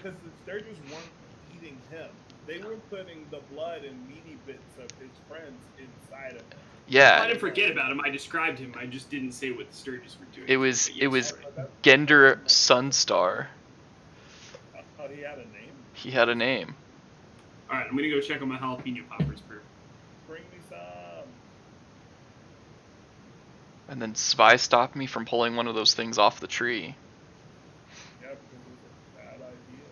because the Sturges weren't eating him. They were putting the blood and meaty bits of his friends inside of him. Yeah. I didn't forget about him. I described him. I just didn't say what the Sturges were doing. It was Right. Gender Sunstar. Oh, he had a name? He had a name. Alright, I'm gonna go check on my jalapeno poppers, bro. Bring me some. And then Spy stopped me from pulling one of those things off the tree. Yeah, because it was a bad idea.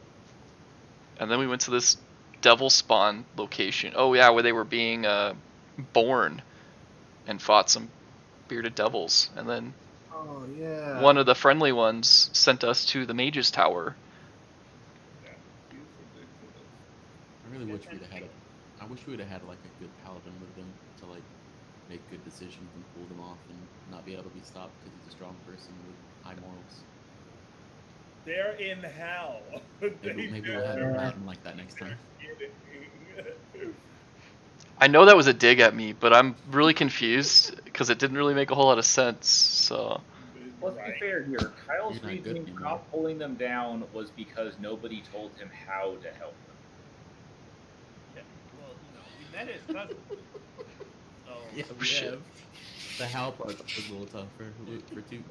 And then we went to this devil spawn location. Oh yeah, where they were being born and fought some bearded devils. And then one of the friendly ones sent us to the mage's tower. Yeah, he was ridiculous. I really wish we'd have had I wish we'd have had like a good paladin with them to like make good decisions and pull them off and not be able to be stopped because he's a strong person with high morals. They're in hell. Maybe we'll have a paladin like that next time. I know that was a dig at me, but I'm really confused because it didn't really make a whole lot of sense. So Let's be fair here. Kyle's You're not good reasoning for anymore. not pulling them down was because nobody told him how to help them. Yeah, well, we met his cousin. So, Yeah, we Shit. have. The how part was a little tough for Duke.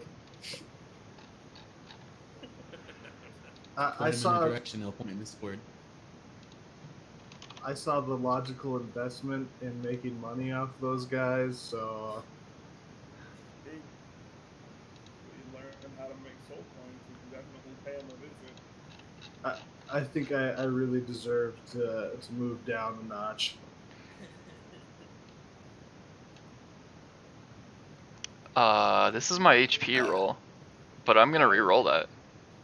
I In the saw direction they'll point this word. I saw the logical investment in making money off those guys, so We learned how to make soul coins. We can definitely pay him a visit. I think I really deserve to move down a notch. this is my HP roll, but I'm gonna re-roll that.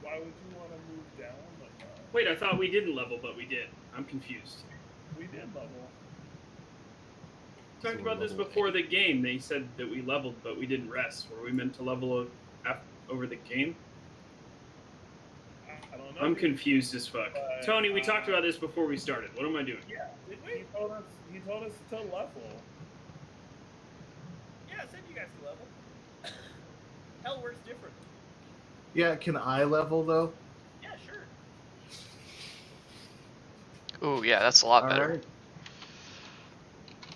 Why would you want to move down? Wait, I thought we didn't level, but we did. I'm confused. We did level. We talked about this before the game. They said that we leveled, but we didn't rest. Were we meant to level over the game? I don't know. I'm confused as fuck. But, Tony, we talked about this before we started. What am I doing? Yeah, did we? He told us to level. yeah, I said you guys could level. Hell works different. Yeah, can I level though? Yeah, sure. Ooh, yeah, that's a lot better. Alright.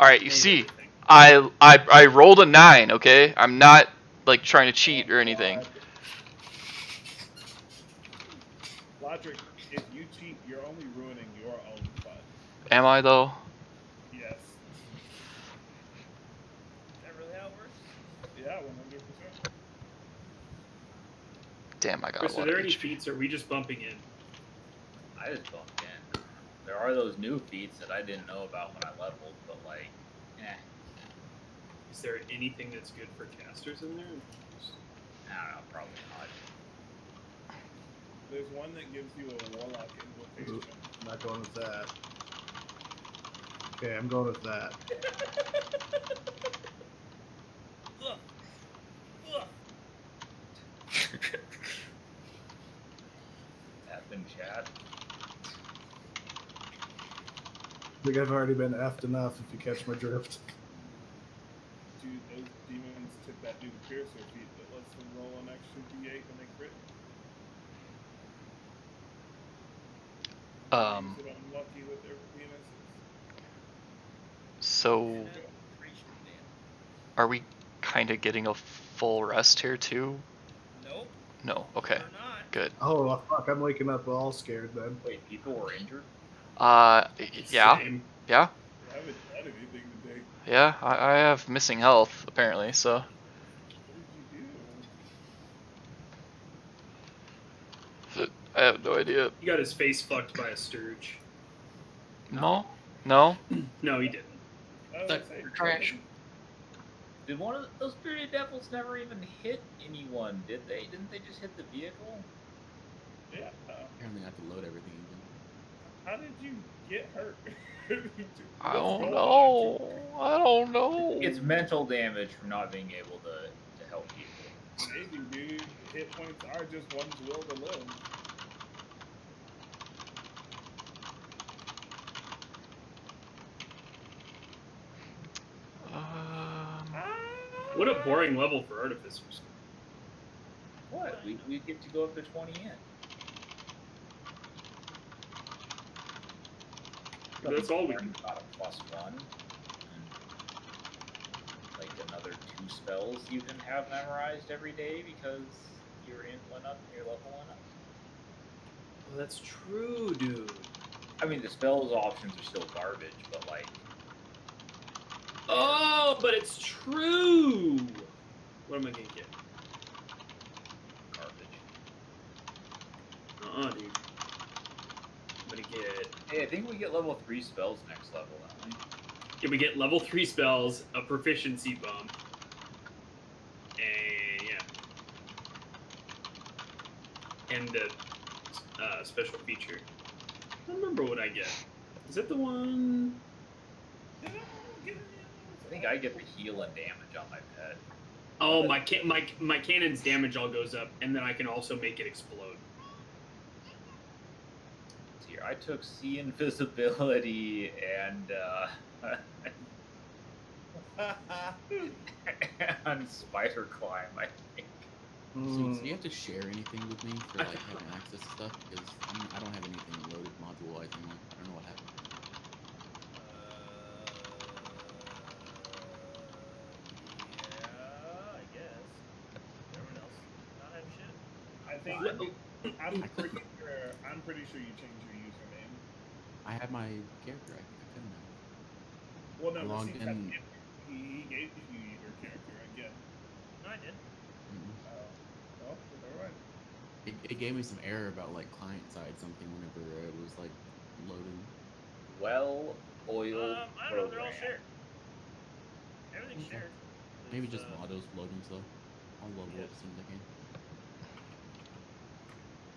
All right, you see, I rolled a 9. Okay, I'm not like trying to cheat or anything. Logic, if you cheat, you're only ruining your own fun. Am I though? Yes. Is that really how it works? Yeah, 100%. Damn, I got Chris, a are lot there of any HP. feats, or are we just bumping in? I just bumped in. There are those new feats that I didn't know about when I leveled, but like, Is there anything that's good for casters in there? I don't know, probably not. There's one that gives you a warlock invocation. I'm not going with that. Okay, I'm going with that. Ugh. Ugh. F in chat. I think I've already been effed enough if you catch my drift. Dude, those demons took that new Piercer feat that lets them roll an extra d8 when they crit. Makes it unlucky with their penises. So, And Thrice, man. are we kind of getting a full rest here too? Nope. No. Okay. We're not. Good. Oh fuck! I'm waking up all scared then. Wait, people were injured? Yeah. Same. Yeah. I haven't done anything today. Yeah. I have missing health apparently. So. What did you do? I have no idea. He got his face fucked by a Sturge. No. No, he didn't. I was That- gonna say, trash. Did one of those bearded devils never even hit anyone, did they? Didn't they just hit the vehicle? Yeah. Apparently I have to load everything again. How did you get hurt? I don't know. I don't know. It's mental damage from not being able to help people. Maybe, dude. Hit points are just one's will to live. What a boring level for artificers. What? We get to go up to 20 in. That's all we can. Got a +1. And like another 2 spells you can have memorized every day because your int went up and your level went up. Oh, that's true, dude. I mean, the spells options are still garbage, but like, Oh, but it's true. What am I gonna get? garbage. Dude. I'm gonna get. Hey, I think we get level 3 spells next level, don't we? Yeah, we get level 3 spells, a proficiency bump, and yeah, and the special feature. I don't remember what I get. Is that the one? I think I get the heal and damage on my pet. Oh, my cannon's damage all goes up, and then I can also make it explode. Here, I took sea invisibility and and spider climb, I think. So do you have to share anything with me for like having access to stuff? Because I don't have anything loaded module-wise. I don't know what happened. Yeah, I guess. Everyone else not have shit? I think I'm pretty sure you changed your username. I had my character. I couldn't have. Well, no, Logged see, in. he gave you your character again. No, I did. Well, all right. It gave me some error about like client side something whenever it was like loading. Well oiled I don't know. They're all program. shared. Everything's Okay. shared. Maybe There's, just Motto's loading slow. I'll level yeah. up as soon as I can.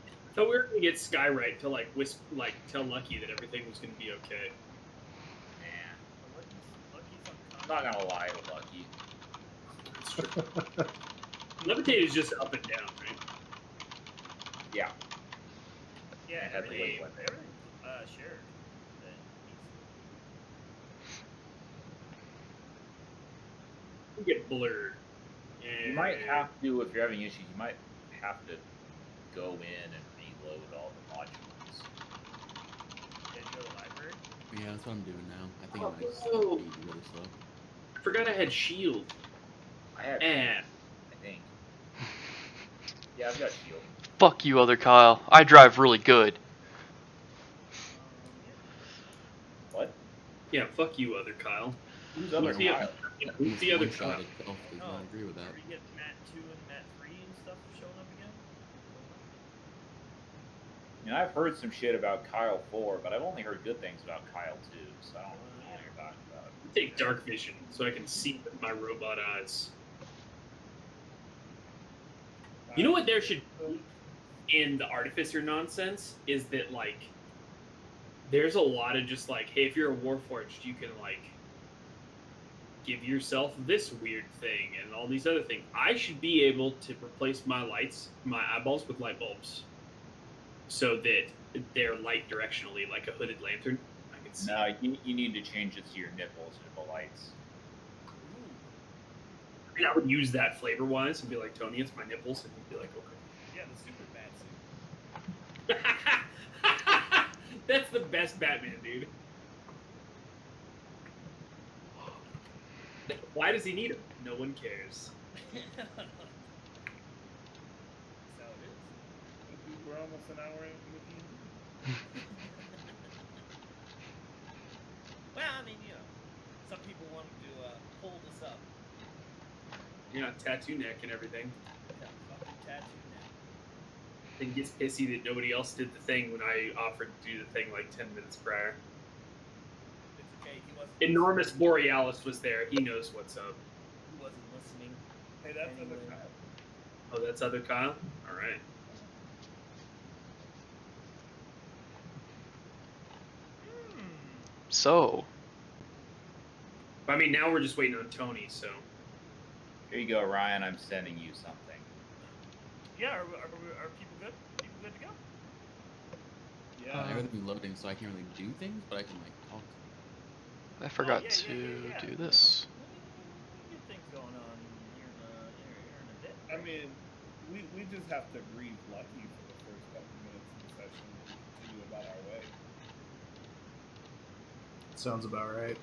I thought we were gonna get Skywrite to like tell Lucky that everything was gonna be okay. Nah, Lucky's I'm not gonna lie to Lucky. Levitate is just up and down, right? Yeah. Yeah, I had the everything, wait there. everything's shared. That We get blurred. You might have to, if you're having issues, you might have to go in and reload all the modules. you go to the library. Yeah, that's what I'm doing now. I think Oh, it might just no. be really slow. I forgot I had shield. I have, Eh. I think. Yeah, I've got shield. Fuck you, other Kyle. I drive really good. What? Yeah, fuck you, other Kyle. Who's other Who's the Kyle? Who's the other Kyle? One-shot itself does not agree with that. Are you getting Matt 2 and Matt 3 and stuff showing up again? I mean, I've heard some shit about Kyle 4, but I've only heard good things about Kyle 2, so I don't know what you're talking about. Take dark vision so I can see with my robot eyes. You know what there should be in the Artificer nonsense is that, like, there's a lot of just like, hey, if you're a Warforged, you can, like, give yourself this weird thing and all these other things. I should be able to replace my eyeballs with light bulbs so that they're light directionally, like a hooded lantern. I can see. No, you need to change it to your nipple lights. I mean, I would use that flavor-wise and be like, Tony, it's my nipples, and he'd be like, okay. Yeah, the super bad suit. That's the best Batman, dude. Why does he need him? No one cares. That's how it is. We're almost an hour in with you. Well, I mean, you know, some people want to hold us up. You're not tattoo neck and everything. Yeah, fucking tattoo neck. And gets pissy that nobody else did the thing when I offered to do the thing like 10 minutes prior. It's okay. He wasn't. Enormous Borealis was there. He knows what's up. He wasn't listening. Hey, that's Anyway. other Kyle. Oh, that's other Kyle? All right. So, I mean, now we're just waiting on Tony, so. Here you go, Ryan. I'm sending you something. Yeah, are people good? People good to go? Yeah. Everything's loading, so I can't really do things, but I can like talk. I forgot yeah, to yeah. do this. Good things going on here in a bit. I mean, we just have to grieve Lucky for the first couple minutes of the session and continue about our way. Sounds about right.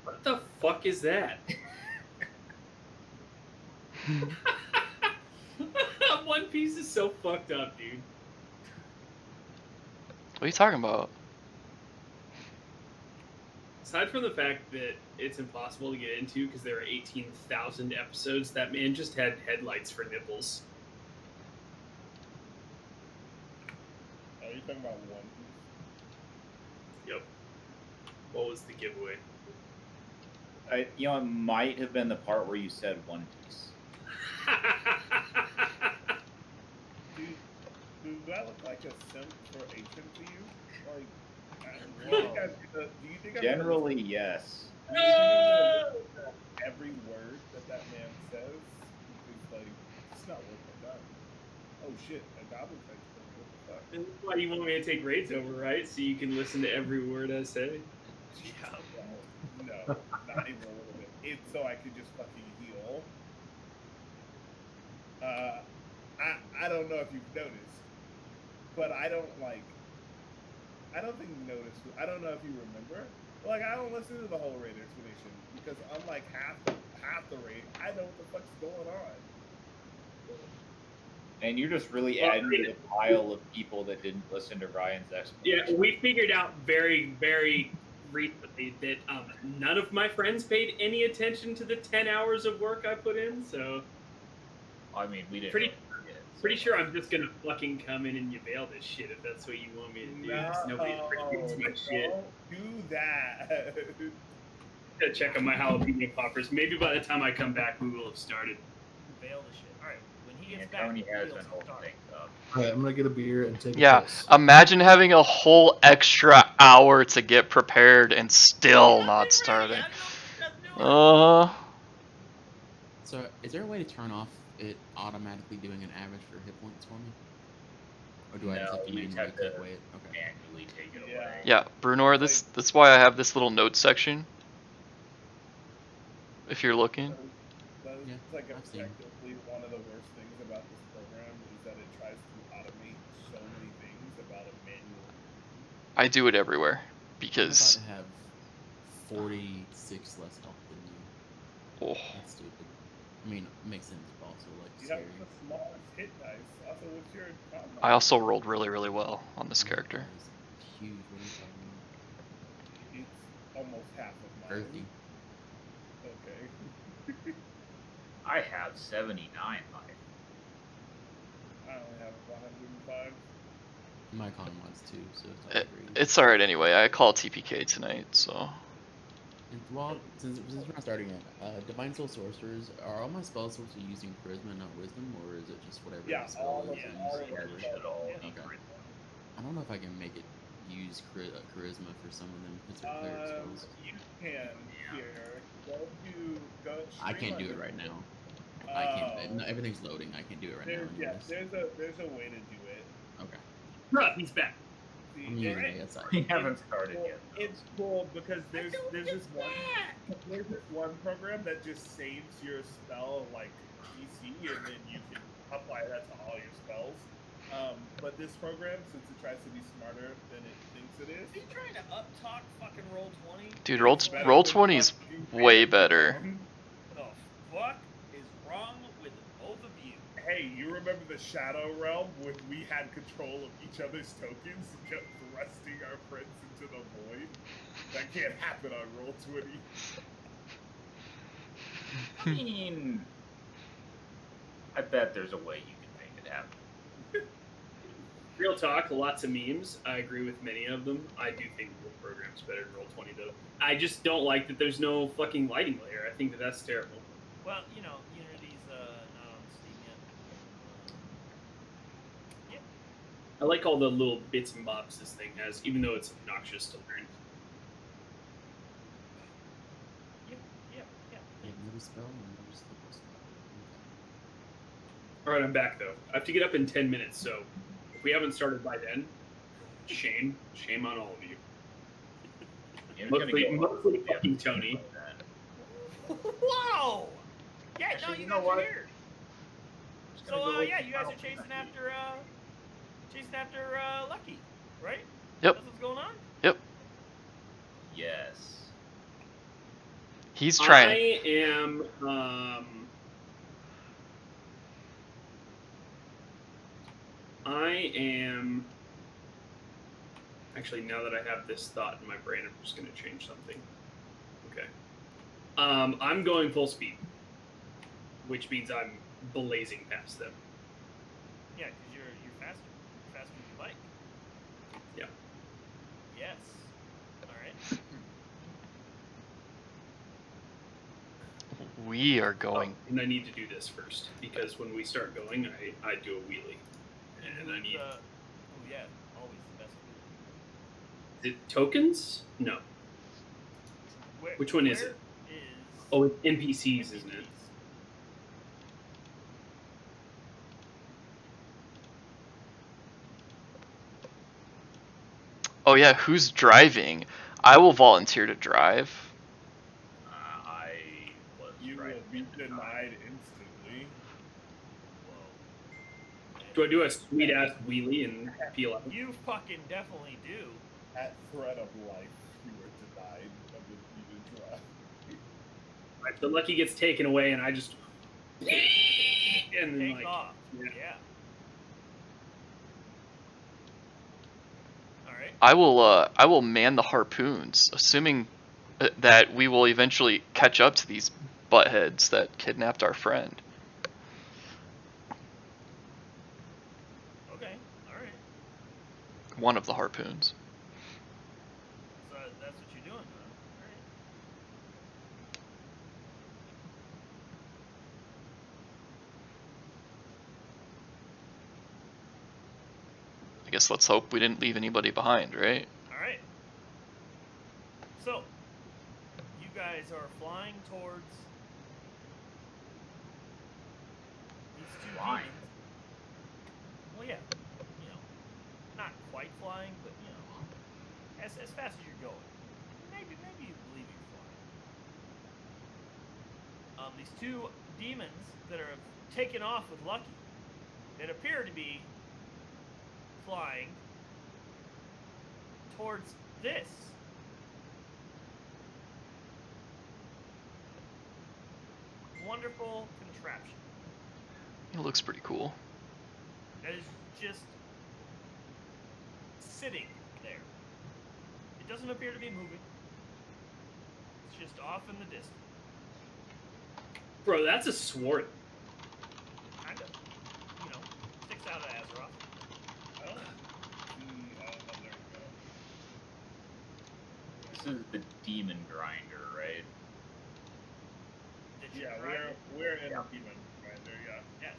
What the fuck is that? One Piece is so fucked up, dude. What are you talking about? Aside from the fact that it's impossible to get into because there are 18,000 episodes, that man just had headlights for nipples. Are you talking about One Piece? Yep. What was the giveaway? It might have been the part where you said One Piece. Do I look like a simp for Ancient to you? Like, do you think I'm Generally, yes. Do you think I'm gonna listen to every word that man says? Because, like, it's not worth my time. Oh shit, a goblin type thing. What the fuck? And that's why you want me to take raids over, right? So you can listen to every word I say. Yeah, well, no, not even a little bit. It's so I could just fucking heal. I don't know if you've noticed, but I don't think you noticed. I don't know if you remember. Like, I don't listen to the whole raid explanation because unlike half the raid, I know what the fuck's going on. And you're just really adding to the pile of people that didn't listen to Ryan's explanation. Yeah, we figured out very, very recently that none of my friends paid any attention to the 10 hours of work I put in, so I mean, we didn't. Pretty- really forget, so. pretty sure I'm just gonna fucking come in and Yavail this shit if that's what you want me to do. 'Cause nobody appreciates my shit. Don't do that. Gotta check on my jalapeno poppers. Maybe by the time I come back, we will have started. Veil the shit. All right, when he Yeah, gets back, Tony the has wheels been will holding start. things up. All right, I'm gonna get a beer and take Yeah, a piss. imagine having a whole extra hour to get prepared and still I've not been starting. ready. I don't know what to do. So, is there a way to turn off it automatically doing an average for hit points for me? Or do I just No, have to you just manually have to take away it? Okay. Manually take it Yeah. away. Yeah, Brunor, that's why I have this little note section. If you're looking. That's Yeah, like I've seen. objectively one of the worst things about this program is that it tries to automate so many things about a manual. I do it everywhere I'm about because to have 46 less health than you. oh, That's stupid. I mean, it makes sense, but also, like, You have scary. the smallest hit dice. Also, what's your combat? I also rolled really, really well on this My character. health is huge. What are you talking about? It's almost half of mine. Earthy. Okay. I have 79 life. I only have 105. My con mods too, so it's It, like great. it's alright anyway. I call TPK tonight, so. And well, since we're not starting it, Divine Soul Sorcerers, are all my spell sources using Charisma, not Wisdom, or is it just whatever Yeah, the spell all is? of I them use are it in whatever? the Should all Yeah. be Okay. great. I don't know if I can make it use Charisma for some of them, because they're cleric spells. You can here. Go. I can't do it right now. I can't. No, everything's loading. I can't do it right now. Anyways. There's a way to do it. Okay. Bruh, he's back. See, I'm using ASI. We haven't started yet. It's cool because there's this one program that just saves your spell like PC, and then you can apply that to all your spells. But this program, since it tries to be smarter than it thinks it Are is, you trying to up-talk fucking Roll20? Dude, it's better roll than 20 is fucking way Faeborn. better. The fuck is wrong with both of you? Hey, you remember the Shadow Realm when we had control of each other's tokens and kept thrusting our friends into the void? That can't happen on Roll20. I mean, I bet there's a way you can make it happen. Real talk, lots of memes. I agree with many of them. I do think the program's better than Roll20 though. I just don't like that there's no fucking lighting layer. I think that's terrible. Well, Unity's not on Steam yet. I like all the little bits and bobs this thing has, even though it's obnoxious to learn. Yeah. Another spell and another spell. Alright, I'm back though. I have to get up in 10 minutes, so if we haven't started by then, shame on all of you. You're gonna Mostly go mostly up. fucking Tony. Whoa! Yeah, Actually, you you know guys what? are here. Just gonna So, go yeah, you guys Final are chasing Fantasy. after chasing after Lucky, right? Yep. That's what's going on? Yep. Yes. He's trying. I am. Actually, now that I have this thought in my brain, I'm just going to change something. Okay. I'm going full speed, which means I'm blazing past them. Yeah, because you're faster. You're faster than the bike. Yeah. Yes. All right. We are going. And I need to do this first, because when we start going, I do a wheelie. And I need... Oh, yeah. Always the best wheel. Is it tokens? No. Which one is it? Oh, it's NPCs, isn't it? Oh yeah, who's driving? I will volunteer to drive. I was You will driving be at the time. denied instantly. Whoa. Do I do a sweet ass wheelie and peel out? You fucking definitely do. At threat of life, you were denied ability to drive. Right, so Lucky gets taken away, and I just and then Take like off. yeah. Yeah. All right. I will man the harpoons, assuming that we will eventually catch up to these buttheads that kidnapped our friend. Okay. All right. One of the harpoons. So that's what you're doing, huh? All right. I guess let's hope we didn't leave anybody behind, right? All right. So, you guys are flying towards these two Flying? demons. Well, yeah. You know, not quite flying, but you know, as fast as you're going. Maybe you believe you're flying. These two demons that are taken off with Lucky, that appear to be flying towards this. Wonderful contraption. It looks pretty cool. That is just sitting there. It doesn't appear to be moving. It's just off in the distance. Bro, that's a sword. Kind of. You know, sticks out of Azeroth. Oh, there we go. This is the demon grinder, right? Did you Yeah, drive it? we're in a demon grinder, yeah. Yes.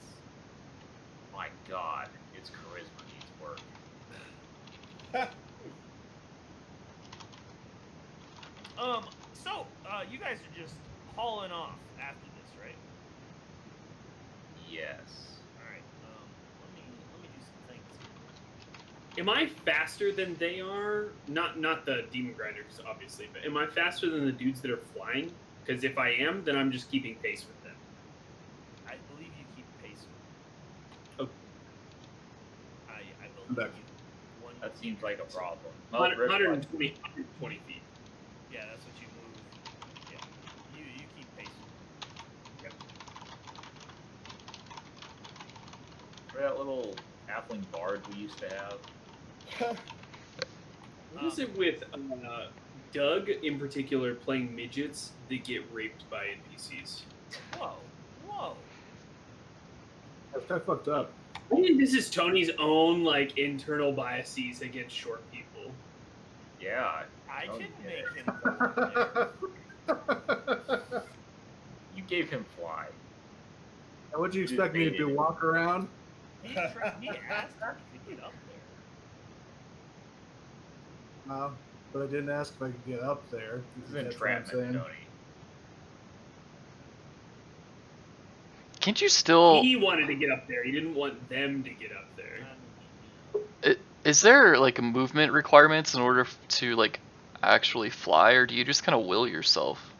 My God, its charisma needs work. So, you guys are just hauling off after this, right? Yes. Alright, let me do some things. Am I faster than they are? Not the demon grinders, obviously, but am I faster than the dudes that are flying? Because if I am, then I'm just keeping pace with them. I believe you keep pace with Oh. I believe Back. you. One That seems like a problem. 120 feet. Yeah, that's what you move. Yeah. You keep pace. Yep. For that little halfling bard we used to have. What is it with Doug in particular playing midgets that get raped by NPCs? Whoa. That's kind of fucked up. I think this is Tony's own like internal biases against short people. Yeah. I Oh, didn't yeah. make him go there. You gave him fly. What'd you expect me to do? Walk around? He asked me to get up there. No, but I didn't ask if I could get up there. This is That's what I'm entrapment, saying. Tony. Can't you still? He wanted to get up there. He didn't want them to get up there. Is there like a movement requirements in order to like actually fly, or do you just kind of will yourself?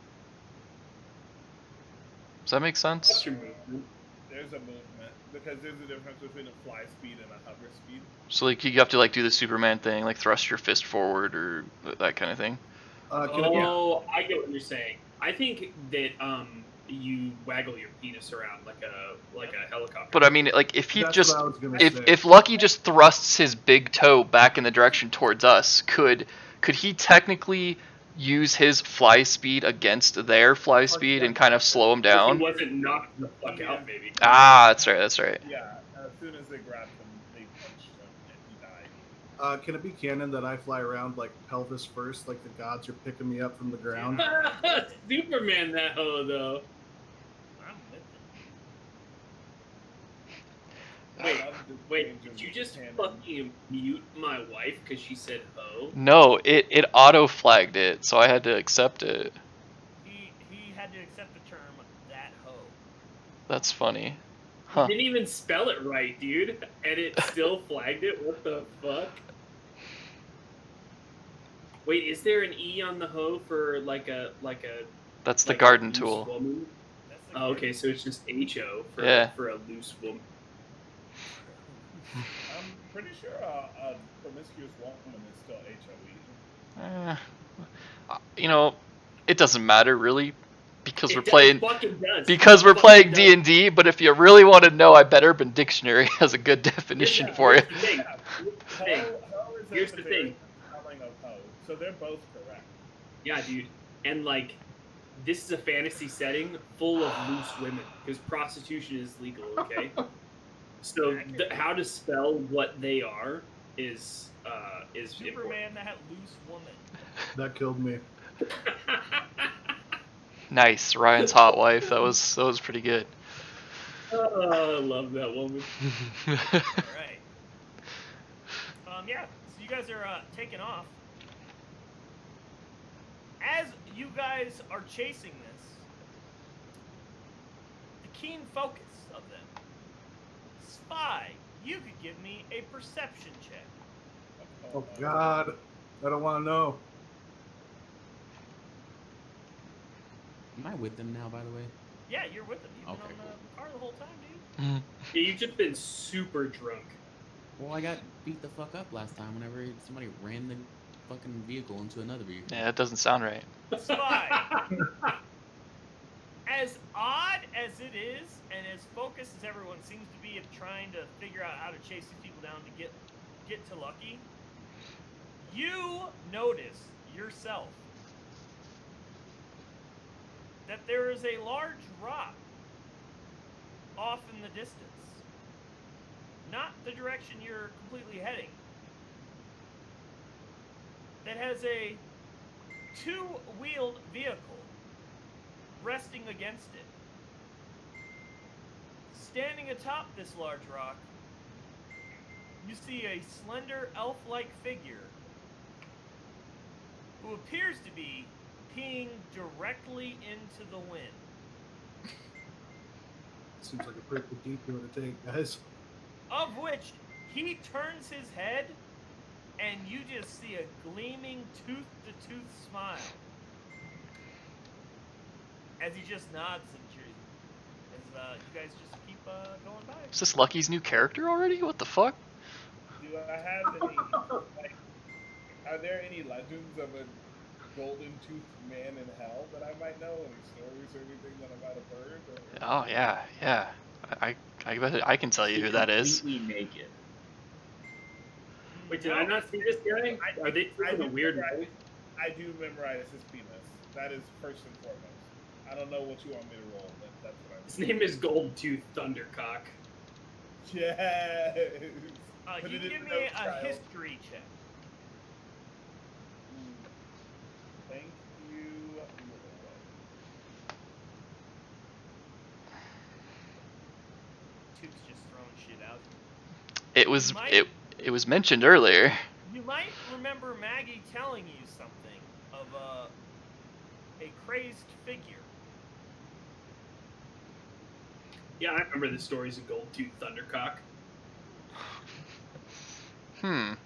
Does that make sense? That's your movement. There's a movement. because there's a difference between a fly speed and a hover speed. So like you have to like do the Superman thing, like thrust your fist forward or that kind of thing. Can it be Oh, I get what you're saying. I think that you waggle your penis around like a helicopter. But I mean, like if he That's just what I was gonna say. if Lucky just thrusts his big toe back in the direction towards us, could he technically use his fly speed against their fly speed and kind of slow him If down? he wasn't knocked the fuck out, maybe. Ah, that's right. That's right. Yeah, as soon as they grabbed him, they punched him and he died. Can it be canon that I fly around like pelvis first, like the gods are picking me up from the ground? Superman, that hoe though. I'm with it. Wait, I love this Wait, change did of you just canon. fucking mute my wife because she said ho? No, it auto flagged it, so I had to accept it. He had to accept the term that hoe. That's funny. You Huh. didn't even spell it right, dude, and it still flagged it? What the fuck? Wait, is there an E on the hoe for like a That's the like a garden loose tool. woman? That's the Oh, okay, so it's just HO for Yeah. for a loose woman. I'm pretty sure a promiscuous woman is still HOE. You know, it doesn't matter really because we're It playing fucking does. because It we're playing fucking D does. and D. But if you really want to know, I bet Urban Dictionary has a good definition Yeah, for you. here's the thing. Thing. Ho is Here's the thing. spelling of ho, so they're both correct. Yeah, dude. And like, this is a fantasy setting full of loose women because prostitution is legal. Okay. So how to spell what they are is important. Superman that loose woman. That killed me. Nice, Ryan's hot wife. That was pretty good. Oh, I love that woman. All right. Yeah. So you guys are taking off. As you guys are chasing this, the keen focus of them. Spy, you could give me a perception check. Oh God, I don't want to know. Am I with them now, by the way? Yeah, you're with them. You've been Okay, on cool. the car the whole time, dude. Yeah, you've just been super drunk. Well, I got beat the fuck up last time whenever somebody ran the fucking vehicle into another vehicle. Yeah, that doesn't sound right. Spy. As odd as it is, and as focused as everyone seems to be at trying to figure out how to chase these people down to get to Lucky, you notice yourself that there is a large rock off in the distance. Not the direction you're completely heading. That has a two-wheeled vehicle resting against it. Standing atop this large rock, you see a slender elf-like figure who appears to be peeing directly into the wind. Seems like a pretty deep one to take, guys. Of which he turns his head and you just see a gleaming tooth-to-tooth smile as he just nods at you as you guys just keep going by. Is this Lucky's new character already? What the fuck? Do I have any? Like, are there any legends of a golden toothed man in hell that I might know? Any stories or anything that I might have heard? Or... Oh yeah. I bet I can tell you who that is. Completely naked. Wait, did I not see this guy? Are they in a weird memorize, way? I do memorize his penis. That is first and foremost. I don't know what you want me to roll, but that's what His name is Gold Tooth Thundercock. Yes. Put You it in give the me notes, a child. history check. Thank you. Tooth's just throwing shit out. It was mentioned earlier. You might remember Maggie telling you something of a crazed figure. Yeah, I remember the stories of Gold Tooth Thundercock. You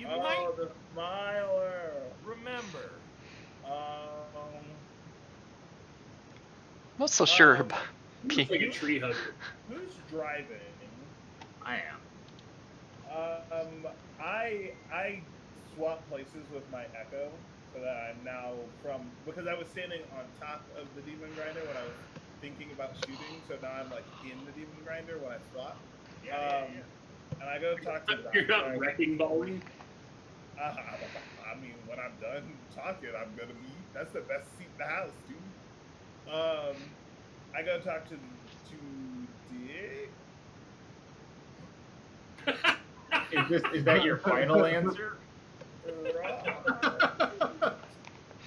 might the smiler. remember. Not so sure. It's like a tree hugger. Who's driving? I am. I swapped places with my Echo so that I'm now because I was standing on top of the Demon Grinder when I was thinking about shooting, so now I'm like in the Demon Grinder when I swap. Yeah. And I go talk to You're Doc. not wrecking balling. I mean, when I'm done talking, I'm gonna be. That's the best seat in the house, dude. I go talk to Dick. Is that your final answer?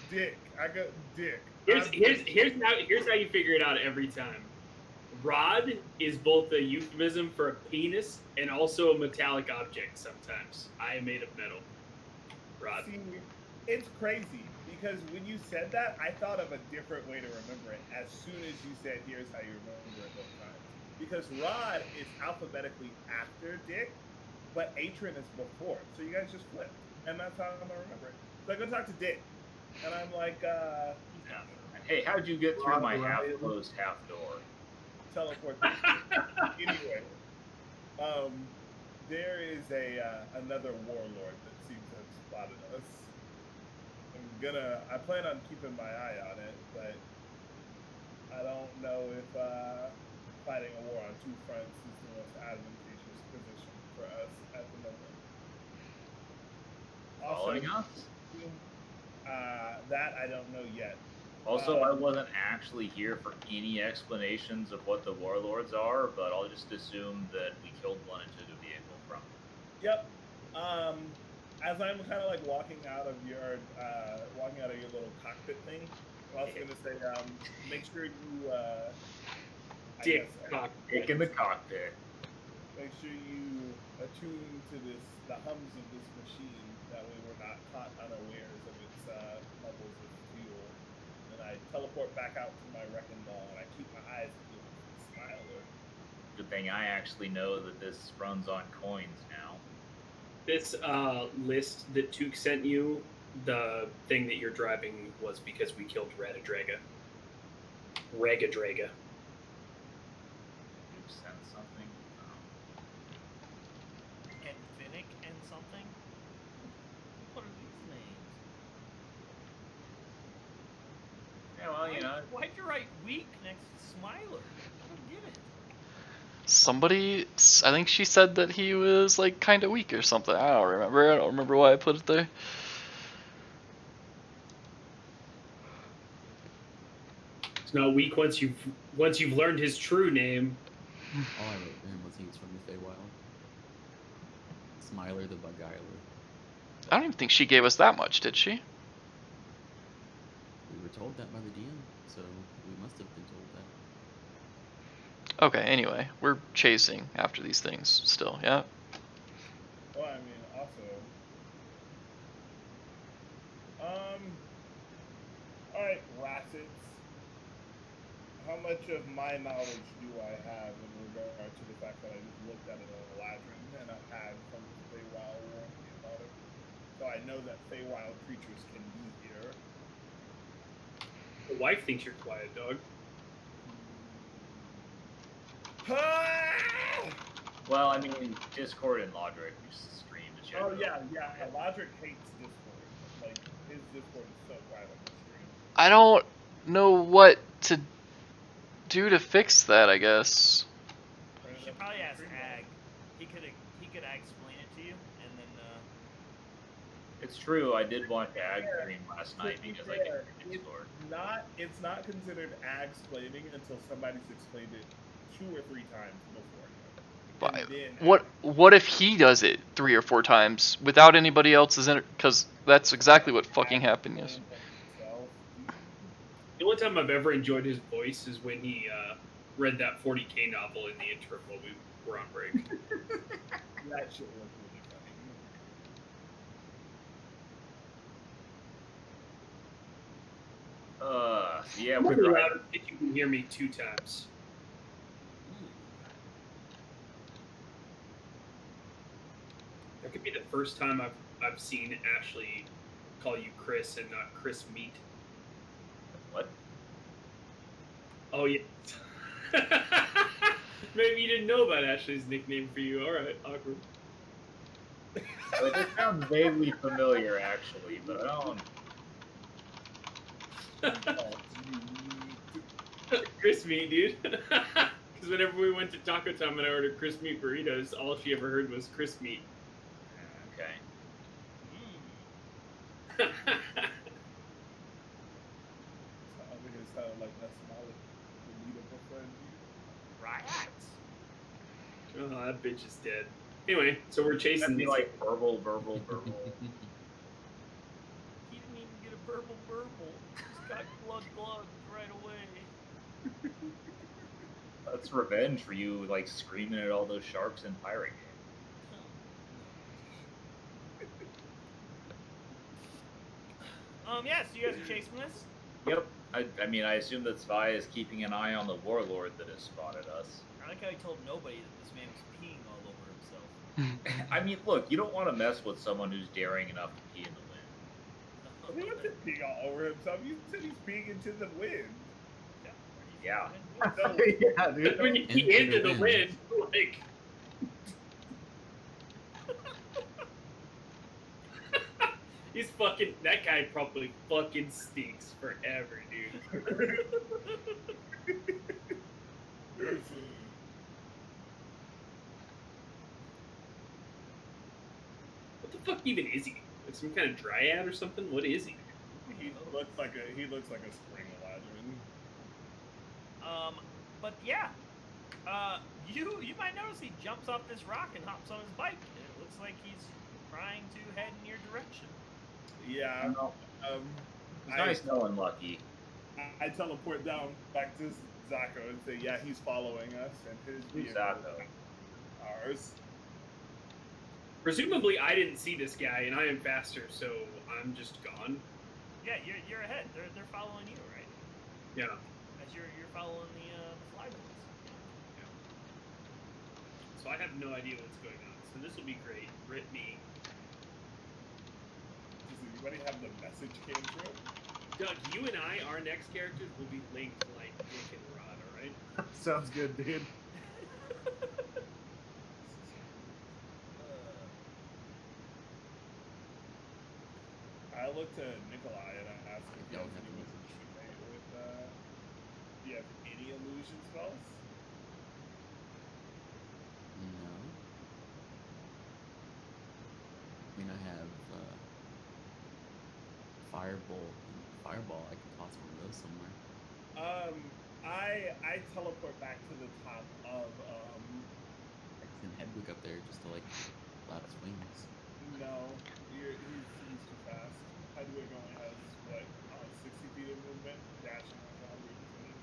Dick. I go Dick. Here's how you figure it out every time. Rod is both a euphemism for a penis and also a metallic object sometimes. I am made of metal. Rod. See, it's crazy because when you said that, I thought of a different way to remember it as soon as you said, here's how you remember it both times. Because Rod is alphabetically after Dick, but Atron is before. So you guys just flipped. And that's how I'm going to remember it. So I go talk to Dick. And I'm like, Hey, how'd you get through my half-closed half door? teleportation. Anyway, there is another warlord that seems to have spotted us. I plan on keeping my eye on it, but I don't know if fighting a war on two fronts is the most advantageous position for us at the moment. Following us? That I don't know yet. Also, I wasn't actually here for any explanations of what the warlords are, but I'll just assume that we killed one and took a vehicle from them. Yep. As I'm kind of like walking out of your little cockpit thing, I'm also gonna say, make sure you Dick Dick in the cockpit. make sure you attune to the hums of this machine. That way we're not caught unawares of its levels of fuel. And I teleport back out to my wrecking ball, and I keep my eyes peeled for the Smiler. Good thing I actually know that this runs on coins now. This list that Took sent you, the thing that you're driving was because we killed Ragadraga. You sent something? And Finnick and something? What are these names? Yeah, well, you know. Why'd you write weak next to Smiler? I don't get it. Somebody, I think she said that he was like kind of weak or something. I don't remember why I put it there. It's not weak once you've learned his true name. All I wrote for him was he was from the Feywild. Smiler the Beguiler. I don't even think she gave us that much, did she? We were told that by the DM, so we must have been told that. Okay, anyway, we're chasing after these things still, yeah? Well, I mean, also, all right, Rassets. How much of my knowledge do I have in regard to the fact that I just looked at an Eladrin and a hag from the Feywild warned me about it? So I know that Feywild creatures can be here. The wife thinks you're quiet, dog. Well, I mean, Discord and Lodric stream the chat. Oh yeah. Lodric hates Discord. Like his Discord is so quiet on the stream. I don't know what to do to fix that, I guess. You should probably ask Ag. He could explain it to you, and then It's true, I did watch Ag stream last night because I didn't get Discord. It's not considered ag explaining until somebody's explained it 2 or 3 times before. What if he does it 3 or 4 times without anybody else's because that's exactly what fucking happened. Yes. The only time I've ever enjoyed his voice is when he read that 40K novel in the interim while we were on break. That shit was really funny. Yeah, I'm we're really driving. loud if you can hear me 2 times. That could be the first time I've seen Ashley call you Chris and not Chris Meat. What? Oh yeah. Maybe you didn't know about Ashley's nickname for you. All right, awkward. It just sounds vaguely familiar, actually, but I don't. Chris meat, dude. Because whenever we went to Taco Time and I ordered Chris meat burritos, all she ever heard was Chris meat. Okay. Over here sounding like that's Molly, the lead of a friend. Right. Oh, that bitch is dead. Anyway, so we're chasing That'd be these. like verbal. He didn't even get a burble. Just got glug right away. That's revenge for you, like screaming at all those sharks in Pirate Game. Yeah, so you guys are chasing this? Yep. I mean, I assume that Svi is keeping an eye on the warlord that has spotted us. I like how he told nobody that this man was peeing all over himself. I mean, look, you don't want to mess with someone who's daring enough to pee in the wind. He wasn't peeing all over himself. You said he's peeing into the wind. Yeah. Yeah, dude. When you pee into the wind, like. He's fucking. That guy probably fucking stinks forever, dude. What the fuck even is he? Like some kind of dryad or something? What is he? He looks like a spring ladron. But yeah, you might notice he jumps off this rock and hops on his bike. And it looks like he's trying to head in your direction. Yeah. It's nice knowing Lucky. I teleport down back to Zacho and say, yeah, he's following us, and his Who's vehicle Zacho? is ours. Presumably, I didn't see this guy, and I am faster, so I'm just gone. Yeah, you're ahead. They're following you, right? Yeah. As you're following the flyboys. So I have no idea what's going on. So this will be great. Rip me. Does anybody have the message came through? Doug, you and I, our next characters will be linked like Dick and Rod, alright? Sounds good, dude. I looked at Nikolai and I asked if he Don't has have any the with message. do you have any illusion spells? No. I mean, I have Fireball. I could toss one of those somewhere. I teleport back to the top of I can send Hedwig up there just to like flap his wings. no, he's too fast. Hedwig only has what 60 feet of movement. Dashing is 120.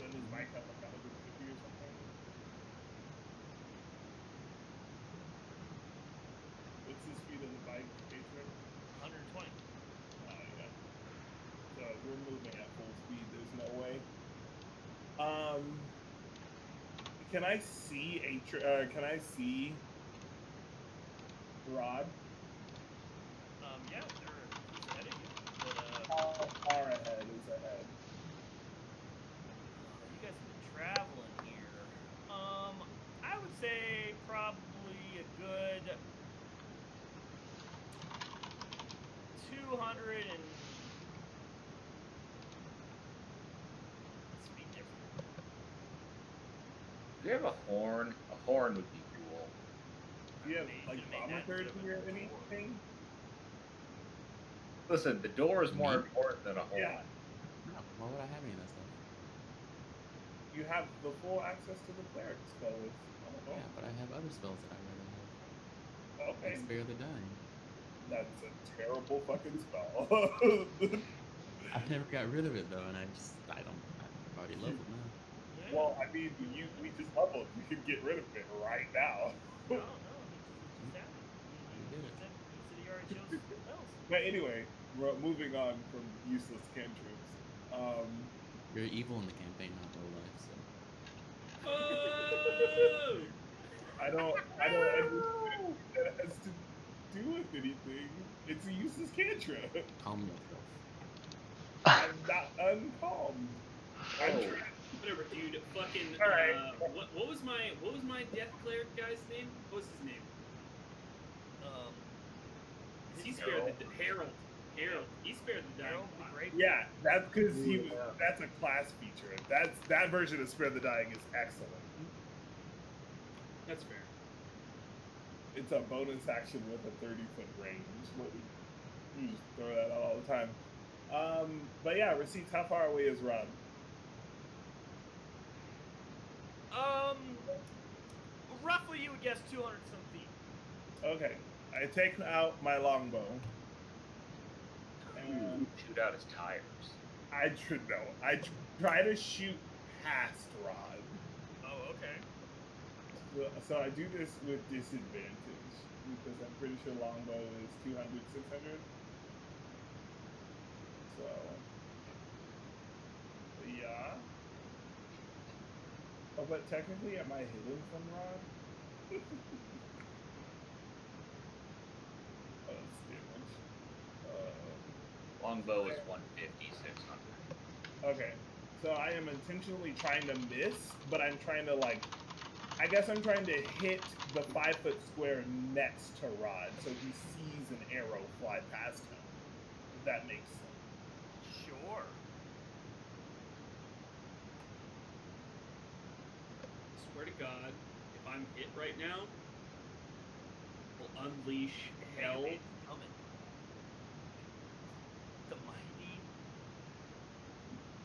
Then his bike has like 150 or something. What's the speed of the bike, Patron? 120. Yeah. So if we're moving at full speed, there's no way. Can I see can I see Rod? Yeah, he's ahead of you. But How far ahead is ahead? you guys have been traveling here. I would say probably a good 200 and. Let's be different. Do you have a horn? A horn would be cool. Do you have They like could've made that thaumaturgy instead or of a door. anything? Listen, the door is more Me? important than a horn. Yeah. No, why would I have any of that stuff? You have the full access to the cleric spell list. Oh, Yeah, but I have other spells that I'd rather have. okay. Like Spare the Dying. That's a terrible fucking spell. I never got rid of it though, and I've already leveled now. Yeah. Well, I mean, we just leveled. You can get rid of it right now. No, he just happened. You did it. He said he already chose spells. But anyway, we're moving on from useless cantrips. You're evil in the campaign, not real life, so. Oh! I don't understand what that has to do with anything. It's a useless cantrip. Calm yourself. I'm not uncalmed. I'm Oh. Whatever, dude. Fucking. All right. What was my death cleric guy's name? What was his name? He spared the Harold. Harold. He spared the dying. Harold the Great. Yeah, that's because Yeah. that's a class feature. That version of Spare the Dying is excellent. That's fair. It's a bonus action with a 30-foot range. We just throw that out all the time. But yeah, Receipts, how far away is Rod? Roughly, you would guess 200 some feet. Okay, I take out my longbow. And Shoot out his tires. I should know. I try to shoot past Rod. Oh, okay. So I do this with disadvantage because I'm pretty sure longbow is 200, 600. So, yeah. Oh, but technically, am I hidden from Rod? Oh, that's damage. Longbow is 150, 600. Okay, so I am intentionally trying to miss, but I'm trying to I guess I'm trying to hit the 5-foot square next to Rod, so he sees an arrow fly past him. If that makes sense. Sure. Swear to God, if I'm hit right now, we'll unleash hell. Coming. The mighty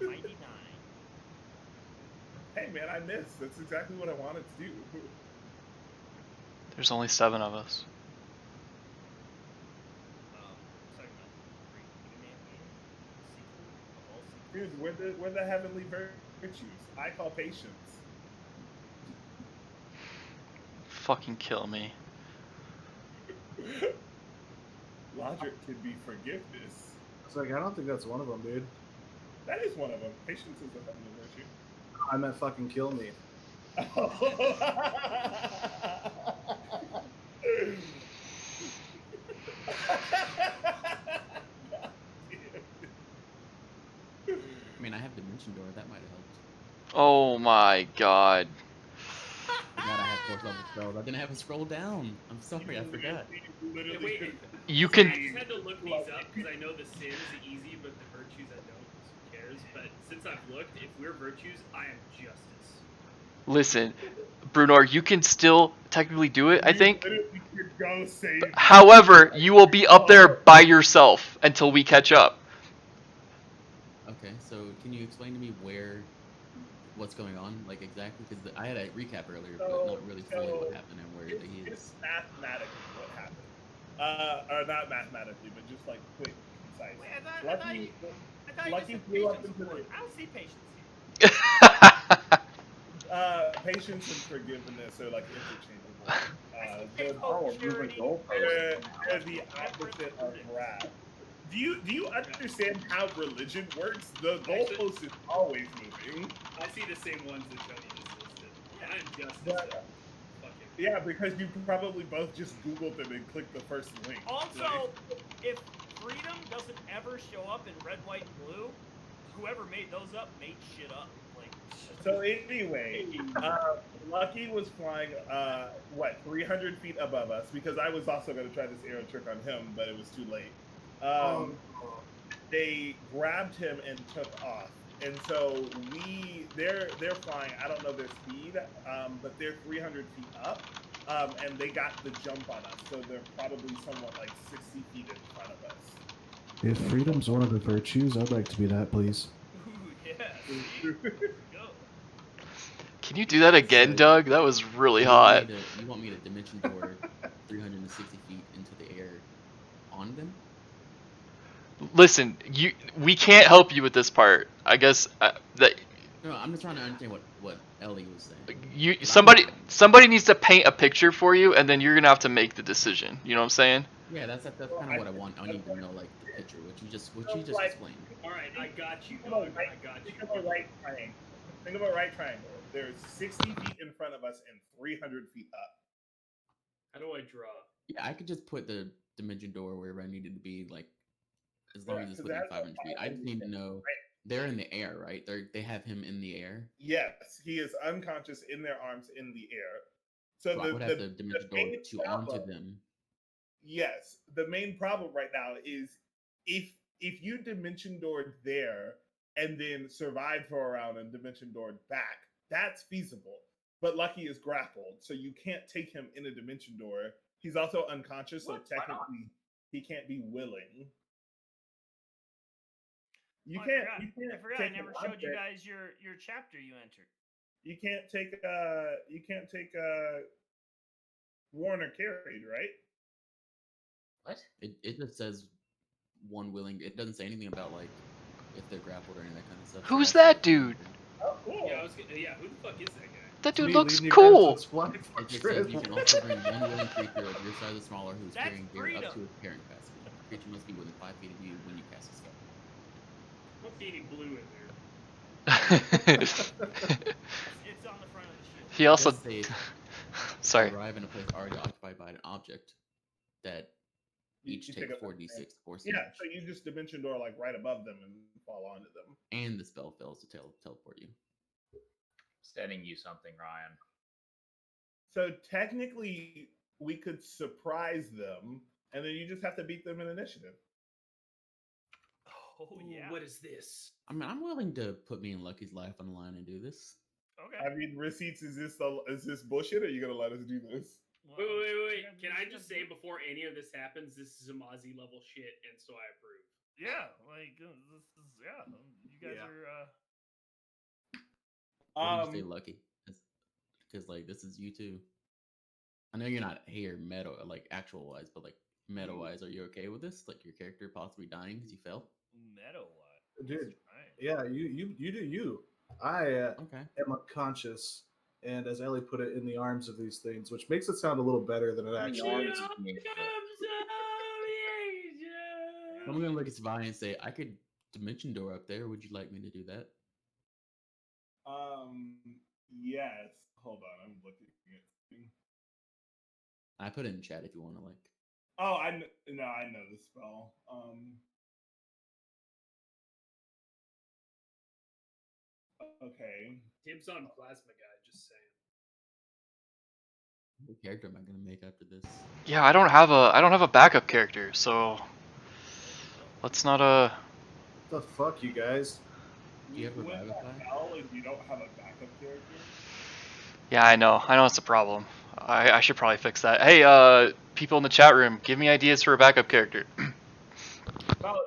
99. Hey man, I missed. That's exactly what I wanted to do. There's only 7 of us. Second great Mega Man game. Sequel of all sequels. Dude, we're the heavenly virtues. I call patience. Fucking kill me. Logic could be forgiveness. It's like, I don't think that's one of them, dude. That is one of them. Patience is a heavenly virtue. I meant fucking kill me. I mean, I have Dimension Door. That might have helped. Oh my god. Forgot I had 4th level spells. I didn't have a scroll down. I'm sorry, I forgot. Literally Hey, wait, could- You I can. just had to look these up because I know the sins are easy, but the virtues I don't. Who cares? But since I've looked, if we're virtues, I am justice. Listen, Brunor, you can still technically do it, I You think. literally could go save. However, you will be up there by yourself until we catch up. Okay, so can you explain to me what's going on, like exactly? Because I had a recap earlier, but not really fully what happened and where he is. It's mathematically what happened. Or not mathematically, but just like quick, concise. Wait, I thought Lucky, you Lucky said flew up patience into word. the. I don't see patience here. Patience and forgiveness are like interchangeable. It's They're, called charity. they're the opposite of wrath. Do you understand how religion works? The goalpost is always moving. I see the same ones that Tony just listed. Yeah. I'm justice. But- Fucking. Yeah, because you probably both just Googled them and clicked the first link. Also, if freedom doesn't ever show up in red, white, and blue, whoever made those up made shit up. Like, So anyway, Lucky was flying, 300 feet above us, because I was also going to try this arrow trick on him, but it was too late. They grabbed him and took off. And so they're flying, I don't know their speed, but they're 300 feet up, and they got the jump on us. So they're probably somewhat like 60 feet in front of us. If freedom's one of the virtues, I'd like to be that, please. ooh, yeah. See? Go. Can you do that again, Doug? That was really hot. You want me to Dimension Door 360 feet into the air on them? Listen, we can't help you with this part. I guess that No, I'm just trying to understand what Ellie was saying. somebody needs to paint a picture for you, and then you're gonna have to make the decision. You know what I'm saying? Yeah, that's kind of what I want. I need to know like the picture, which you just explained. All right, I got you, Think of a dog. right- I got you. Think of a right triangle. Think of a right triangle. There's 60 feet in front of us and 300 feet up. How do I draw? Yeah, I could just put the Dimension Door wherever I needed to be, like as long Yeah, as it's 'cause within that's a 500 feet. I just need to know they're in the air, right? They have him in the air. Yes, he is unconscious in their arms in the air. So So I would have to the dimension door main to onto problem, them. yes, the main problem right now is if you dimension doored there and then survived for a round and dimension doored back, that's feasible. But Lucky is grappled, so you can't take him in a dimension door. He's also unconscious, so What? Why not? technically he can't be willing. You Oh, can't. I You can't forgot. I take an never showed you object. guys your chapter you entered. You can't take. You can't take. Worn or carried, right? What? It just says one willing. It doesn't say anything about like if they're grappled or any of that kind of stuff. so Who's that's that what- dude? Oh, cool. Yeah, who the fuck is that guy? That dude Me looks leading you guys cool. to Spy It just says Fortress. you can also bring one willing creature of your size or smaller who's That's carrying gear up freedom. to its carrying capacity. The creature must be within 5 feet of you when you cast a spell. Must be any blue in there. It's on the front of the shield. He also. Just say Sorry. arrive in a place already occupied by an object that each You take pick up 4d6 force Yeah, damage. so you just dimension door like right above them and fall onto them. And the spell fails to teleport you. Setting you something, Ryan. So technically, we could surprise them, and then you just have to beat them in initiative. Oh yeah. What is this? I mean, I'm willing to put me and Lucky's life on the line and do this. Okay. I mean, receipts, is this bullshit, or are you gonna let us do this? Well, Wait. you Can guys- I you just guys say do- before any of this happens, this is a Mozzie level shit, and so I approve. Yeah, like this is yeah. You guys Yeah. are. What do you say, Lucky? Because like this is you too. I know you're not here meta like actual wise, but like meta wise, are you okay with this? Like your character possibly dying because you fell? Meta what? Dude, Right. yeah, you do you. I Okay. am unconscious, and as Ellie put it, in the arms of these things, which makes it sound a little better than it actually arms is. of nature. I'm gonna look at Savai and say, I could dimension door up there. Would you like me to do that? Yes. Hold on, I'm looking at something. I put it in chat if you want to like. Oh, I know the spell. Okay. Dibs on Plasma Guy, just saying. What character am I gonna make after this? Yeah, I don't have a backup character, so let's not What the fuck, you guys? Do you have With Revivify? that spell and you don't have a backup character? Yeah, I know it's a problem. I should probably fix that. Hey, people in the chat room, give me ideas for a backup character. Well,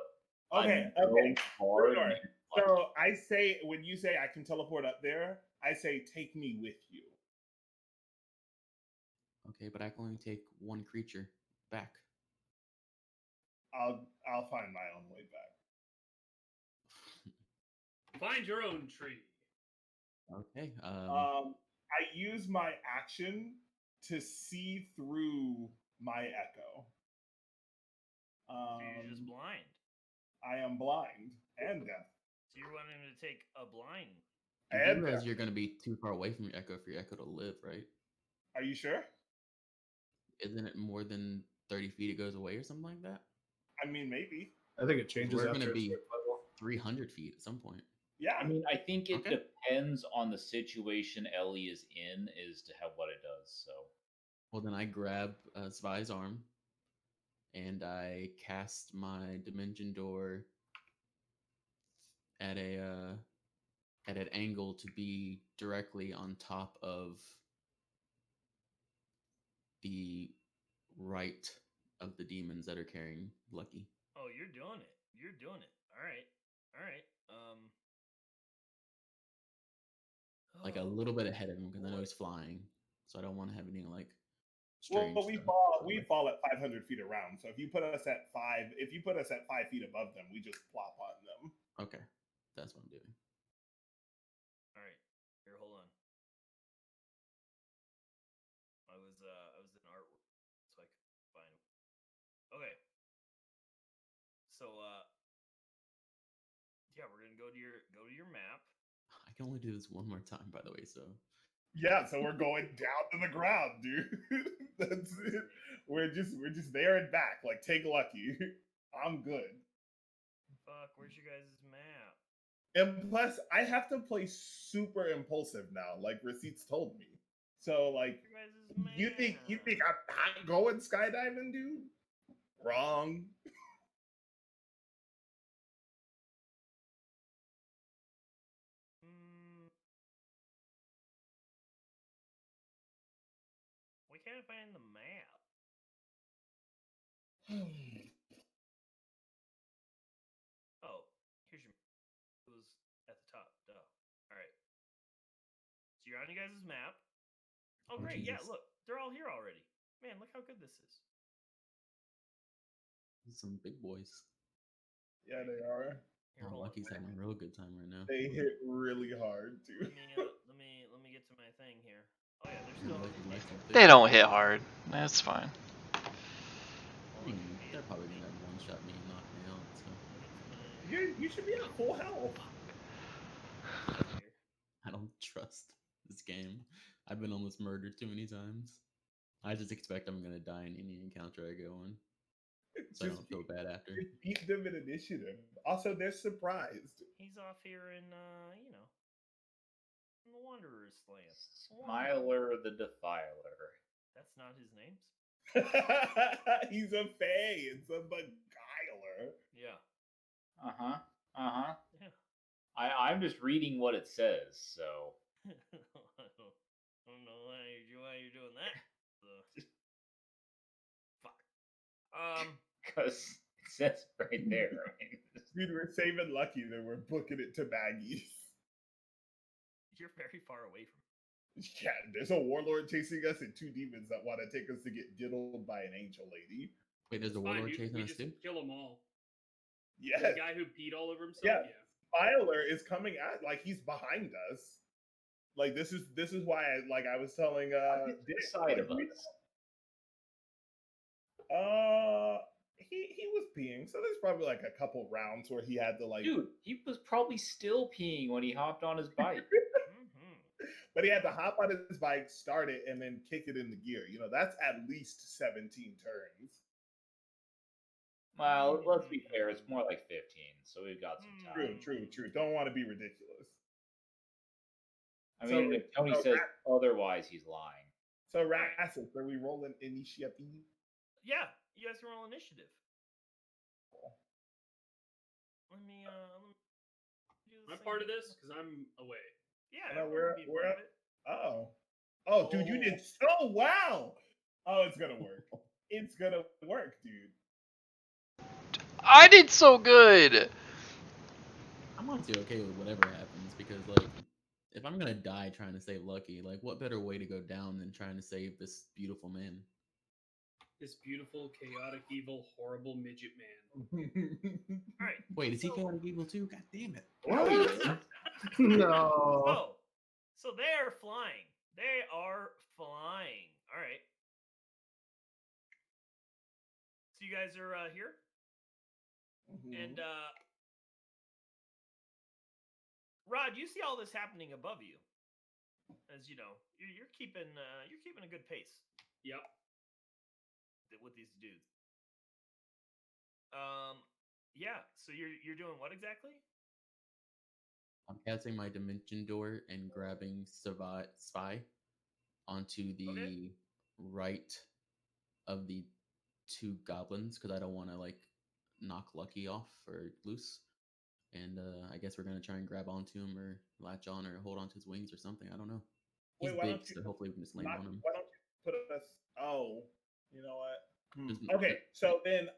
okay. Hard. Sure. So I say, when you say I can teleport up there, I say take me with you. Okay, but I can only take one creature back. I'll find my own way back. Find your own tree. Okay. I use my action to see through my echo. So you're just blind. I am blind and deaf. So you're wanting to take a blind. You And do realize deaf. you're gonna be too far away from your echo for your echo to live, right? Are you sure? Isn't it more than 30 feet it goes away or something like that? I mean, maybe. I think it changes We're after gonna a be certain level. 300 feet at some point. Yeah. I mean, I think it Okay. depends on the situation Ellie is in as to what it does. So Well, then I grab Svai's arm and I cast my dimension door at an angle to be directly on top of the right of the demons that are carrying Lucky. Oh, you're doing it. You're doing it. All right. All right. Like a little bit ahead of him because I know he's flying, so I don't want to have any like Well, strange. we stuff. fall at 500 feet around. So if you put us at 5 feet above them, we just plop on them. Okay, that's what I'm doing. All right. Here, hold on. I was in artwork, so I could find. Okay. So yeah, we're gonna go to your map. I can only do this one more time, by the way. So Yeah, so we're going down to the ground, dude. That's it. We're just there and back. Like, take Lucky. I'm good. Fuck, where's your guys' map? And plus, I have to play super impulsive now, like receipts told me. So, like, Your guys' you think I'm not going skydiving, dude? Wrong. We can't find the map. Oh, here's your. It was at the top. Duh. All right. So you're on you guys' map. Oh, Oh, great. Yeah, Jesus. look, they're all here already. Man, look how good this is. Some big boys. Yeah, they are. Here, Oh, hold Lucky's on. having a real good time right now. They hit really hard too. Let me get to my thing here. Oh yeah, they're still. Lucky likes some big They don't boys. hit hard. That's fine. I mean, they're probably gonna one-shot me and knock me out. So You should be at full health. Here. I don't trust this game. I've been almost murdered too many times. I just expect I'm gonna die in any encounter I go on, so I don't feel bad after. Just beat them in initiative. Also, they're surprised. He's off here in in the Wanderer's land. Smiler the Defiler. That's not his name. He's a fae. It's a beguiler. Yeah. Yeah. I'm just reading what it says, so. I don't know why you're doing that. Fuck. Because it says right there. I mean, Dude, we're saving Lucky that we're booking it to Maggie's. You're very far away from. Yeah, there's a warlord chasing us and two demons that want to take us to get diddled by an angel lady. Wait, there's a Fine, warlord dude. chasing We us just too? kill them all. Yes. The guy who peed all over himself. Yeah. Yeah. Filer is coming at he's behind us. Like this is why I was telling to the side of us. He was peeing, so there's probably like a couple rounds where he had to Dude, he was probably still peeing when he hopped on his bike. but he had to hop on his bike, start it, and then kick it into gear. You know, that's at least 17 turns. Well, let's be fair, it's more like 15, so we've got some time. True. Don't want to be ridiculous. I mean, if Tony says otherwise, he's lying. So, Rassus, are we rolling initiative? Yeah, you guys can roll initiative. Let me do this I'm thing part of here. this because I'm away. Yeah, No, everyone can be part of it. Oh, dude, you did so well. Oh, it's gonna work. It's gonna work, dude. I did so good. I'm honestly okay with whatever happens because, like, if I'm gonna die trying to save Lucky, like, what better way to go down than trying to save this beautiful man? This beautiful, chaotic, evil, horrible midget man. All right. Wait, is he chaotic evil too? God damn it! No. So they are flying. They are flying. All right. So you guys are here, and Rod, you see all this happening above you. As you know, you're keeping a good pace. Yep. With these dudes. Yeah. So you're doing what exactly? I'm casting my dimension door and grabbing Spy onto the right of the two goblins because I don't want to like knock Lucky off or loose. And I guess we're gonna try and grab onto him or latch on or hold onto his wings or something. I don't know. He's Wait, why big, don't you so hopefully we can just land on him. Why don't you put us? Oh, you know what? Okay, so then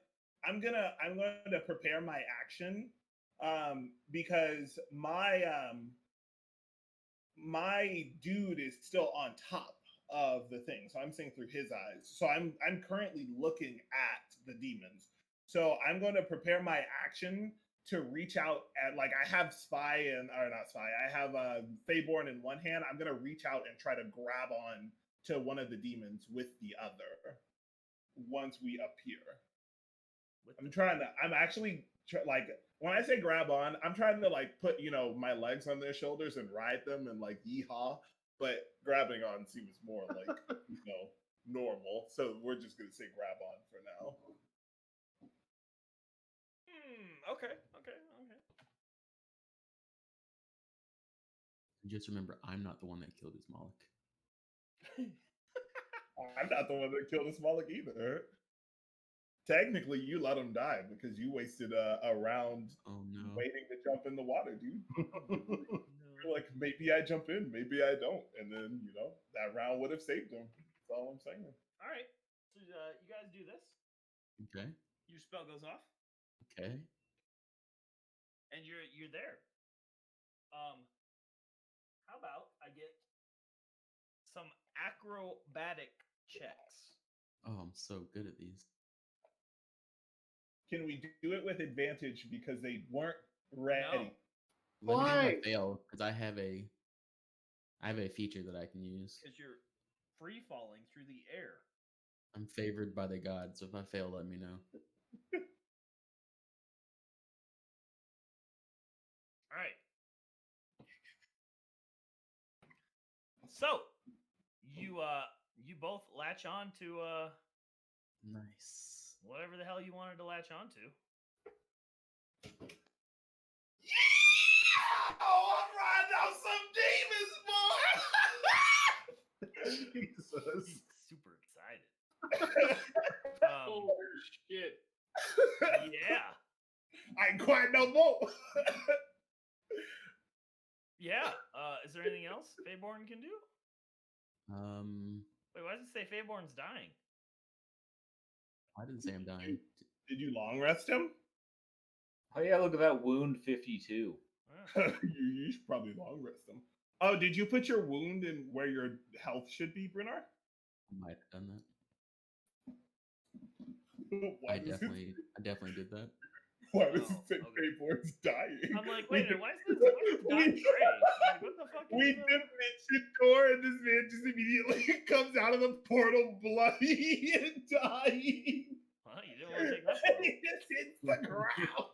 I'm gonna prepare my action, because my dude is still on top of the thing, so I'm seeing through his eyes. So I'm currently looking at the demons. So I'm going to prepare my action to reach out at I have Spy or not Spy. I have Faeborn in one hand. I'm going to reach out and try to grab on to one of the demons with the other once we appear. I'm actually when I say grab on, I'm trying to put my legs on their shoulders and ride them and yeehaw. But grabbing on seems more normal. So we're just gonna say grab on for now. Okay. Just remember, I'm not the one that killed Usmalik. I'm not the one that killed Usmalik either. Technically, you let him die because you wasted a round Oh no. waiting to jump in the water, dude. No. You're like, maybe I jump in, maybe I don't, and then that round would have saved him. That's all I'm saying. All right. So you guys do this. Okay. Your spell goes off, Okay. and you're there. How about I get some acrobatic checks? Oh, I'm so good at these. Can we do it with advantage because they weren't ready? Let me know if Why? I fail, because I have a feature that I can use. Because you're free falling through the air. I'm favored by the gods, so if I fail, let me know. All right. So you both latch on to Nice. whatever the hell you wanted to latch on to. Oh, I'm riding out some demons, boy! Jesus. He's super excited. Oh shit! Yeah. I ain't quiet no more. Yeah. Is there anything else Faeborn can do? Wait, why does it say Faeborn's dying? I didn't say I'm dying. Did you long rest him? Oh yeah, look at that wound 52. You should probably long rest him. Oh, did you put your wound in where your health should be, Brennar? I might have done that. Why I does definitely did that. Why does it Oh, say okay. Faeborn's dying? I'm like, wait a minute, why is this dying gray? Like, what the fuck is We this? did mention Tor, and this man just immediately comes out of the portal bloody and dying. Well, you didn't want to take that photo. He just hits the ground.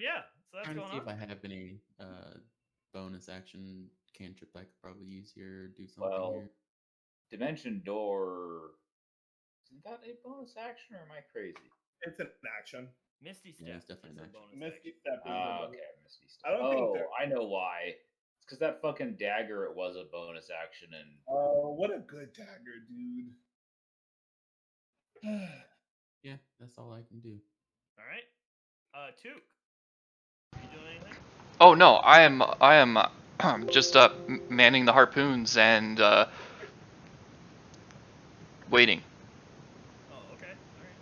Yeah, so that's Trying to going see on. if I have any bonus action cantrip I could probably use here or do something Well, here. Dimension Door. Is that a bonus action, or am I crazy? It's an action. Misty Step Yeah, it's definitely is an a action. bonus Misty action. Step is a Okay, Misty I Step. don't think Oh, they're- I know why. It's because that fucking dagger, it was a bonus action, and Oh, what a good dagger, dude. Yeah, that's all I can do. All right. Took. You doing anything? Oh no, I am just manning the harpoons and waiting. Oh, okay. All right.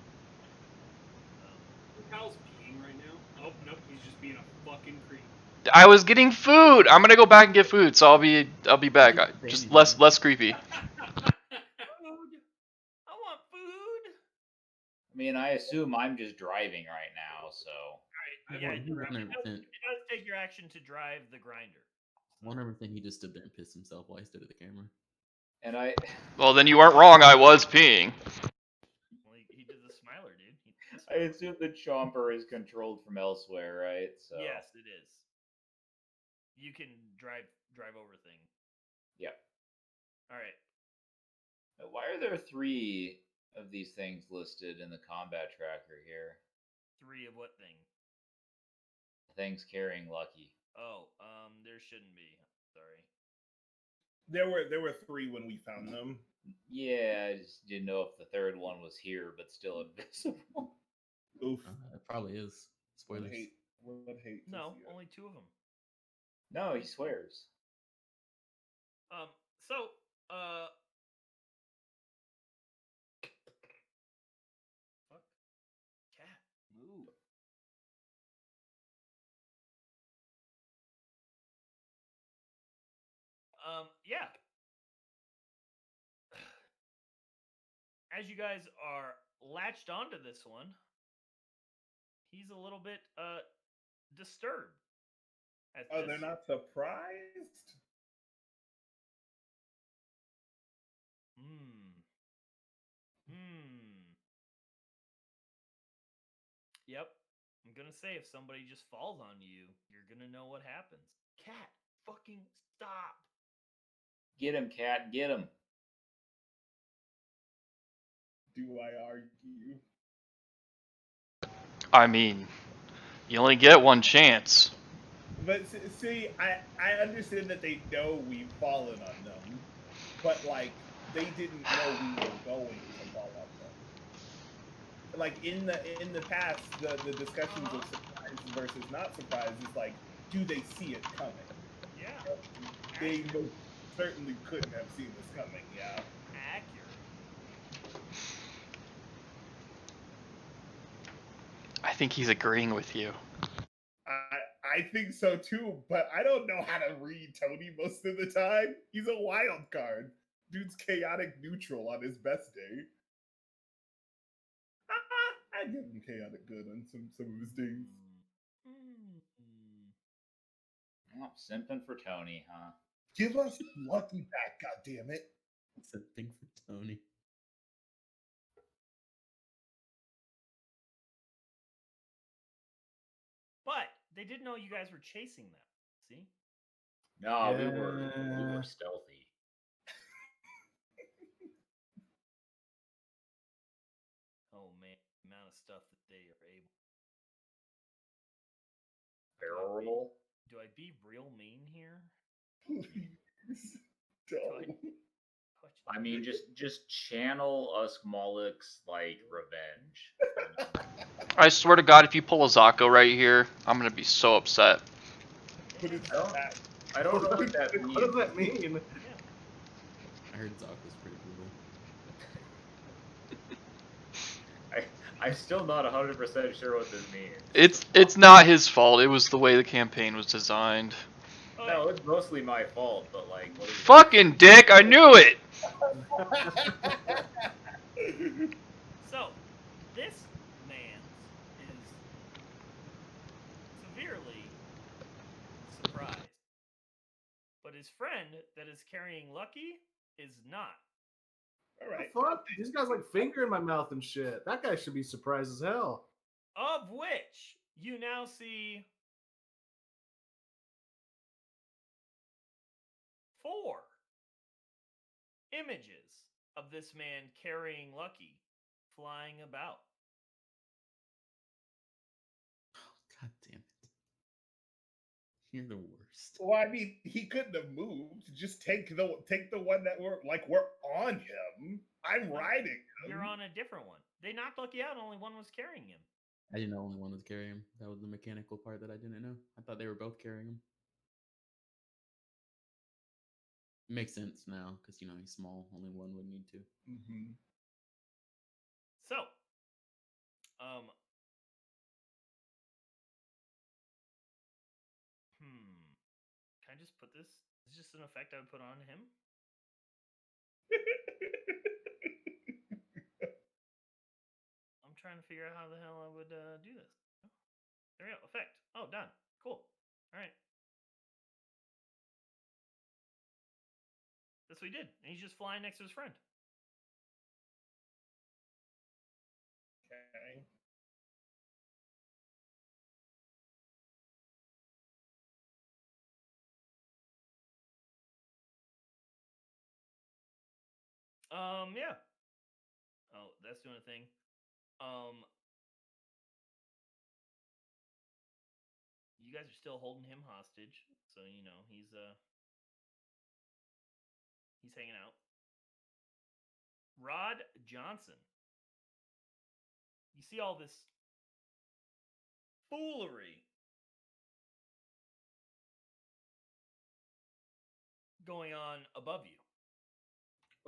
Kyle's peeing right now. Oh nope, he's just being a fucking creep. I was getting food. I'm gonna go back and get food, so I'll be back. Just less creepy. Food. I want food. I mean, I assume I'm just driving right now, so All right. Yeah, Yeah, he's it 100%. does take your action to drive the grinder. 100% he just stood there and pissed himself while he stood at the camera. and I Well, then you weren't wrong. I was peeing. Well, he did the smiler, dude. He did the I smiler. assume the chomper is controlled from elsewhere, right? So Yes, it is. You can drive over thing. Yep. All right. Why are there 3 of these things listed in the combat tracker here? 3 of what thing? Things carrying Lucky. Oh, there shouldn't be. Sorry. There were 3 when we found them. Yeah, I just didn't know if the third one was here, but still invisible. Oof. It probably is. Would Spoilers. hate. Would hate. to No, see it. only 2 of them. No, he swears. So, fuck. Cat, move. Yeah. As you guys are latched onto this one, he's a little bit disturbed. At Oh, this. they're not surprised? Yep. I'm gonna say if somebody just falls on you, you're gonna know what happens. Cat, fucking stop. Get him, cat, get him. Do I argue? I mean, you only get one chance. But see, I understand that they know we've fallen on them, but like they didn't know we were going to fall on them. Like in the past, the discussions of surprise versus not surprise is like, do they see it coming? Yeah. They Accurate. most certainly couldn't have seen this coming. Yeah. Accurate. I think he's agreeing with you. I think so too, but I don't know how to read Tony most of the time. He's a wild card. Dude's chaotic neutral on his best day. I give him chaotic good on some of his days. Oh, simping for Tony, huh? Give us Lucky back, goddammit. Something for Tony. But they didn't know you guys were chasing them. See? No, we were stealthy. Oh man, the amount of stuff that they are able. Barrel roll. Do I be real mean here? Please Do don't. I mean, just channel us Moloch's like revenge. I swear to God, if you pull a Zako right here, I'm gonna be so upset. But it's I don't know what that means. What does that mean? Yeah. I heard Zoc was pretty brutal. I'm still not 100% sure what this means. It's not his fault. It was the way the campaign was designed. Okay. No, it's mostly my fault, but like, what is it? Fucking dick! I knew it. So, this man is severely surprised. But his friend that is carrying Lucky is not. all right. Fuck, these guys like finger in my mouth and shit. That guy should be surprised as hell. Of which you now see 4 images of this man carrying Lucky flying about. Oh, God damn it. You're the worst. Well, I mean, he couldn't have moved. Just take the one that we're on him. I'm riding him. You're on a different one. They knocked Lucky out, only one was carrying him. I didn't know only one was carrying him. That was the mechanical part that I didn't know. I thought they were both carrying him. It makes sense now because he's small. Only one would need to. Mm-hmm. So, can I just put this? Is this just an effect I would put on him? I'm trying to figure out how the hell I would do this. There we go. Effect. Oh, done. Cool. All right. That's what he did. And he's just flying next to his friend. Okay. Yeah. Oh, that's doing a thing. You guys are still holding him hostage, so he's hanging out. Rod Johnson. You see all this foolery going on above you.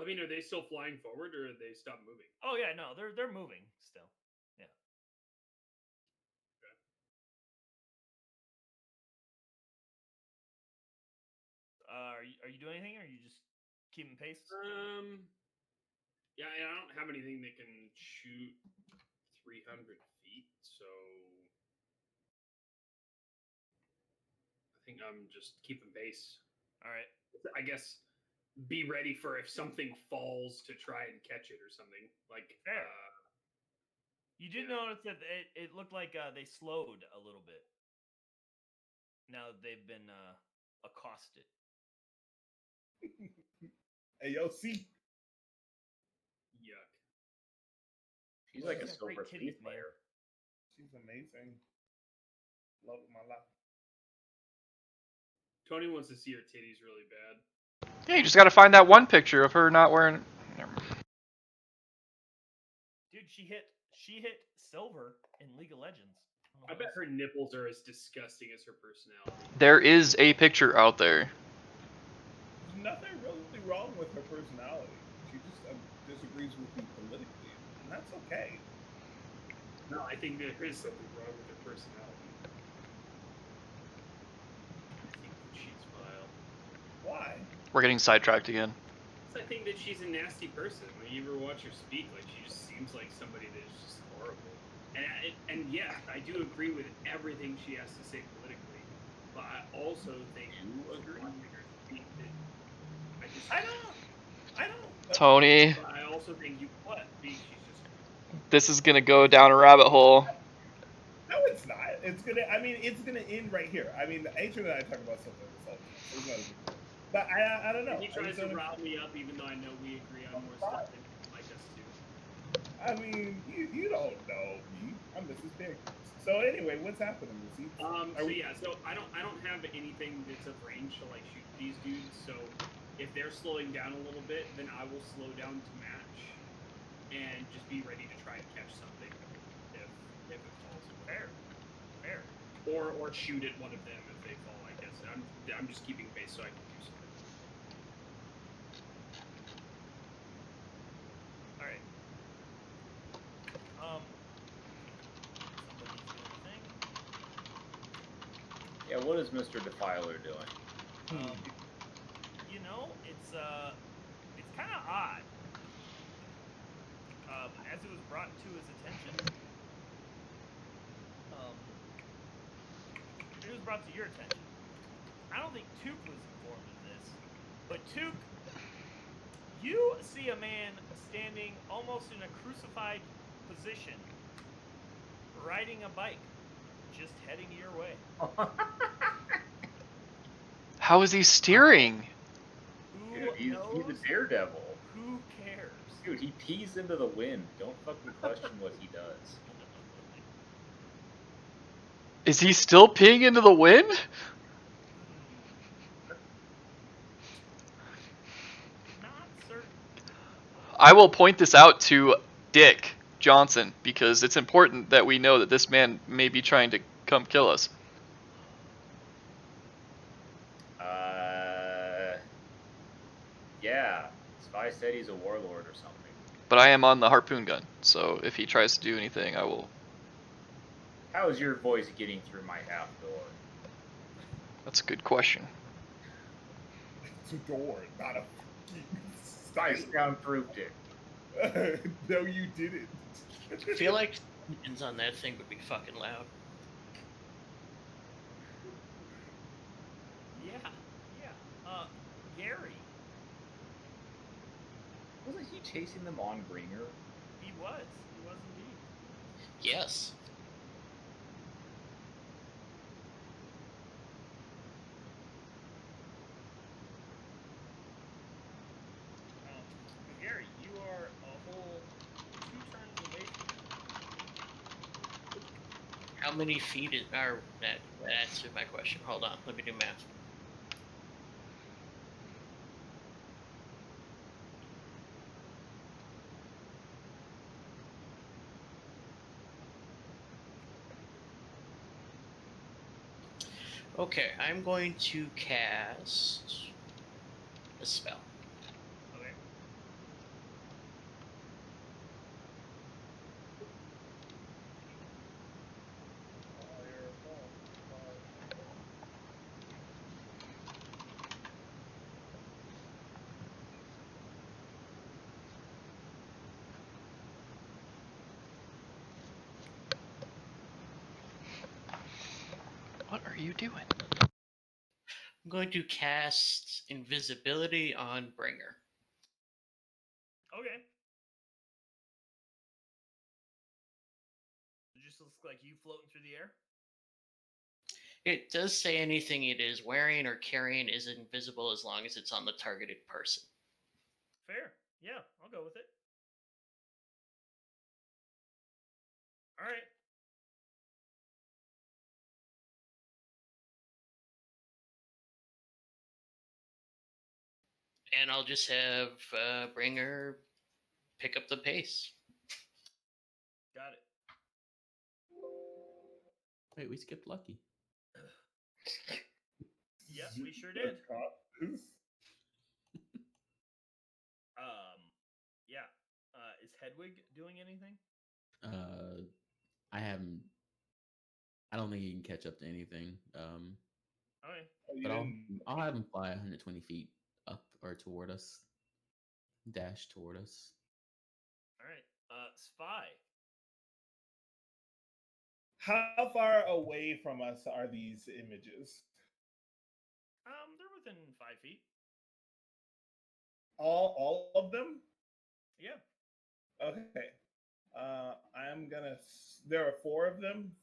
I mean, are they still flying forward, or are they stopped moving? Oh yeah, no, they're moving still. Yeah. Okay. Are you doing anything, or are you just keeping pace? Yeah, I don't have anything that can shoot 300 feet, so I think I'm just keeping pace. All right. I guess be ready for if something falls to try and catch it or something. Like, fair. You did notice that it looked like they slowed a little bit. Now that they've been accosted. Hey, yo, see. Yuck. She's like a She's got great silver titties, speed player. She's amazing. Love of my life. Tony wants to see her titties really bad. Yeah, you just got to find that one picture of her not wearing. Dude, she hit silver in League of Legends. I bet her nipples are as disgusting as her personality. There is a picture out there. There's nothing really wrong with her personality. She just disagrees with you politically, and that's okay. No, I think there is something wrong with her personality. I think that she's vile. Why? We're getting sidetracked again. I think that she's a nasty person. When you ever watch her speak, like she just seems like somebody that is just horrible. And yeah, I do agree with everything she has to say politically, but I also think You agree? I don't. Tony, But I also think she's just. this is gonna go down a rabbit hole. No, it's not. It's gonna. I mean, it's gonna end right here. I mean, Adrian and I talk about stuff like this all the time. So it's not a big deal. But I don't know. He tries to rile me up, even though I know we agree on more stuff than like us too. I mean, you don't know me. I'm Mrs. Pig. So anyway, what's happening? So I don't have anything that's of range to like shoot these dudes. So if they're slowing down a little bit, then I will slow down to match, and just be ready to try and catch something if it falls. Fair. Or shoot at one of them if they fall. I guess I'm just keeping pace so I can do something. All right. Somebody's doing a thing. Yeah, what is Mr. Defiler doing? You know, it's kind of odd. As it was brought to his attention, it was brought to your attention. I don't think Took was informed of this, but Took, you see a man standing almost in a crucified position, riding a bike, just heading your way. How is he steering? Dude, he's a daredevil. Who cares? Dude, he pees into the wind. Don't fucking question what he does. Is he still peeing into the wind? Not certain. I will point this out to Dick Johnson because it's important that we know that this man may be trying to come kill us. Yeah. Spy said he's a warlord or something. But I am on the harpoon gun, so if he tries to do anything, I will. How is your voice getting through my half door? That's a good question. It's a door, not a Nice soundproofed it. No, you didn't. I feel like engines on that thing would be fucking loud. Yeah. Gary. Wasn't he chasing them on Bringer? He was indeed. Yes. Gary, you are a whole 2 turns away from him. How many feet are that answered my question. Hold on, let me do math. Okay, I'm going to cast a spell. Okay. What are you doing? I'm going to cast invisibility on Bringer. Okay. It just looks like you floating through the air. It does say anything it is wearing or carrying is invisible as long as it's on the targeted person. Fair. Yeah, I'll go with it. All right. And I'll just have Bringer pick up the pace. Got it. Wait, we skipped Lucky. Yep, we sure did. Yeah. Is Hedwig doing anything? I haven't. I don't think he can catch up to anything. Okay. But I'll have him fly 120 feet up or toward us. Dash toward us. All right. Spy. How far away from us are these images? They're within 5 feet. All of them? Yeah. Okay. I'm gonna. There are 4 of them,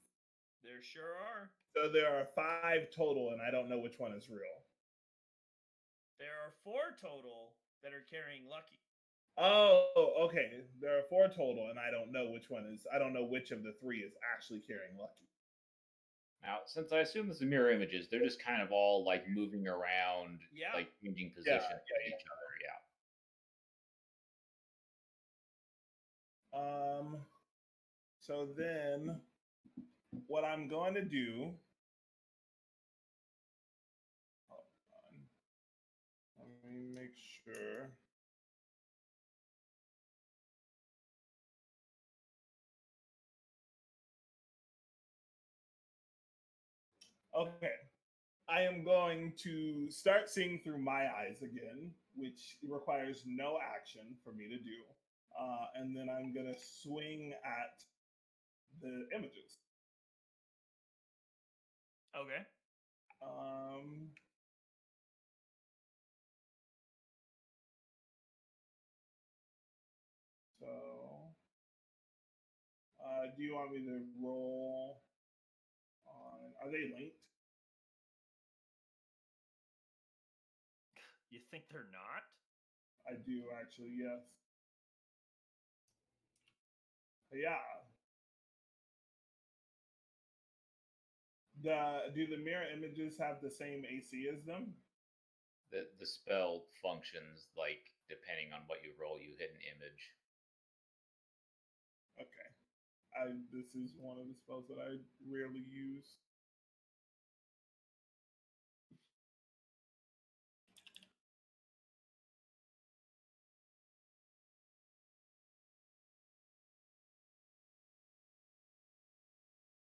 There sure are. so there are 5 total, and I don't know which one is real. There are 4 total that are carrying Lucky. Oh, okay. There are 4 total, and I don't know which one is. I don't know which of the 3 is actually carrying Lucky. Now, since I assume this is mirror images, they're just kind of all like moving around, Yeah. like changing positions Yeah, with each other. Yeah. So then, what I'm going to do. Hold on. Let me make sure. Okay. I am going to start seeing through my eyes again, which requires no action for me to do. And then I'm going to swing at the images. Okay. So, do you want me to roll on? Are they linked? You think they're not? I do actually, yes. Yeah. Do the mirror images have the same AC as them? The spell functions like depending on what you roll, you hit an image. Okay. This is one of the spells that I rarely use.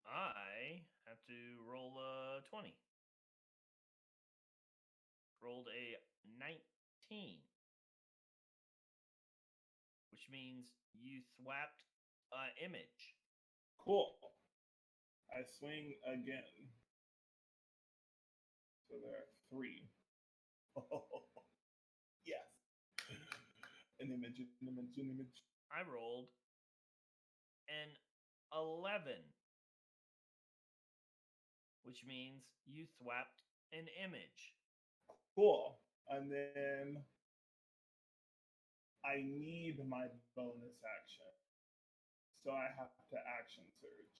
I have to roll a 20. Rolled a 19. Which means you thwapped an image. Cool. I swing again. So there are 3. Yes. An image, an image, an image. I rolled an 11. Which means you thwapped an image. Cool. And then I need my bonus action. So I have to action surge.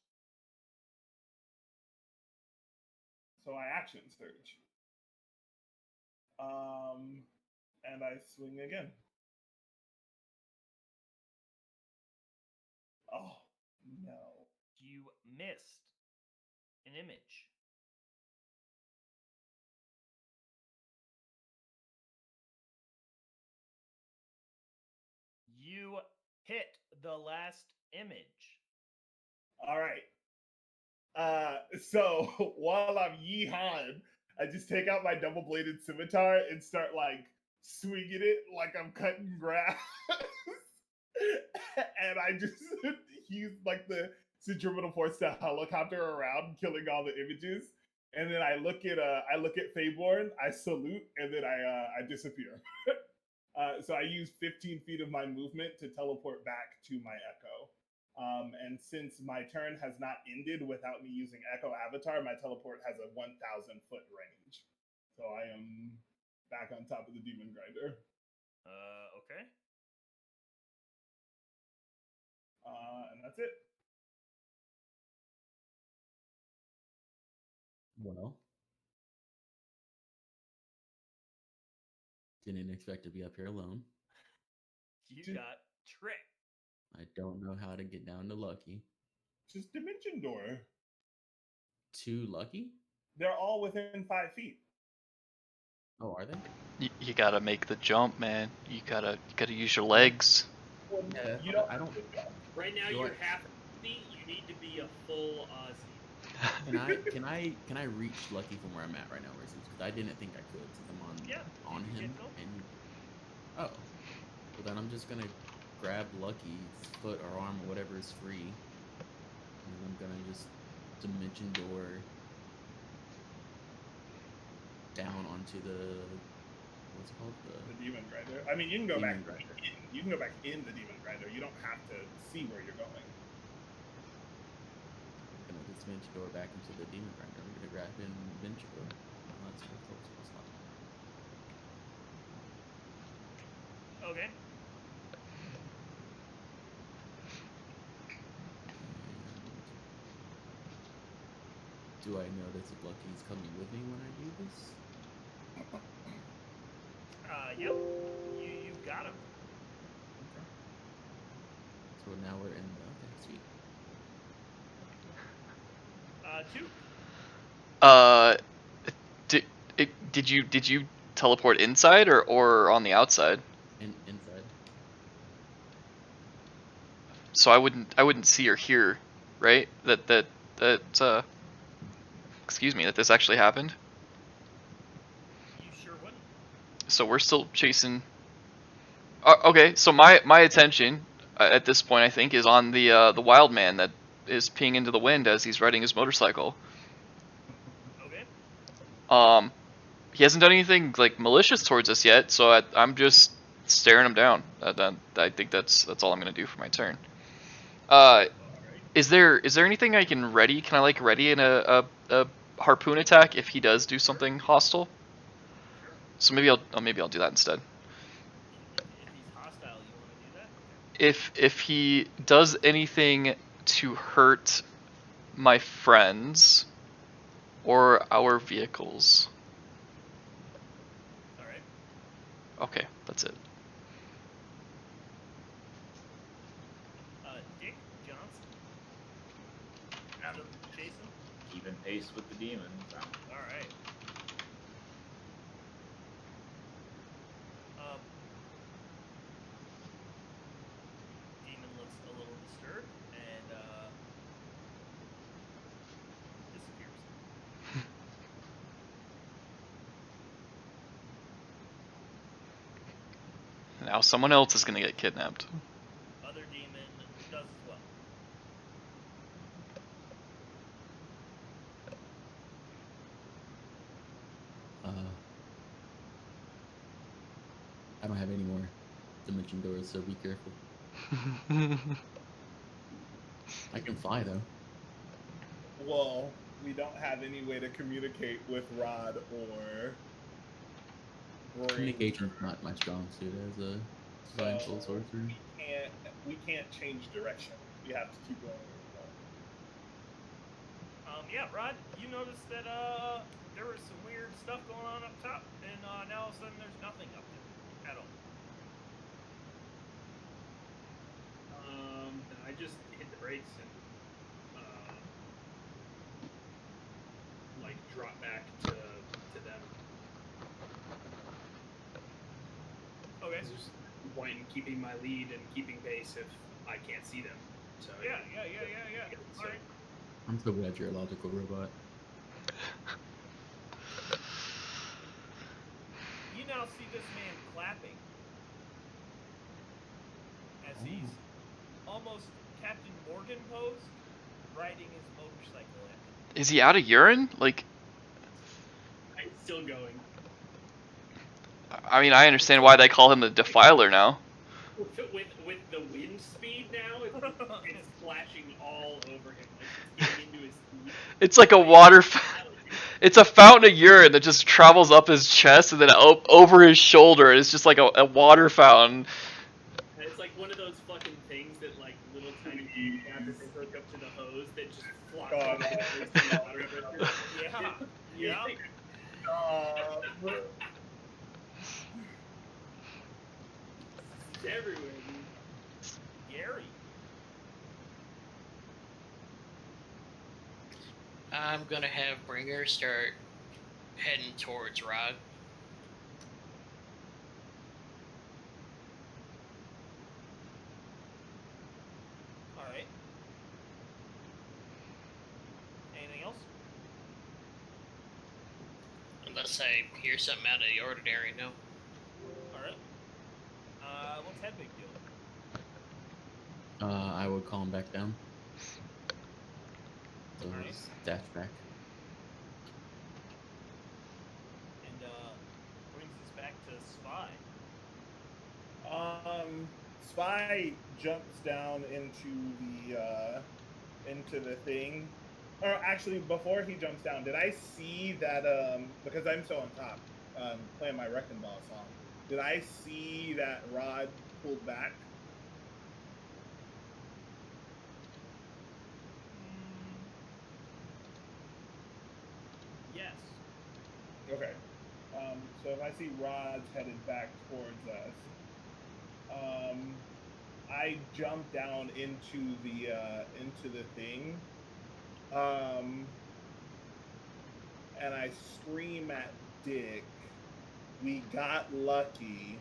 So I action surge. And I swing again. Oh, no. You missed an image. You hit the last image. All right. So while I'm yeehawing, I just take out my double-bladed scimitar and start like swinging it like I'm cutting grass. And I just use like the centripetal force to helicopter around, killing all the images. And then I look at Faeborn, I salute, and then I disappear. So I use 15 feet of my movement to teleport back to my Echo. And since my turn has not ended without me using Echo Avatar, my teleport has a 1,000 foot range. So I am back on top of the Demon Grinder. Okay. And that's it. Well, Didn't expect to be up here alone. You got tricked. I don't know how to get down to Lucky. Just dimension door. To Lucky? They're all within 5 feet. Oh, are they? You gotta make the jump, man. You gotta use your legs. Well, Yeah, you don't. I don't. Right now, Do you're I- half Aussie. You need to be a full Aussie. Can I reach Lucky from where I'm at right now, Versus? Because I didn't think I could since I'm on you him. can go. And oh, well then I'm just gonna grab Lucky's foot or arm or whatever is free, and I'm gonna just dimension door down onto the what's it called The demon grinder. I mean, you can go Demon back. grinder. You can go back in the demon grinder. You don't have to see where you're going. I'm gonna just dimension door back into the demon grinder. I'm gonna grab in dimension door. Oh, that's so close. Okay. Do I notice if Lucky's coming with me when I do this? Yep. You got him. Okay. So now we're in the okay, sweet. 2. Did you teleport inside or on the outside? Inside. So I wouldn't see or hear, right? That excuse me, that this actually happened. You sure wouldn't. So we're still chasing. Okay, so my attention at this point, I think, is on the wild man that is peeing into the wind as he's riding his motorcycle. Okay. He hasn't done anything like malicious towards us yet, so I'm just staring him down. I think that's all I'm gonna do for my turn. Is there anything I can ready? Can I like ready in a harpoon attack if he does do something hostile? So maybe I'll do that instead. If he's hostile, you want to do that? If he does anything to hurt my friends or our vehicles. All right. Okay, that's it. Dick Johnson. Out of Jason. Keeping pace with the demons. All right. Demon looks a little disturbed and disappears. Now someone else is gonna get kidnapped. Other demon does as well. I don't have any more dimension doors, so be careful. I can fly though. Well, we don't have any way to communicate with Rod or Communication's not my strong suit as a divine soul sorcerer. We can't change direction. We have to keep going. Yeah, Rod, you noticed that there was some weird stuff going on up top, and now all of a sudden there's nothing up there at all. And I just hit the brakes and like drop back to them. Okay. Just one keeping my lead and keeping pace if I can't see them. So Yeah. So, All right. I'm so glad you're a logical robot. You now see this man clapping as he's almost Captain Morgan posed, riding his motorcycle in. Is he out of urine? Like, I'm still going. I mean, I understand why they call him the Defiler now. With the wind speed now, it's splashing all over him. Like it's getting into his teeth. It's like a water. It's a fountain of urine that just travels up his chest and then over his shoulder. And it's just like a water fountain. And it's like one of those fucking things that like little tiny kids have that they hook up to the hose that just flops God. over the water. Yeah. It's everywhere, dude. Gary. I'm gonna have Bringer start heading towards Rod. All right. Anything else? Unless I hear something out of the ordinary, no. All right. What's Hedwig doing? I would calm back down. So Alright. just dash back. And brings us back to Spy. Spy jumps down into the thing. Or actually, before he jumps down, did I see that? Because I'm still on top, playing my Wrecking Ball song. Did I see that Rod pulled back? Yes. Okay. So if I see Rod's headed back towards us, I jump down into the thing, and I scream at Dick. We got lucky.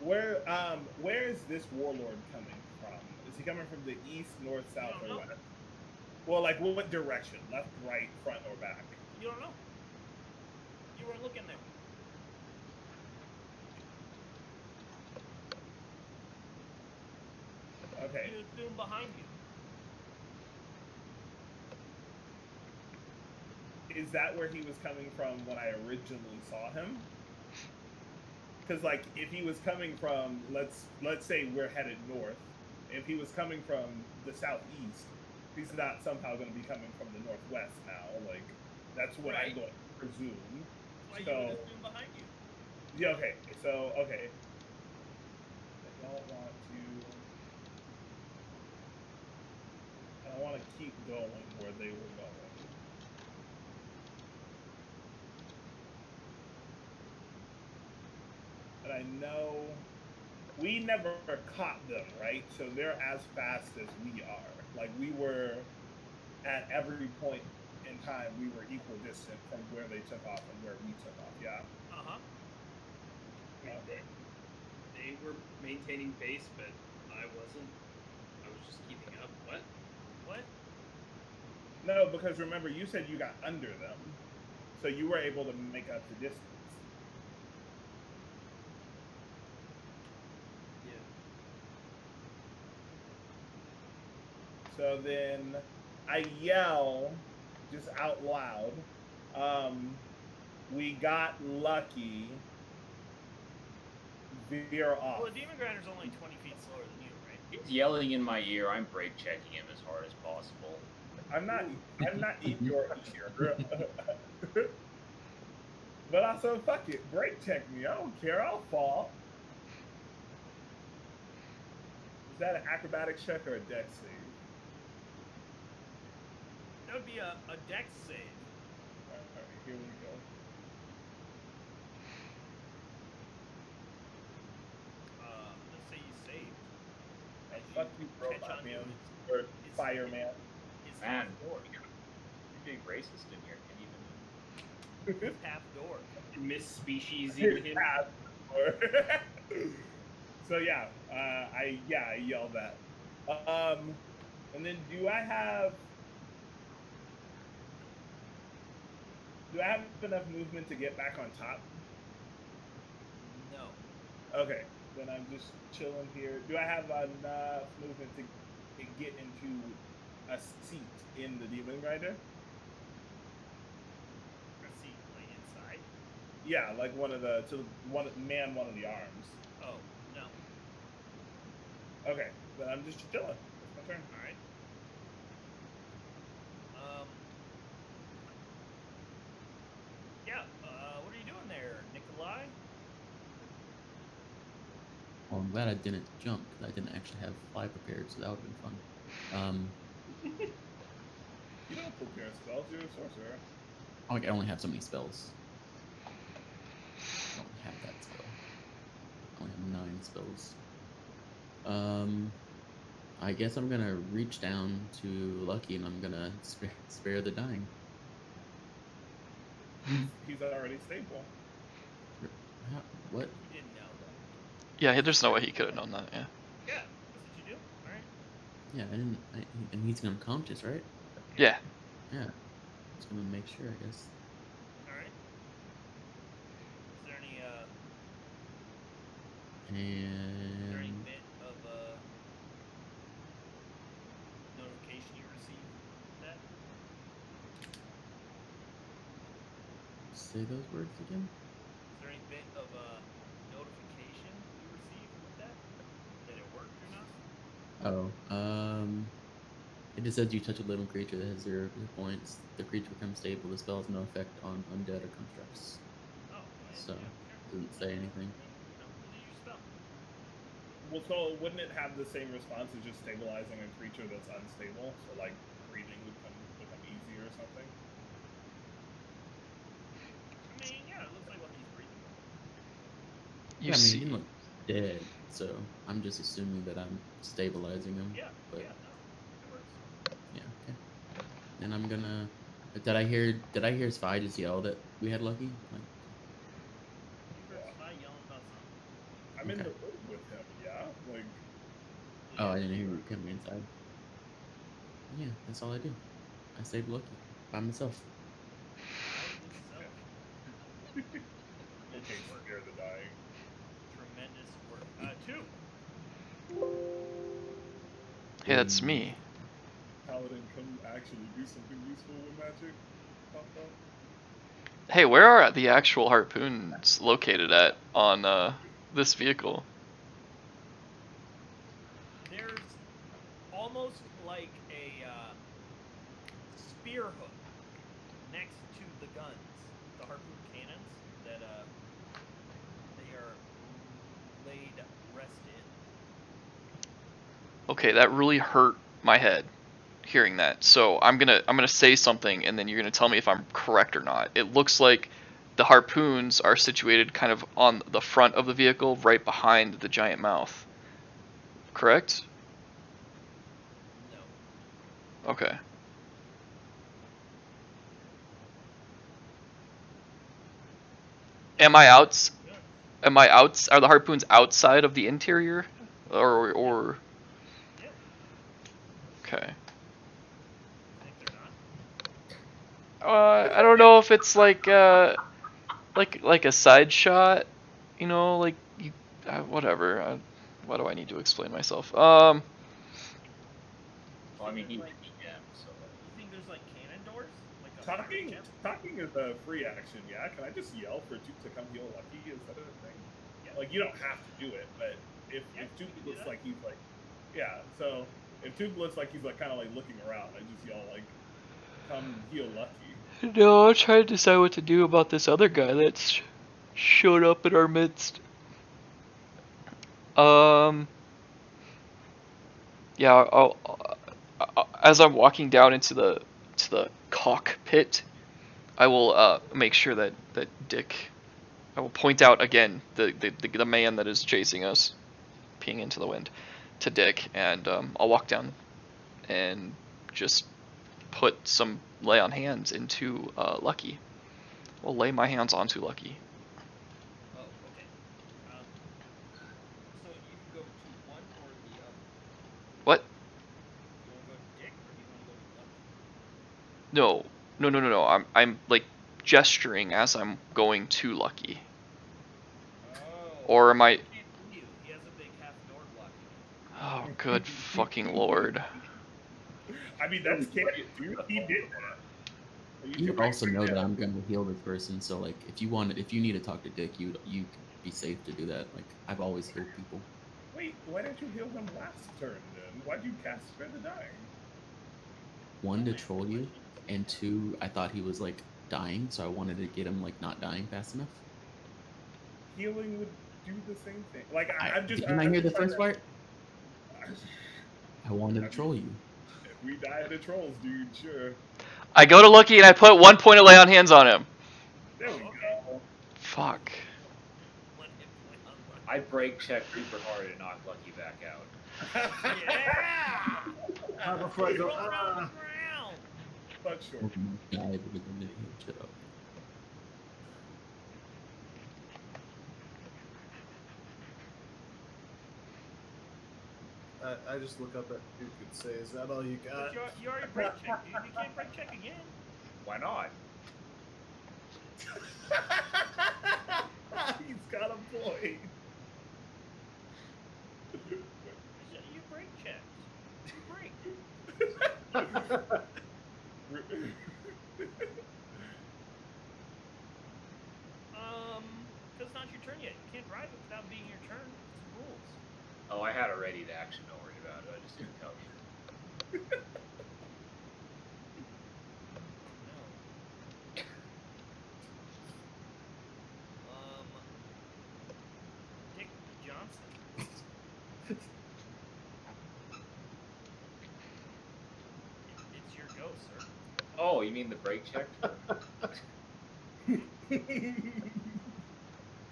Where is this warlord coming from? Is he coming from the east, north, south, don't or know. west? Well, like what direction? Left, right, front, or back? You don't know. You weren't looking there. Okay. You assume behind you. Is that where he was coming from when I originally saw him? Because like if he was coming from, let's say we're headed north. If he was coming from the southeast, he's not somehow going to be coming from the northwest now. Like that's what I'm Right. going to presume. Why So you would assume behind you? yeah, okay. So okay. I don't want to keep going where they were going. And I know we never caught them, right? So they're as fast as we are. Like we were at every point in time, we were equidistant from where they took off and where we took off. Yeah. Uh-huh. Okay. They were maintaining pace, but I wasn't. I was just keeping up. What? What? No, because remember, you said you got under them, so you were able to make up the distance. Yeah. So then I yell just out loud, we got lucky, veer off. Well, the Demon Grinder's only 20 feet slower than you, right? He's yelling in my ear. I'm brake checking him as hard as possible. I'm not in your ear. But also, fuck it, brake check me. I don't care, I'll fall. Is that an acrobatics check or a dex save? That would be a dex save. Alright, here we go. Let's say you saved. As Fuck you, catch robot on man. to Or fireman. It's Man. half door. You're being racist in here. Can you even? It's half door. Miss species him. So yeah, I yelled that. And then do I have enough movement to get back on top? No. Okay, then I'm just chilling here. Do I have enough movement to get into a seat in the Demon Grinder? A seat, like inside? Yeah, like one of the one of the arms. Oh, no. Okay, then I'm just chilling. That's my turn. All right. Yeah. What are you doing there, Nikolai? Well, I'm glad I didn't jump because I didn't actually have fly prepared, so that would have been fun. You don't prepare spells. You're a sorcerer. I only have so many spells. I don't have that spell. dying spells. I guess I'm gonna reach down to Lucky and I'm gonna spare the dying. He's already stable. What? You didn't know that. Yeah, there's no way he could have known that. Yeah. Yeah, that's what you do. All right. Yeah, I didn't. And he's unconscious, right? Yeah. Yeah. Just gonna make sure, I guess. All right. Is there any And bit of notification you received with that? say those words again. Is there any bit of notification you received with that? That it worked or not? Oh, it just says you touch a living creature that has 0 hit points. The creature becomes stable. The spell has no effect on undead or constructs. Oh, So, yeah, sure. doesn't say anything. We'll use your spell. Well, so wouldn't it have the same response as just stabilizing a creature that's unstable? So like breathing would become easier or something? I mean, yeah, it looks like Lucky's breathing. You Yeah, I mean, see. he look dead, so I'm just assuming that I'm stabilizing him. Yeah, But yeah, no, it works. yeah, okay. And I'm gonna. Did I hear Spy just yell that we had Lucky? Like, You heard Spy yelling about something. I'm in Okay. the room with him, yeah? Like, oh, I didn't hear you coming inside. Yeah, that's all I do. I saved Lucky by myself. okay, spare the dying. Tremendous work. 2. Hey, that's me. Paladin, can you actually do something useful with magic? Pop up? Hey, where are the actual harpoons located at on this vehicle? There's almost like a spear hook next to the guns, the harpoon cannons that they are laid rest in. Okay, that really hurt my head hearing that. So I'm gonna say something and then you're gonna tell me if I'm correct or not. It looks like the harpoons are situated kind of on the front of the vehicle, right behind the giant mouth. Correct? No. Okay. Am I out? Am I out? Are the harpoons outside of the interior, or? Yeah. Okay. Think they're not? I don't know if it's like a side shot, you know, like you, whatever. Why do I need to explain myself? Well, I mean, he Like- DM, so. You think there's like cannon doors? Like a Talking, fire talking is a free action, yeah? Can I just yell for Duke to come heal Lucky? Is that a thing? Yeah. Like, you don't have to do it, but if Duke you can do looks that. like he's like, yeah, so if Duke looks like he's like kind of like looking around, I just yell like, come heal Lucky. No, I'm trying to decide what to do about this other guy that's showed up in our midst. Yeah, I'll, as I'm walking down into the cockpit, I will make sure that Dick. I will point out again the man that is chasing us, peeing into the wind, to Dick, and I'll walk down and just put some lay on hands into Lucky. I'll lay my hands onto Lucky. Oh, okay. So you can go to one or the other. What? You want to go to Dick or do you want to go to Lucky? No. I'm like gesturing as I'm going to Lucky. Oh. Or am I? Can't see you. He has a big half door blocking Oh, good fucking lord. I mean, that's canon, dude. He did that. You can also know actually- that I'm gonna heal this person, so like if you need to talk to Dick, you could be safe to do that. Like I've always healed people. Wait, why didn't you heal him last turn then? Why'd you cast Spare the Dying? 1, to troll you, and 2, I thought he was like dying, so I wanted to get him like not dying fast enough. Healing would do the same thing. Like, I'm just. Didn't I I'm hear the just trying first to- part? I wanted to troll you. If we die to trolls, dude, sure. I go to Lucky and I put 1 point of lay on hands on him. There we go. Fuck. One hit point on Lucky. I brake check super hard and knock Lucky back out. Yeah! Have a foot go. Roll around Ah. the ground. Fuck short. Pokemon died because I didn't hit shit up. I just look up at Duke and say, "Is that all you got?" But you already break check, dude. You can't break check again. Why not? He's got a point. You break checked. You break. Because it's not your turn yet. You can't drive it without being your turn. It's the rules. Oh, I had a ready to action. Don't worry about it. I just didn't tell you. No. Dick Johnson. It's your go, sir. Oh, you mean the brake check?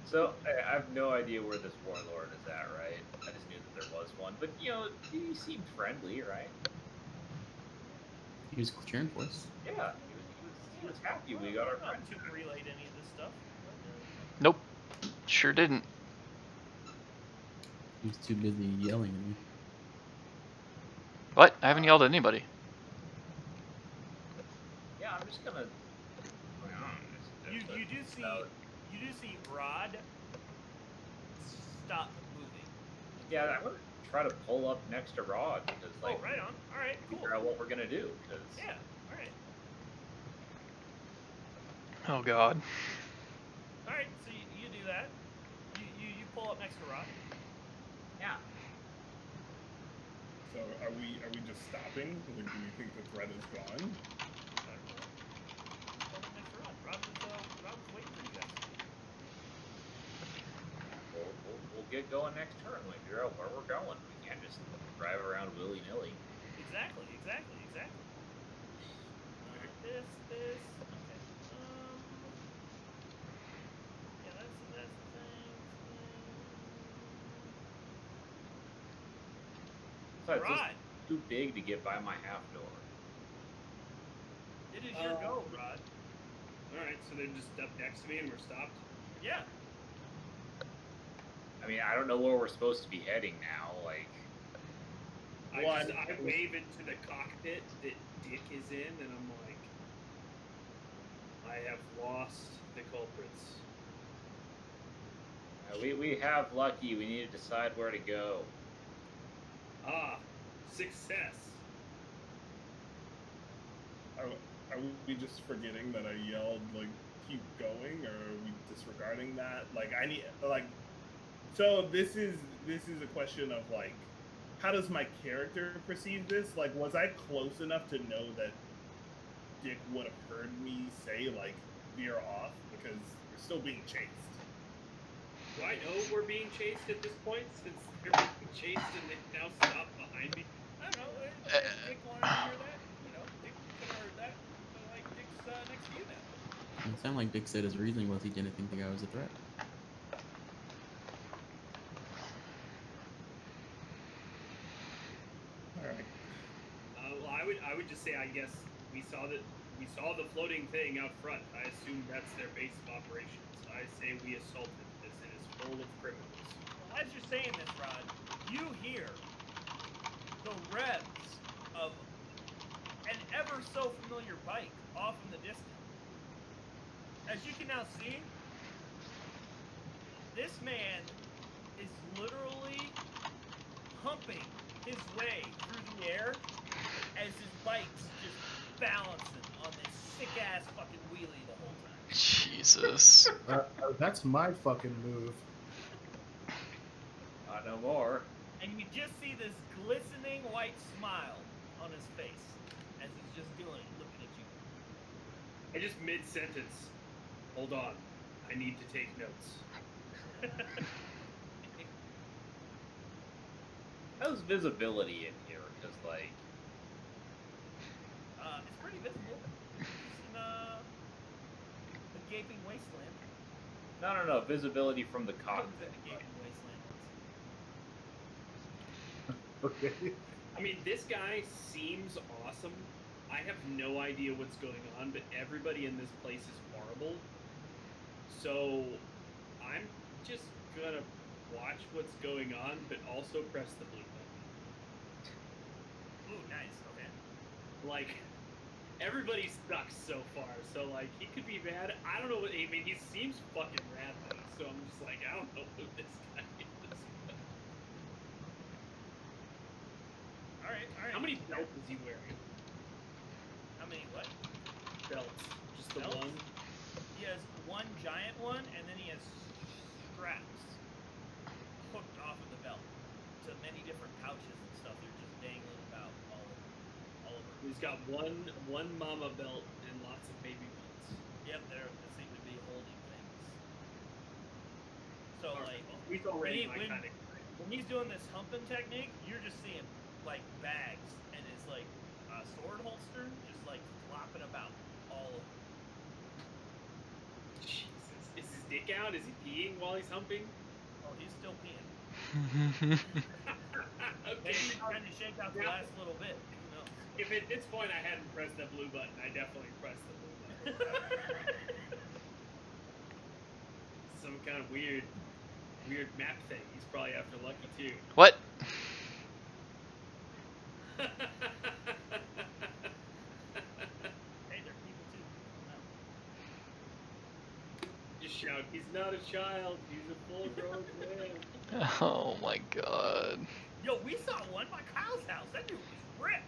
So, I have no idea where this warlord is at, right? I just knew that there was one. But, you know, he seemed friendly, right? He was cheering for us. Yeah, he was happy we got our Not friend. to relate any of this stuff. Nope. Sure didn't. He was too busy yelling at me. What? I haven't yelled at anybody. Yeah, I'm just gonna. You do see Rod stop moving. Yeah, I'm gonna try to pull up next to Rod because, like, Right on. All right, cool. figure out what we're gonna do. Cause Yeah. All right. Oh god. All right. So you do that. You pull up next to Rod. yeah, So are we just stopping? Like, do we think the threat is gone? Pull up next to Rod. Rod was waiting for you guys. we'll get going next turn. We figure out where we're going. We can't just drive around willy nilly. Exactly. This. Okay. Yeah, that's the thing. Besides, this Rod, is too big to get by my half door. it is your go, Rod. Alright, so they're just up next to me and we're stopped? Yeah. I mean, I don't know where we're supposed to be heading now. Like, I wave into the cockpit that Dick is in, and I'm like, I have lost the culprits. we have Lucky. We need to decide where to go. Ah, success. Are we just forgetting that I yelled, like, keep going, or are we disregarding that? Like, I need, like, so this is a question of, like, how does my character perceive this? Like, was I close enough to know that Dick would have heard me say, like, veer off? Because we're still being chased. Do I know we're being chased at this point, since they're being chased and they now stop behind me? I don't know. Dick wanted to hear that. You know, Dick could have heard that. But, like, Dick's next to you now. It sounded like Dick said his reasoning was he didn't think the guy was a threat. All right. Well, I would just say, I guess we saw the floating thing out front. I assume that's their base of operations. I say we assaulted this. It is full of criminals. Well, as you're saying this, Rod, you hear the revs of an ever so familiar bike off in the distance. As you can now see, this man is literally humping his way through the air as his bike's just balancing on this sick-ass fucking wheelie the whole time. Jesus. That's my fucking move. Not no more. And you just see this glistening white smile on his face as he's just doing it, looking at you. I just mid-sentence. Hold on. I need to take notes. How's visibility in here? Because, like, It's pretty visible. It's in a gaping wasteland. No. Visibility from the I was cockpit. in the Gated Wasteland once. Okay. I mean, this guy seems awesome. I have no idea what's going on, but everybody in this place is horrible. So I'm just gonna watch what's going on, but also press the blue button. Ooh, nice. Okay. Like, everybody sucks so far, so like he could be bad. I don't know what. I mean, he seems fucking rad though. So I'm just like, I don't know who this guy is. All right. How many belts is he wearing? How many what? Belts. Just the Belts? one. He has one giant one, and then he has straps hooked off of the belt to many different pouches and stuff. They're just dangling about all over. He's got one mama belt and lots of baby belts. Yep, they seem to be holding things. So like, He's already my when- kind of. when he's doing this humping technique, you're just seeing like bags and his like sword holster just like flopping about all over. Jesus. Is his dick out? Is he peeing while he's humping? Oh, he's still peeing. Okay. Maybe he's trying to shake out the Now- last little bit. Who knows? If at this point I hadn't pressed the blue button, I definitely pressed the blue button. Some kind of weird map thing. He's probably after Lucky too. What? Hey, they're people too. No. Just shout, he's not a child, he's a full-grown man. Oh my god. Yo, we saw one by Kyle's house. That dude was ripped.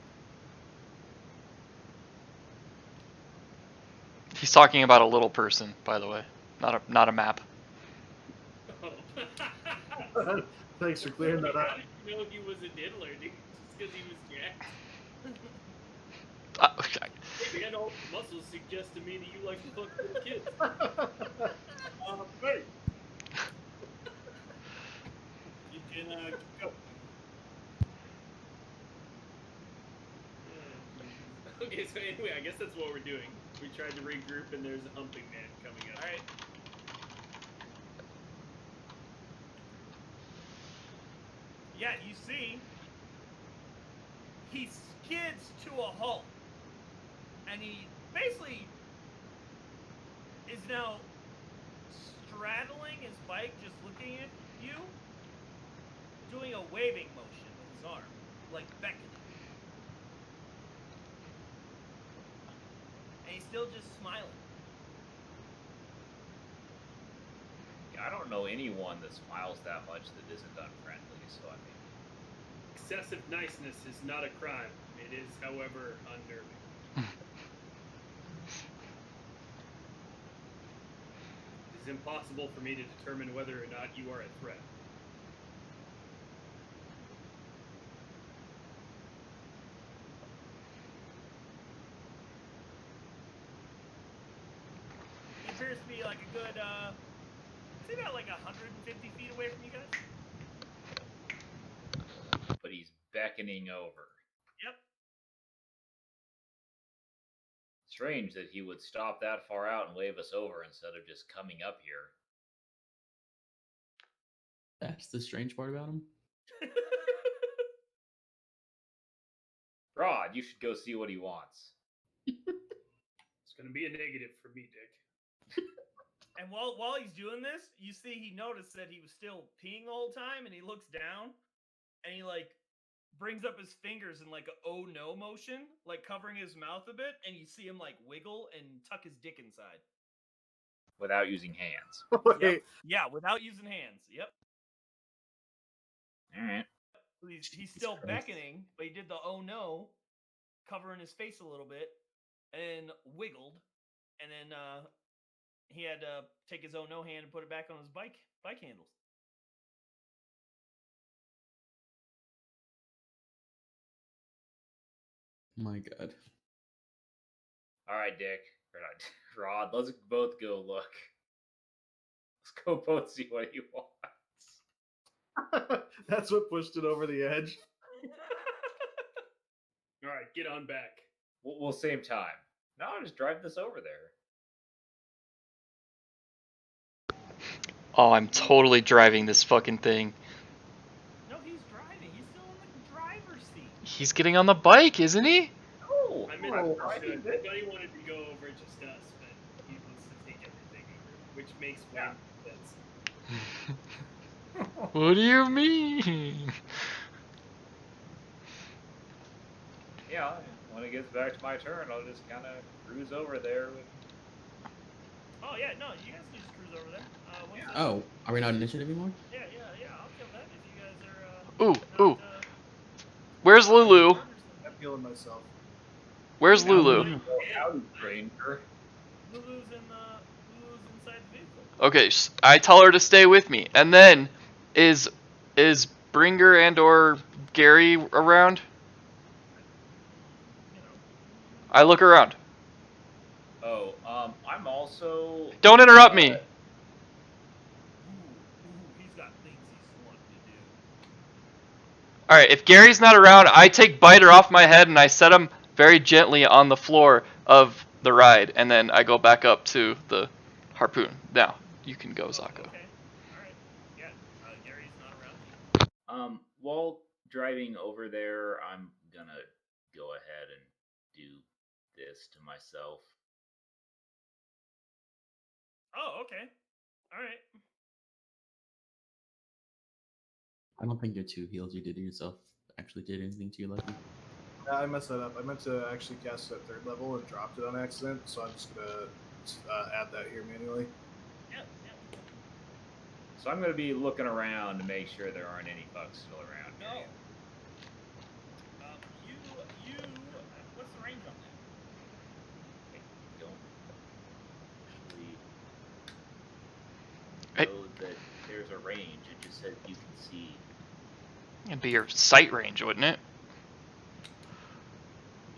He's talking about a little person, by the way, not a map. Oh. Thanks for clearing that How up. did you know he was a diddler, dude? Just because he was jacked? Okay. Man, all the muscles suggest to me that you like to fuck little kids. Hey! You can, go. Okay, so anyway, I guess that's what we're doing. We tried to regroup, and there's a humping man coming up. All right. Yeah, you see, he skids to a halt, and he basically is now straddling his bike, just looking at you, doing a waving motion with his arm, like beckoning. And he's still just smiling. I don't know anyone that smiles that much that isn't unfriendly, so I mean. Excessive niceness is not a crime. It is, however, unnerving. It is impossible for me to determine whether or not you are a threat. He appears to be like a good, say about like 150 feet away from you guys. But he's beckoning over. Yep. Strange that he would stop that far out and wave us over instead of just coming up here. That's the strange part about him. Rod, you should go see what he wants. It's going to be a negative for me, Dick. And while he's doing this, you see he noticed that he was still peeing the whole time, and he looks down, and he like brings up his fingers in like a oh no motion, like covering his mouth a bit, and you see him like wiggle and tuck his dick inside. Without using hands. Wait, Yep. Yeah, without using hands. Yep. Alright. He's still Christ. beckoning, but he did the oh no, covering his face a little bit, and wiggled, and then he had to take his oh no hand and put it back on his bike handles. My god. Alright, Dick. Or not, Rod, let's both go look. Let's go both see what he wants. That's what pushed it over the edge. All right, get on back. We'll save time. No, I'll just drive this over there. Oh, I'm totally driving this fucking thing. No, he's driving. He's still in the driver's seat. He's getting on the bike, isn't he? Oh, I mean, I'm I driving thought this. he wanted to go over just us, but he wants to take everything over, which makes way more sense. What do you mean? Yeah, when it gets back to my turn, I'll just kind of cruise over there. Oh yeah, no, you guys can just cruise over there. Once Yeah. that's- Oh, are we not initiative anymore? yeah. I'll kill that if you guys are. Ooh, not, ooh. Where's Lulu? murders them. I'm healing myself. Where's Lulu? Howdy, stranger. Lulu's inside the vehicle. Okay, I tell her to stay with me. And then, is Bringer and or Gary around? You know. I look around. Oh, I'm also. Don't interrupt me. Ooh, he's got things he's wanting to do. Alright, if Gary's not around, I take Biter off my head and I set him very gently on the floor of the ride. And then I go back up to the harpoon. Now, you can go, Zako. Okay. All right. Yeah. Gary's not around. While driving over there, I'm gonna go ahead and do this to myself. Oh, okay. All right. I don't think your 2 heals you did to yourself actually did anything to you, Lucky. I messed that up. I meant to actually cast it at 3rd level and dropped it on accident, so I'm just gonna add that here manually. Yeah. So I'm gonna be looking around to make sure there aren't any bugs still around. No. You. What's the range on that? I don't Hey. actually know that there's a range. It just says you can see. It'd be your sight range, wouldn't it?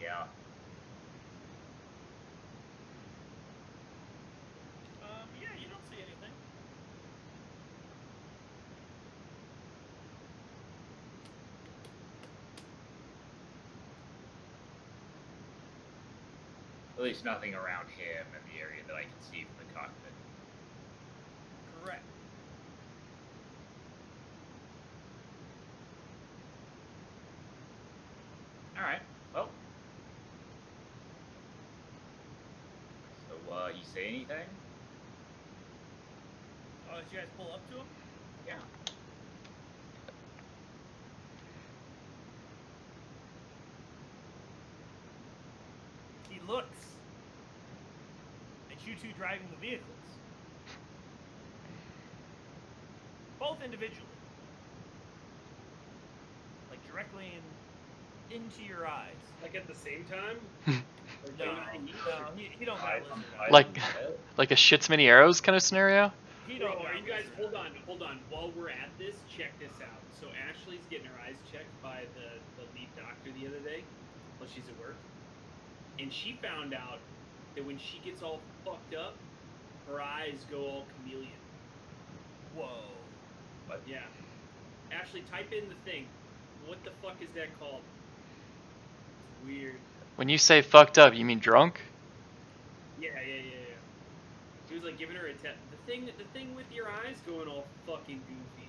Yeah. Yeah, you don't see anything. At least nothing around him in the area that I can see from the cockpit. Correct. All right. Well. So, you say anything? Oh, did you guys pull up to him? Yeah. He looks at you two driving the vehicles. Both individually. Like directly into your eyes. Like at the same time? Or No, he don't got lizard eyes. Like a shits many arrows kind of scenario? He Bro, don't are got you guys lizard hold on. While we're at this, check this out. So Ashley's getting her eyes checked by the lead doctor the other day while she's at work. And she found out that when she gets all fucked up, her eyes go all chameleon. Whoa. But Yeah. Ashley, type in the thing. What the fuck is that called? It's weird. When you say fucked up, you mean drunk? Yeah. He was like giving her a test. The thing with your eyes going all fucking goofy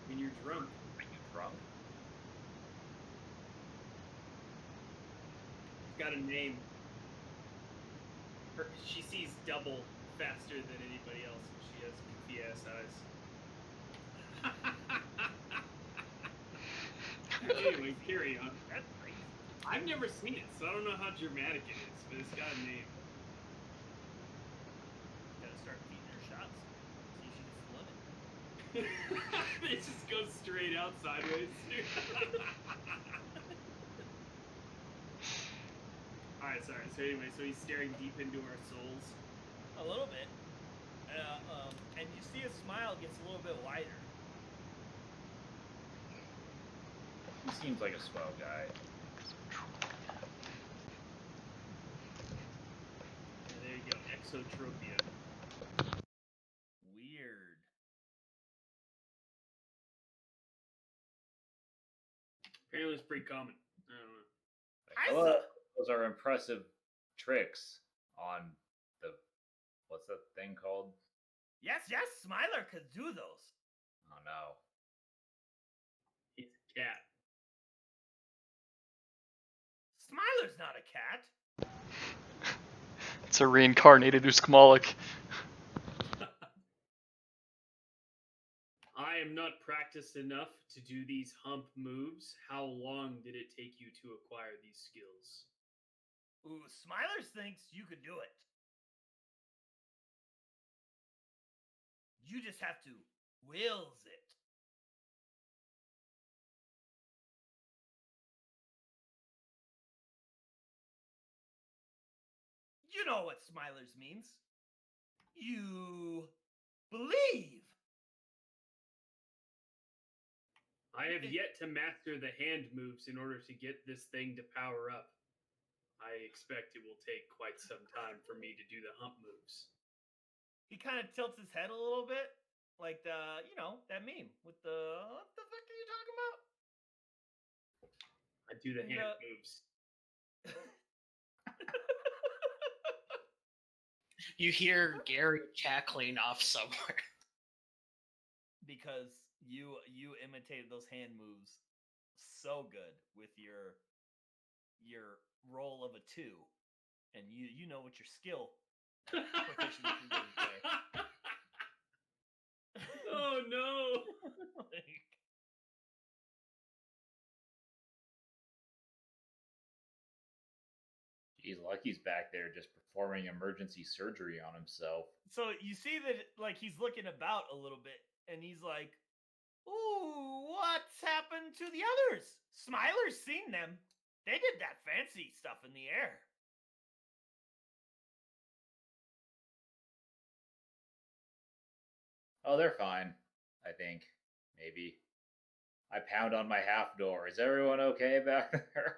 when you're drunk. are you drunk? It's got a name. She sees double faster than anybody else, and she has goofy ass eyes. Anyway, carry on. That's crazy. I've never seen it, so I don't know how dramatic it is, but it's got a name. Gotta start beating her shots. See if she gets the limit. It just goes straight out sideways. Alright, sorry. So anyway, so he's staring deep into our souls. A little bit. And you see his smile gets a little bit wider. He seems like a swell guy. Yeah, there you go. Exotropia. Weird. Apparently it's pretty common. I don't know. Well, those are impressive tricks on the what's that thing called? Yes, Smiler could do those. Oh no. He's a cat. Smiler's not a cat. It's a reincarnated Uskmalik. I am not practiced enough to do these hump moves. How long did it take you to acquire these skills? Ooh, Smilers thinks you could do it. You just have to wills it. You know what Smilers means. You believe. I have yet to master the hand moves in order to get this thing to power up. I expect it will take quite some time for me to do the hump moves. He kind of tilts his head a little bit, like that meme with the what the fuck are you talking about? I do the hand moves. You hear Gary cackling off somewhere. Because you imitated those hand moves so good with your roll of a 2, and you know what your skill proficiency is there. Oh no! Geez, Lucky's back there just performing emergency surgery on himself. So you see that like he's looking about a little bit, and he's like, "Ooh, what's happened to the others? Smiler's seen them. They did that fancy stuff in the air." Oh, they're fine. I think. Maybe. I pound on my half door. Is everyone okay back there?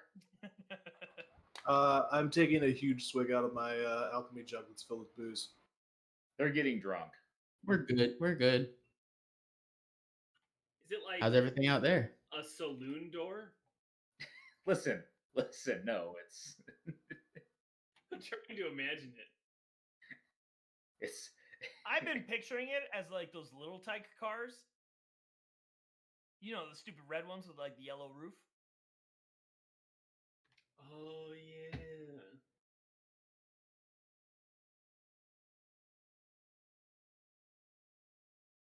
I'm taking a huge swig out of my alchemy jug that's filled with booze. They're getting drunk. We're good. We're good. Is it like How's everything out there? a saloon door? Listen. No, it's I'm trying to imagine it. it's. I've been picturing it as like those little tyke cars. You know, the stupid red ones with like the yellow roof. Oh yeah.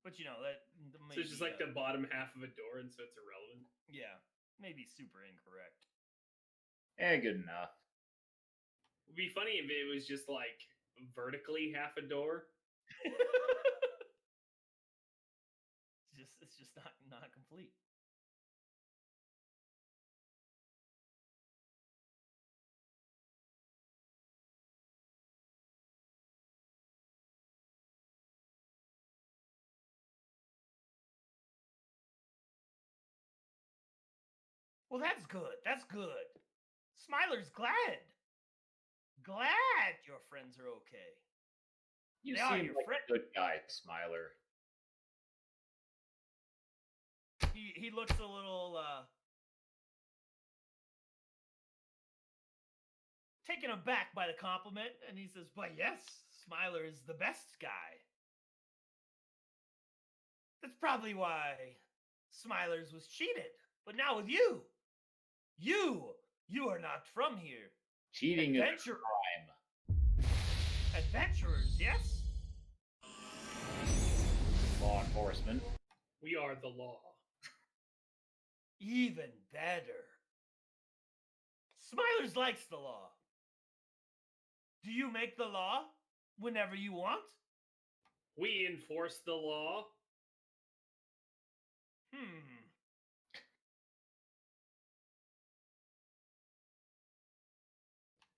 But you know that. So it's just like the bottom half of a door, and so it's irrelevant. Yeah, maybe super incorrect. Good enough. It would be funny if it was just like vertically half a door. It's just not complete. Well, that's good. That's good. Smiler's glad. Glad your friends are okay. You They are seem your like friend. a good guy, Smiler. He looks a little taken aback by the compliment, and he says, "But yes, Smiler is the best guy. That's probably why Smilers was cheated. But now with you are not from here. Cheating is a crime. Adventurers, yes? Law enforcement. We are the law. Even better. Smilers likes the law. Do you make the law whenever you want? We enforce the law.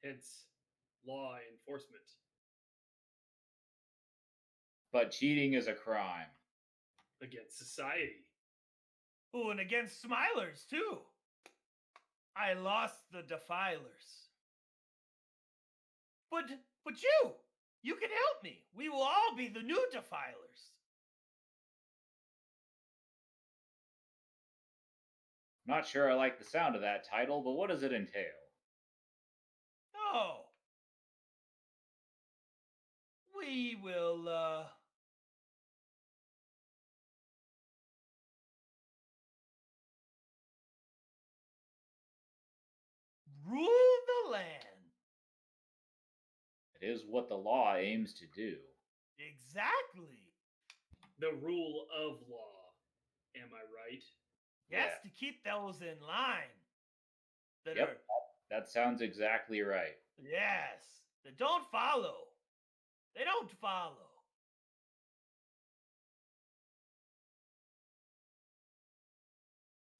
Hence, law enforcement. But cheating is a crime. Against society. Oh, and against Smilers, too. I lost the Defilers. But you can help me. We will all be the new Defilers. Not sure I like the sound of that title, but what does it entail? Oh. We will is what the law aims to do. Exactly. The rule of law. Am I right? Yes, Yeah. to keep those in line. That Yep, that sounds exactly right. yes, that don't follow. They don't follow.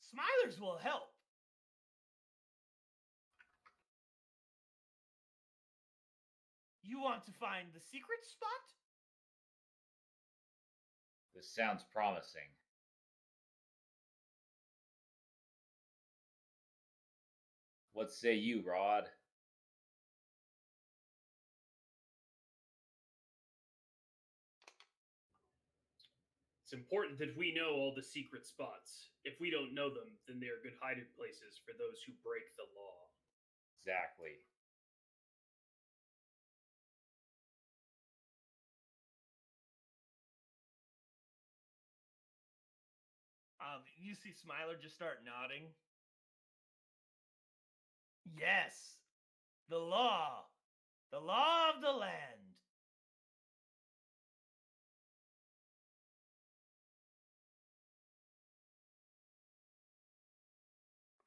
Smilers will help. You want to find the secret spot? This sounds promising. What say you, Rod? It's important that we know all the secret spots. If we don't know them, then they are good hiding places for those who break the law. Exactly. You see Smiler just start nodding. Yes, the law of the land.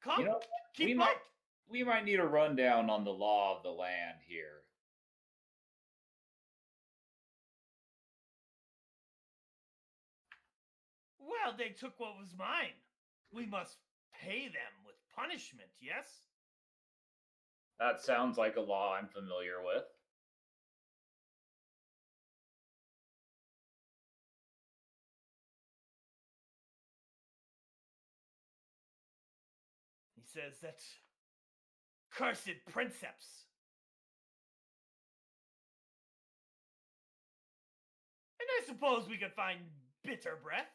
Come, You know, keep we up. we might need a rundown on the law of the land here. Well, they took what was mine. We must pay them with punishment, yes? That sounds like a law I'm familiar with. He says that cursed princeps. And I suppose we could find bitter breath.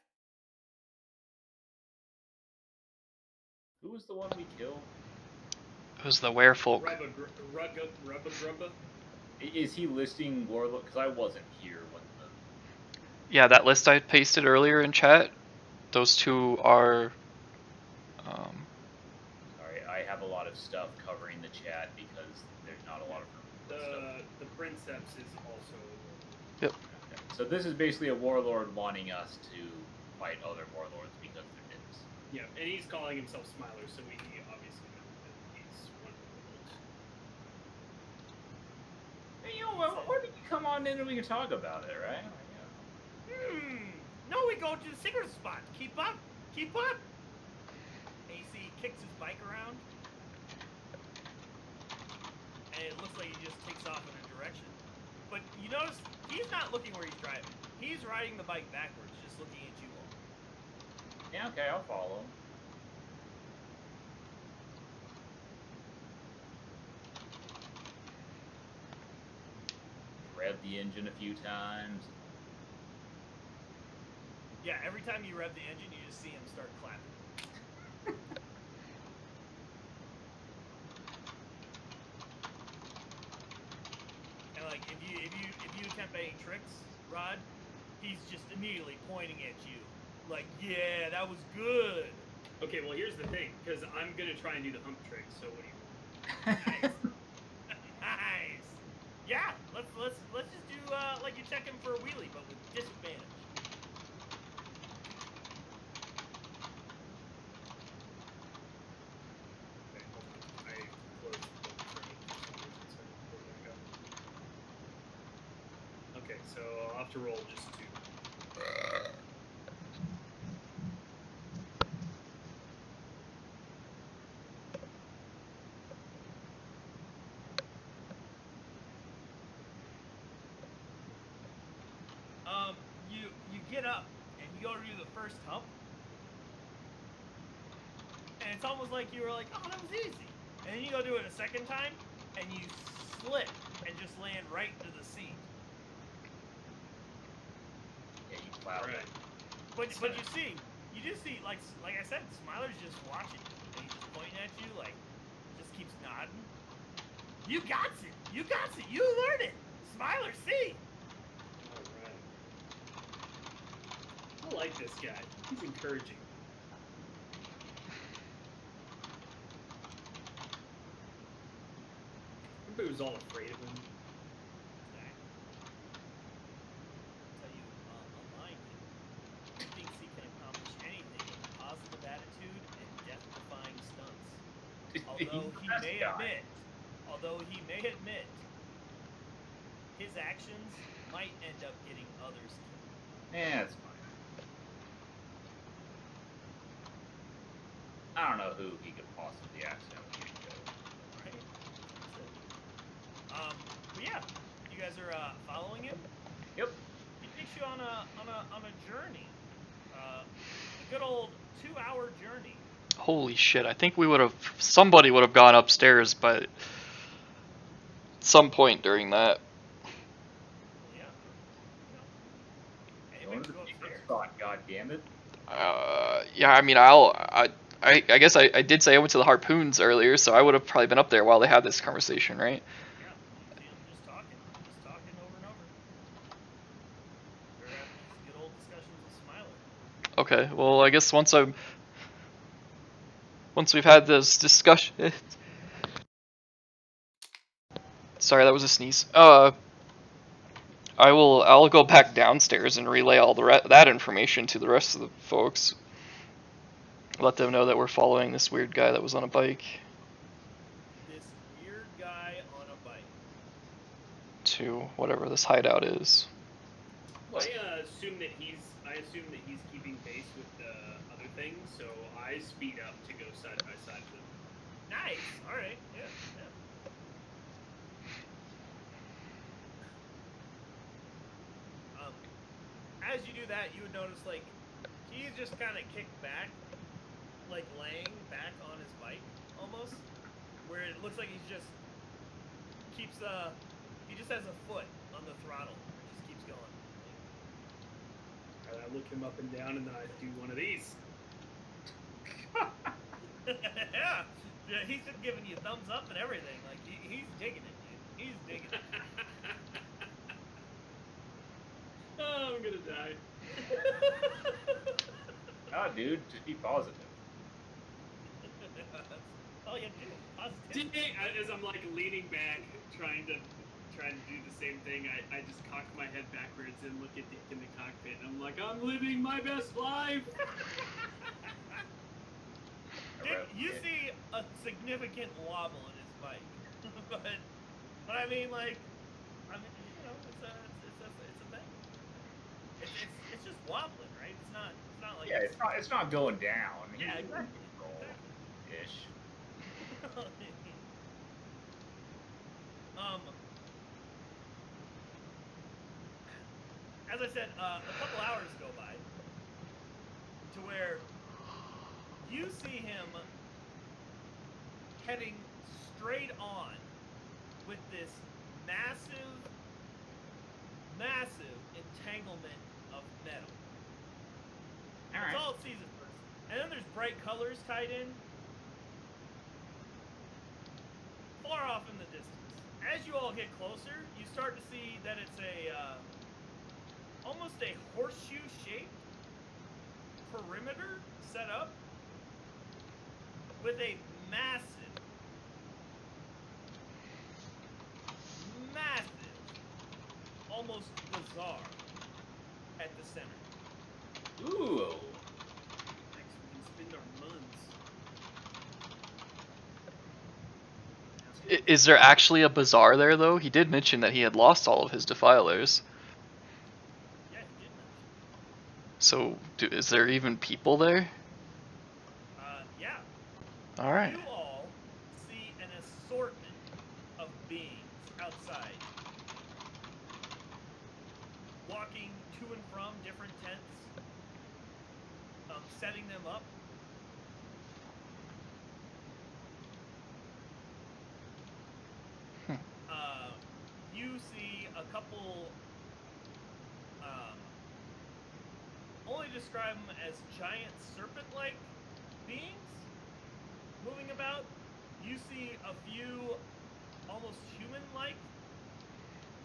Who was the one we killed? Who's the werefolk? Rubba. Is he listing warlord? Because I wasn't here when the... Yeah, that list I pasted earlier in chat. Those two are. Sorry, I have a lot of stuff covering the chat because there's not a lot of stuff. The princeps is also. Yep. Okay. So this is basically a warlord wanting us to fight other warlords because they're dicks. Yeah, and he's calling himself Smiler, so we obviously know that he's one of the warlords. Hey, you know what? Why don't you come on in and we can talk about it, right? No, we go to the secret spot. Keep up. Keep up. AC kicks his bike around. And it looks like he just takes off in a direction. But you notice he's not looking where he's driving. He's riding the bike backwards, just looking at you all. Yeah, okay, I'll follow. Rev the engine a few times. Yeah, every time you rev the engine, you just see him start clapping. And like, if you attempt any tricks, Rod, he's just immediately pointing at you, like, yeah, that was good. Okay, well here's the thing, because I'm gonna try and do the hump trick. So what do you want? Nice. Nice. Yeah, let's just do like you're checking for a wheelie, but with disadvantage. Okay, hold on. I closed the book for some reason, so I didn't pull it back up. Okay, so I'll have to roll just 2. You get up and you go to do the first hump, and it's almost like you were like, oh, that was easy. And then you go do it a second time, and you slip and just land right into the seat. Yeah, you plowed Alright. it. But you do see, like I said, Smiler's just watching you, and he's just pointing at you, like, just keeps nodding. You got it! You got it! You learned it! Smiler, see! Alright. I like this guy. He's encouraging. Everybody was all afraid of him. Although the he best may guy. admit, his actions might end up getting others killed. Yeah, it's fine. I don't know who he could possibly accidentally get killed. Right? But yeah, you guys are following him. Yep. He takes you on a journey, a good old 2-hour journey. Holy shit! I think somebody would have gone upstairs, but some point during that. Yeah. Going Anybody to can the go secret upstairs. spot, God damn it. Yeah, I mean, I guess I did say I went to the harpoons earlier, so I would have probably been up there while they had this conversation, right? Yeah, you see him just talking over and over. They're having these good old discussions with Smiler. Okay, well, I guess once we've had this discussion. Sorry, that was a sneeze. I'll go back downstairs and relay all that information to the rest of the folks. Let them know that we're following this weird guy that was on a bike This weird guy on a bike. to whatever this hideout is. I assume that he's keeping pace with the other things, so I speed up to go side by side with him. Nice. All right. Yeah. As you do that, you would notice like he's just kind of kicked back, like laying back on his bike almost, where it looks like he just has a foot on the throttle. It just keeps going. I look him up and down, and then I do one of these. Yeah, he's just giving you thumbs up and everything. Like he's digging it, dude. He's digging it. Oh, I'm gonna die. Oh, dude, just be positive. Oh yeah, dude. Positive. As I'm like leaning back, trying to do the same thing, I just cock my head backwards and look at Dick in the cockpit, and I'm like, I'm living my best life. Dick, you see a significant wobble in his bike, but I mean, like, you know, it's a thing. It's just wobbling, right? It's not like Yeah, it's not going down. Yeah, exactly. Ish. As I said, a couple hours go by to where you see him heading straight on with this massive entanglement of metal. That's all it sees at first. And then there's bright colors tied in. Far off in the distance. As you all get closer, you start to see that it's almost a horseshoe-shaped perimeter set up with a massive, almost bazaar at the center. Ooh. Thanks, we can spend our months. Is there actually a bazaar there, though? He did mention that he had lost all of his defilers. Yeah, he did mention. So, is there even people there? Yeah. All right. You all see an assortment of beings outside, walking to and from different tents, setting them up. You see a couple, only describe them as giant serpent-like beings moving about. You see a few almost human-like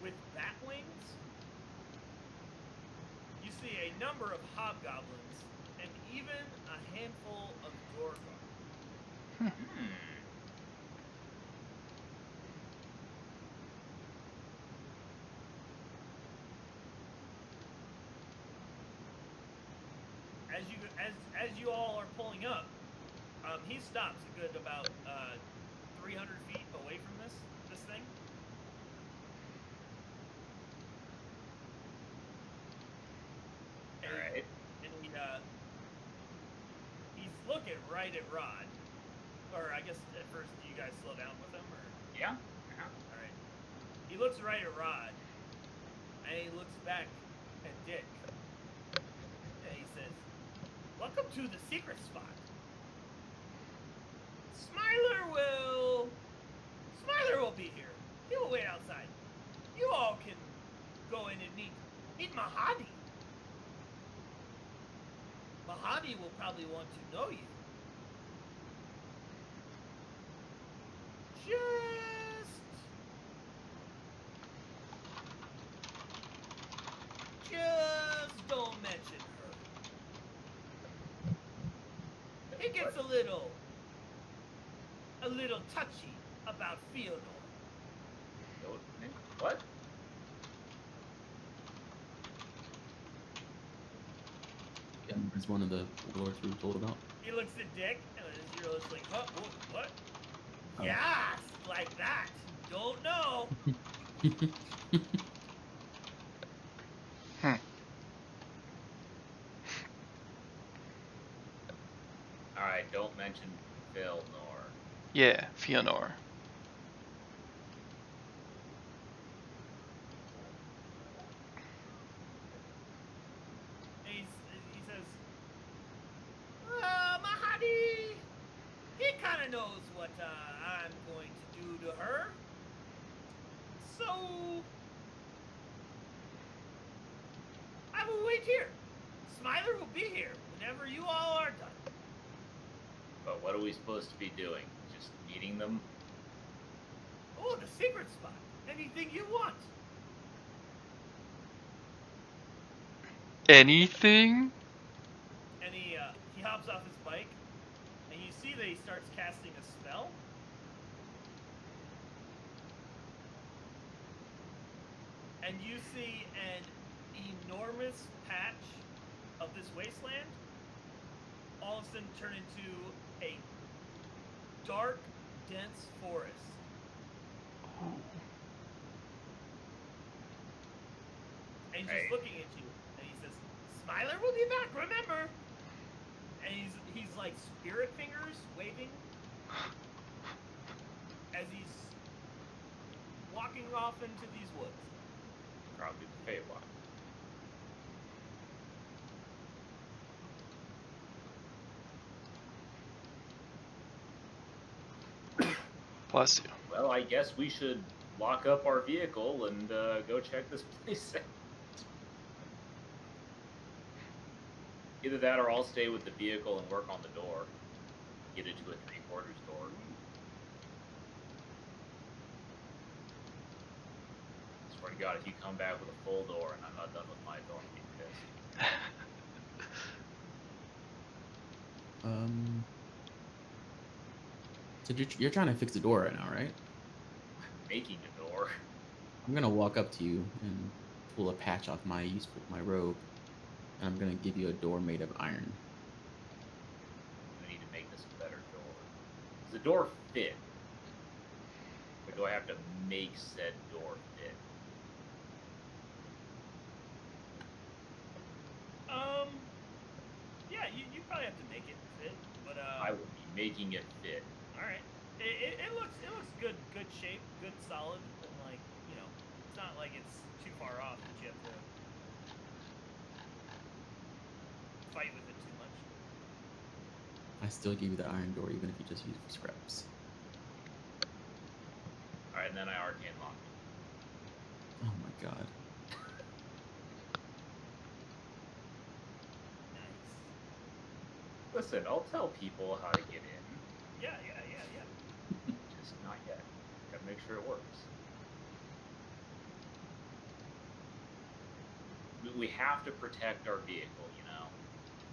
with bat wings. You see a number of hobgoblins and even a handful of Dorgar. As you all are pulling up, he stops a good about 300 feet away from this thing. All right. And he's looking right at Rod. Or I guess at first, do you guys slow down with him? Or? Yeah. All right. He looks right at Rod, and he looks back at Dick, and he says, "Welcome to the secret spot. Smiler will be here. He will wait outside. You all can go in and meet Mahadi. Mahadi will probably want to know you. Just don't mention her. He gets a little touchy about Faeborn. What? Yeah, there's one of the lords we were told about. He looks at Dick, and you're just like, huh? What? Oh. Yes, like that. Don't know. All right, don't mention Phil nor. Yeah, Fëanor. He says, Mahadi, he kind of knows what I'm going to do to her. So, I will wait here. Smiler will be here whenever you all are done. But what are we supposed to be doing? Just meeting them? Oh, the secret spot. Anything you want. Anything? And he hops off his bike, and you see that he starts casting a spell. And you see an enormous patch of this wasteland all of a sudden turn into a dark, dense forest. And he's just looking at you, and he says, Smiler will be back, remember? And he's like spirit fingers waving as he's walking off into these woods. Probably the Faeborn. Bless you. Well, I guess we should lock up our vehicle and go check this place out. Either that or I'll stay with the vehicle and work on the door. Get it to a 3/4 door. Swear to God, if you come back with a full door and I'm not done with my door, I'm gonna be pissed. So you're trying to fix the door right now, right? Making a door. I'm gonna walk up to you and pull a patch off my robe, and I'm gonna give you a door made of iron. We need to make this a better door. Does the door fit? Or do I have to make said door fit? Yeah, you probably have to make it fit, but I will be making it fit. all right. It looks good shape, good solid, and like, you know, it's not like it's too far off that you have to fight with it too much. I still give you the iron door, even if you just use it for scraps. Alright, and then I arcane lock. Oh my god. Nice. Listen, I'll tell people how to get in. Yeah. Just not yet. Gotta make sure it works. We have to protect our vehicle, you know?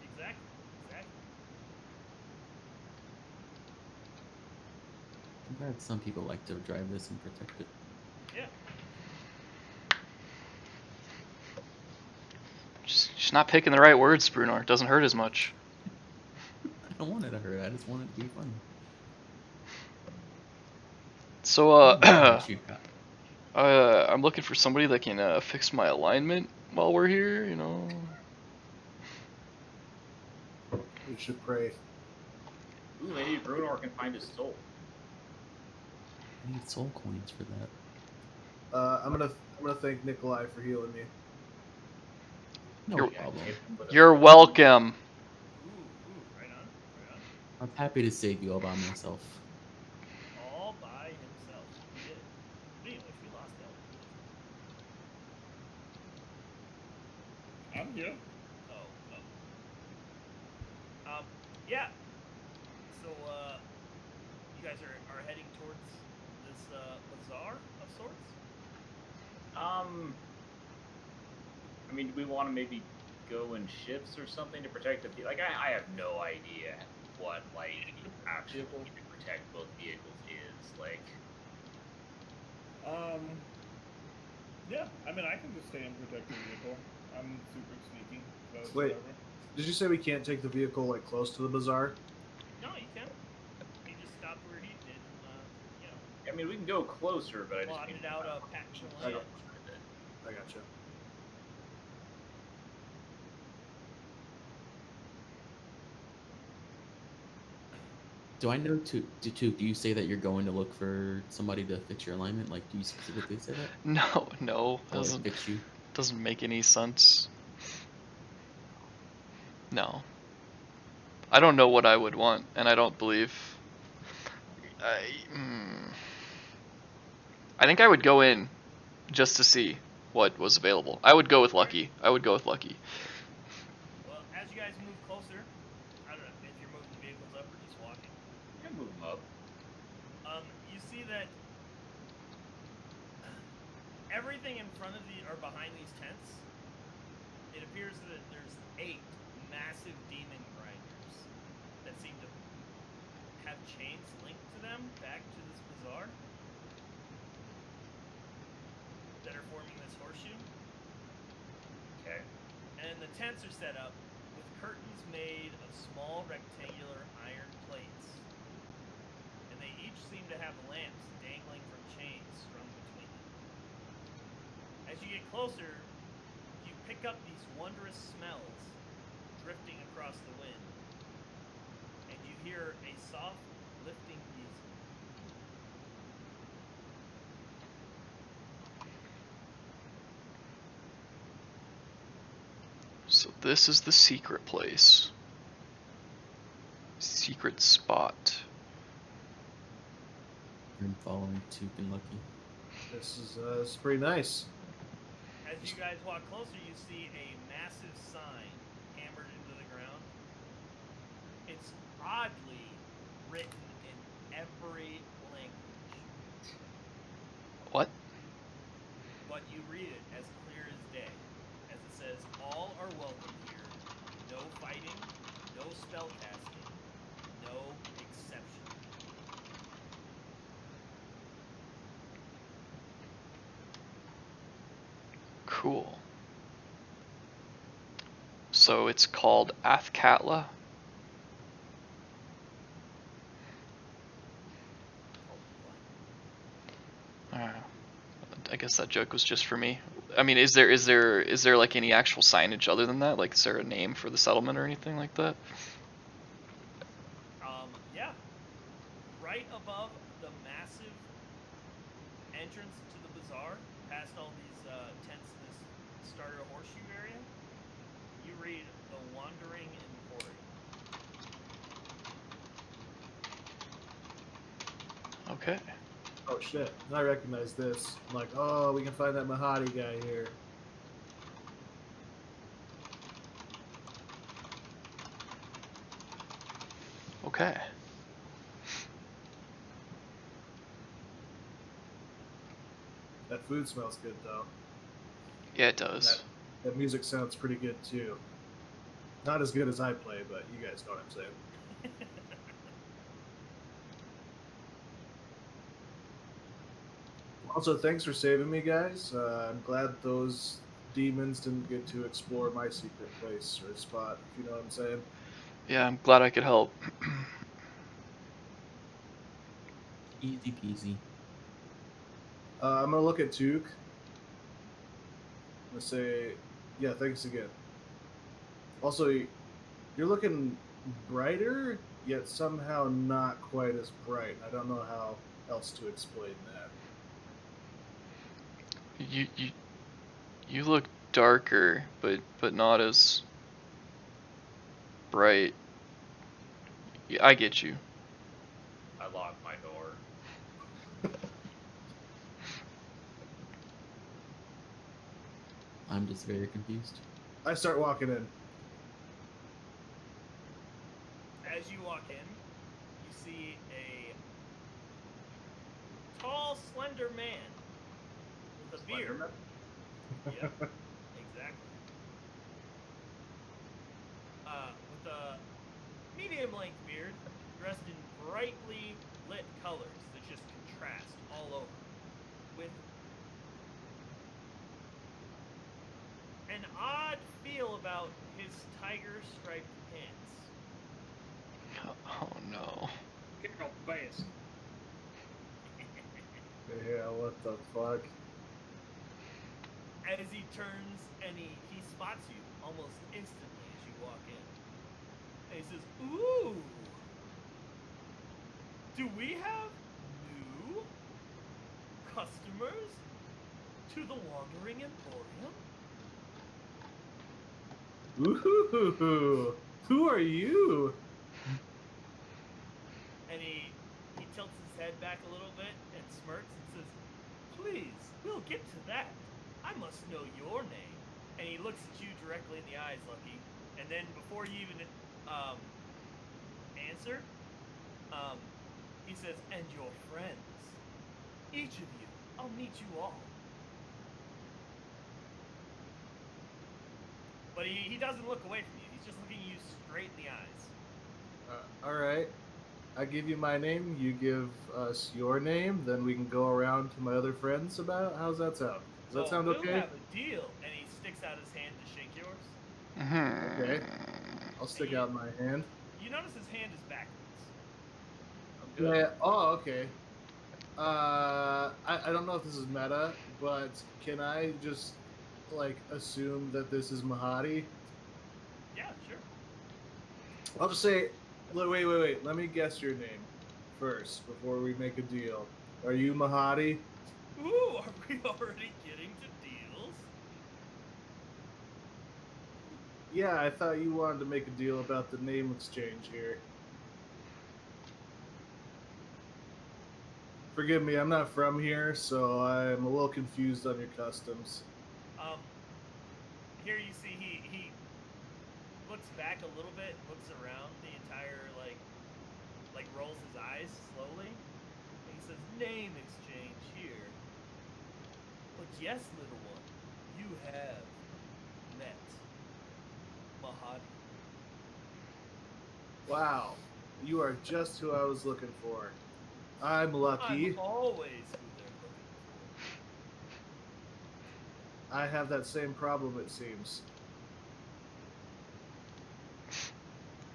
Exactly. I'm glad some people like to drive this and protect it. Yeah. Just not picking the right words, Brunor. It doesn't hurt as much. I don't want it to hurt, I just want it to be fun. So, What you got? I'm looking for somebody that can fix my alignment while we're here, you know. We should pray. Ooh, maybe Brunor can find his soul. I need soul coins for that. I'm gonna thank Nikolai for healing me. No You're- problem. Hit him with a You're sword. welcome. Ooh, right on, right on. I'm happy to save you all by myself. All by himself. He did. Speaking of which, we lost that. I'm here. Oh. Yeah. So, you guys are heading towards this bazaar of sorts? I mean, do we want to maybe go in ships or something to protect the like? I have no idea what like actually to protect both vehicles is like. Yeah, I mean, I can just stay and protect the vehicle. I'm super sneaky. So it's Wait. whatever. Did you say we can't take the vehicle like close to the bazaar? No, you can. He just stopped where he did. I mean, we can go closer, but I just Plotted mean out a patch of I land. I gotcha. Do I know do you say that you're going to look for somebody to fix your alignment? Like, do you specifically say that? No, Or doesn't fix you? doesn't make any sense. No. I don't know what I would want, and I don't believe. I think I would go in just to see what was available. I would go with Lucky. Well, as you guys move closer, I don't know if you're moving the vehicles up or just walking. You can move them up. You see that everything in front of or behind these tents, it appears that there's 8 massive demon grinders that seem to have chains linked to them back to this bazaar that are forming this horseshoe. Okay. And the tents are set up with curtains made of small rectangular iron plates. And they each seem to have lamps dangling from chains strung between them. As you get closer, you pick up these wondrous smells drifting across the wind. And you hear a soft, lifting music. So this is the secret place. Secret spot. I'm following Toop and Lucky. This is pretty nice. As you guys walk closer, you see a massive sign hammered into the ground. It's oddly written in every language, What? but you read it as clear as day, as it says, "All are welcome here. No fighting, no spell casting, no exception." Cool. So it's called Athkatla. I guess that joke was just for me. I mean, is there like any actual signage other than that? Like, is there a name for the settlement or anything like that? Yeah. Right above the massive entrance to the bazaar, past all these tents in this starter horseshoe area, you read the Wandering Emporium. Okay. Oh shit! I recognize this. I'm like, oh, we can find that Mahadi guy here. Okay. That food smells good though. Yeah, it does. That music sounds pretty good too. Not as good as I play, but you guys know what I'm saying. Also, thanks for saving me, guys. I'm glad those demons didn't get to explore my secret place or spot, if you know what I'm saying. Yeah, I'm glad I could help. Easy peasy. I'm gonna look at Took. I'm gonna say, yeah, thanks again. Also, you're looking brighter, yet somehow not quite as bright. I don't know how else to explain that. You look darker, but not as bright. Yeah, I get you. I locked my door. I'm just very confused. I start walking in. As you walk in, you see a tall, slender man with a beard. Yep, exactly. With a medium-length beard, dressed in brightly lit colors that just contrast all over, with an odd feel about his tiger-striped pants. Oh no. Carol Bass. Yeah, what the fuck? As he turns and he spots you almost instantly as you walk in. And he says, "Ooh, do we have new customers to the Wandering Emporium?" Ooh, who are you? And he tilts his head back a little bit and smirks and says, "Please, we'll get to that. I must know your name." And he looks at you directly in the eyes, Lucky. And then before you even answer, he says, "And your friends. Each of you. I'll meet you all." But he doesn't look away from you. He's just looking you straight in the eyes. All right. I give you my name. You give us your name. Then we can go around to my other friends about it. How's that sound? Does that sound we'll okay? have a deal. And he sticks out his hand to shake yours. Okay. I'll stick out my hand. You notice his hand is backwards. I'm good. Yeah. Oh, okay. I don't know if this is meta, but can I just like assume that this is Mahadi? Yeah, sure. I'll just say, wait. Let me guess your name first before we make a deal. Are you Mahadi? Ooh, are we already getting to deals? Yeah, I thought you wanted to make a deal about the name exchange here. Forgive me, I'm not from here, so I'm a little confused on your customs. Here you see he looks back a little bit, looks around the entire like rolls his eyes slowly, and he says, "Name exchange here. But yes, little one, you have met Mahadi." Wow, you are just who I was looking for. I'm lucky. I'm always who they're looking for. I have that same problem, it seems.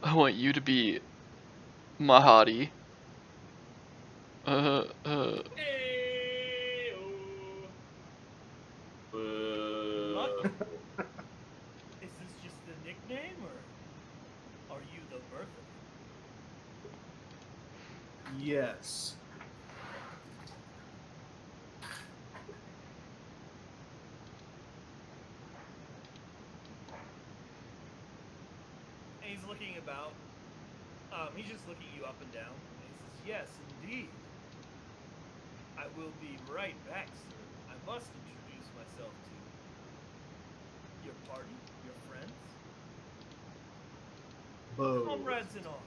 I want you to be Mahadi. Hey-oh. Lucky. Is this just the nickname, or are you the birth of it? Yes. And he's looking about. He's just looking you up and down. And he says, "Yes, indeed. I will be right back, sir. I must introduce myself to your party, your friends, Both. comrades in arms."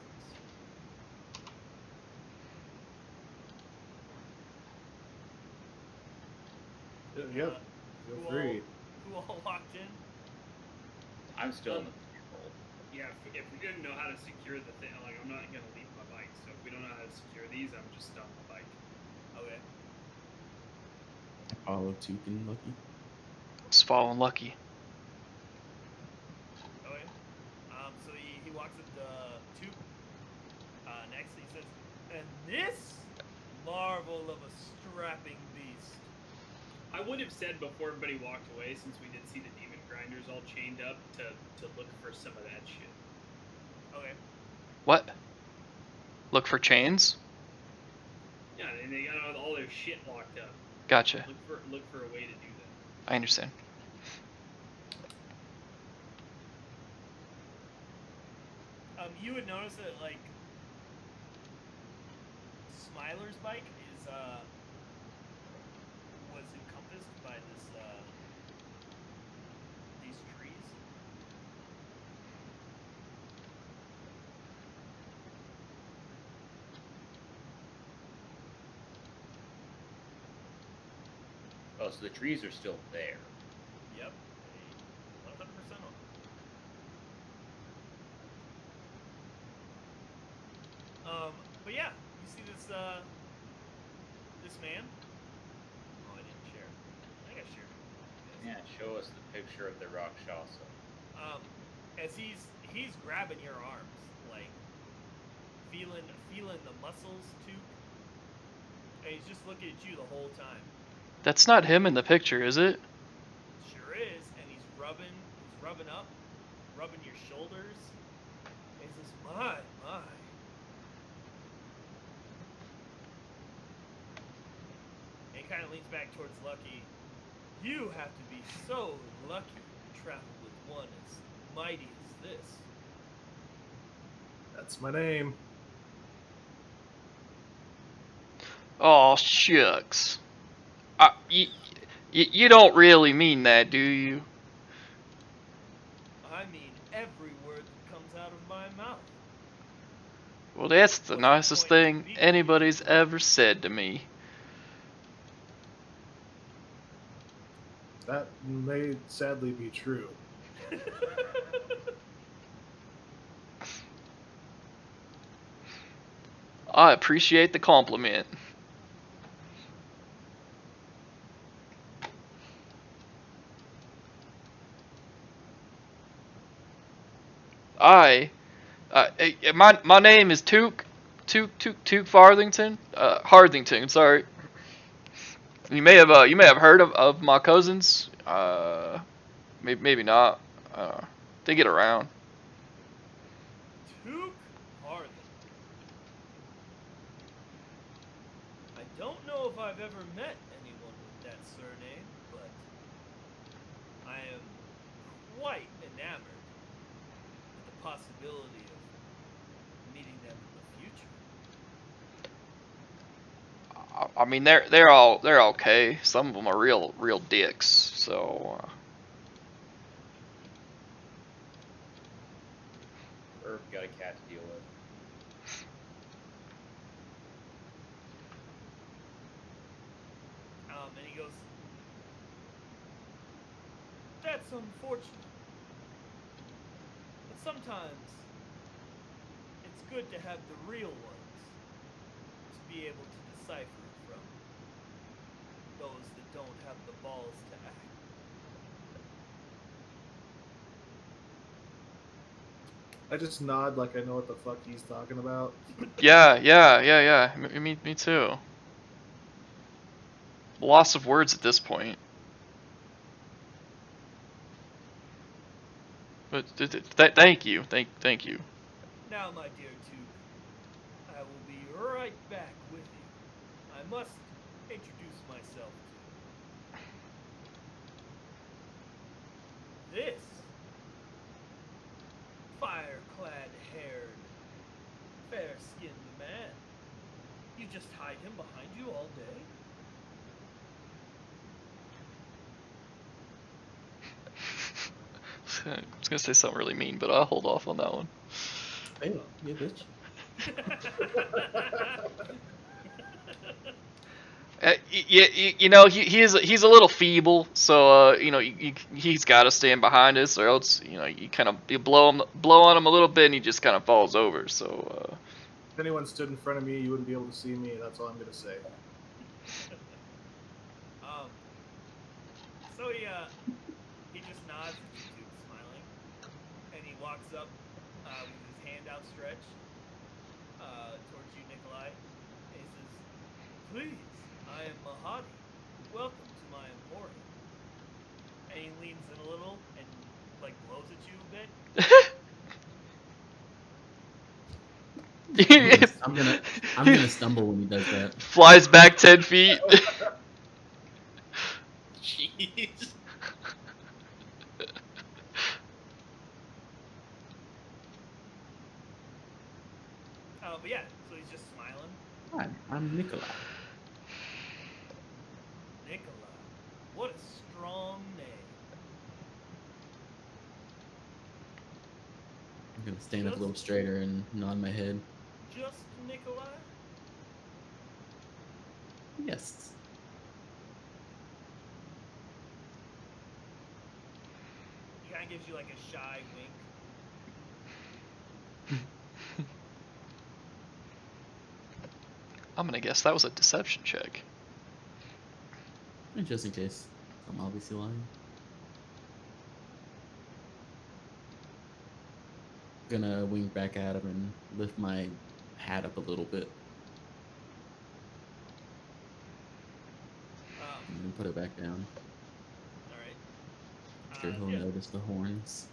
Yep. Who Feel all- free. Who all walked in? I'm still in the roll. Yeah, if we didn't know how to secure the thing, like I'm not gonna leave my bike. So if we don't know how to secure these, I'm just on the bike. Okay. Follow Took and Lucky. It's following Lucky. Okay. So he walks up to next. He says, "And this marvel of a strapping beast I would have said before everybody walked away, since we did see the demon grinders all chained up, to look for some of that shit. Okay. What? Look for chains? Yeah, and they got all their shit locked up. Gotcha. Look for a way to do that. I understand. You would notice that like Smiler's bike is was encompassed by these trees. Oh, so the trees are still there. Yep. 100% on. But yeah, you see this this man. Oh, I didn't share. I think I shared it. Yeah, show us the picture of the Rakshasa. As he's grabbing your arms, like feeling the muscles too, and he's just looking at you the whole time. That's not him in the picture, is it? Sure is, and he's rubbing up, rubbing your shoulders. And he says, my. And he kind of leans back towards Lucky. You have to be so lucky to travel with one as mighty as this. That's my name. Oh, shucks. You don't really mean that, do you? I mean every word that comes out of my mouth. Well, that's the What's the nicest point of thing being anybody's here? ever said to me. That may sadly be true. I appreciate the compliment. My name is Took Farthington. Harthington, sorry. You may have heard of my cousins. Maybe not. They get around. Took Harley. I don't know if I've ever met anyone with that surname, but I am quite enamored with the possibility of meeting them in the future. I mean, they're all okay. Some of them are real dicks. So. Herb got a cat to deal with. And he goes, that's unfortunate. But sometimes it's good to have the real ones to be able to decipher from those that don't have the balls to act. I just nod like I know what the fuck he's talking about. Yeah. Me too. Loss of words at this point. But thank you. Now, my dear Took, I will be right back with you. I must introduce myself to you. This fire-clad-haired, fair-skinned man. You just hide him behind you all day? I was gonna say something really mean, but I'll hold off on that one. Hey, you bitch. You know, he's a little feeble, so you know, he's got to stand behind us, or else you know you blow on him a little bit, and he just kind of falls over. So. If anyone stood in front of me, you wouldn't be able to see me. That's all I'm gonna say. So he just nods at you two, smiling, and he walks up with his hand outstretched towards you, Nikolai, and he says, "Please, I am Mahadi. Welcome to my emporium. And he leans in a little and like blows at you a bit. I'm gonna stumble when he does that. Flies back 10 feet. Jeez. But yeah, so he's just smiling. Hi, I'm Nikolai. Nikolai, what a strong name. I'm gonna stand up a little straighter and nod my head. Just Nikolai? Yes. He kind of gives you like a shy wink. I'm gonna guess that was a deception check. And just in case, I'm obviously lying. Gonna wink back at him and lift my hat up a little bit. And then put it back down. Alright. Sure he'll Yeah. notice the horns.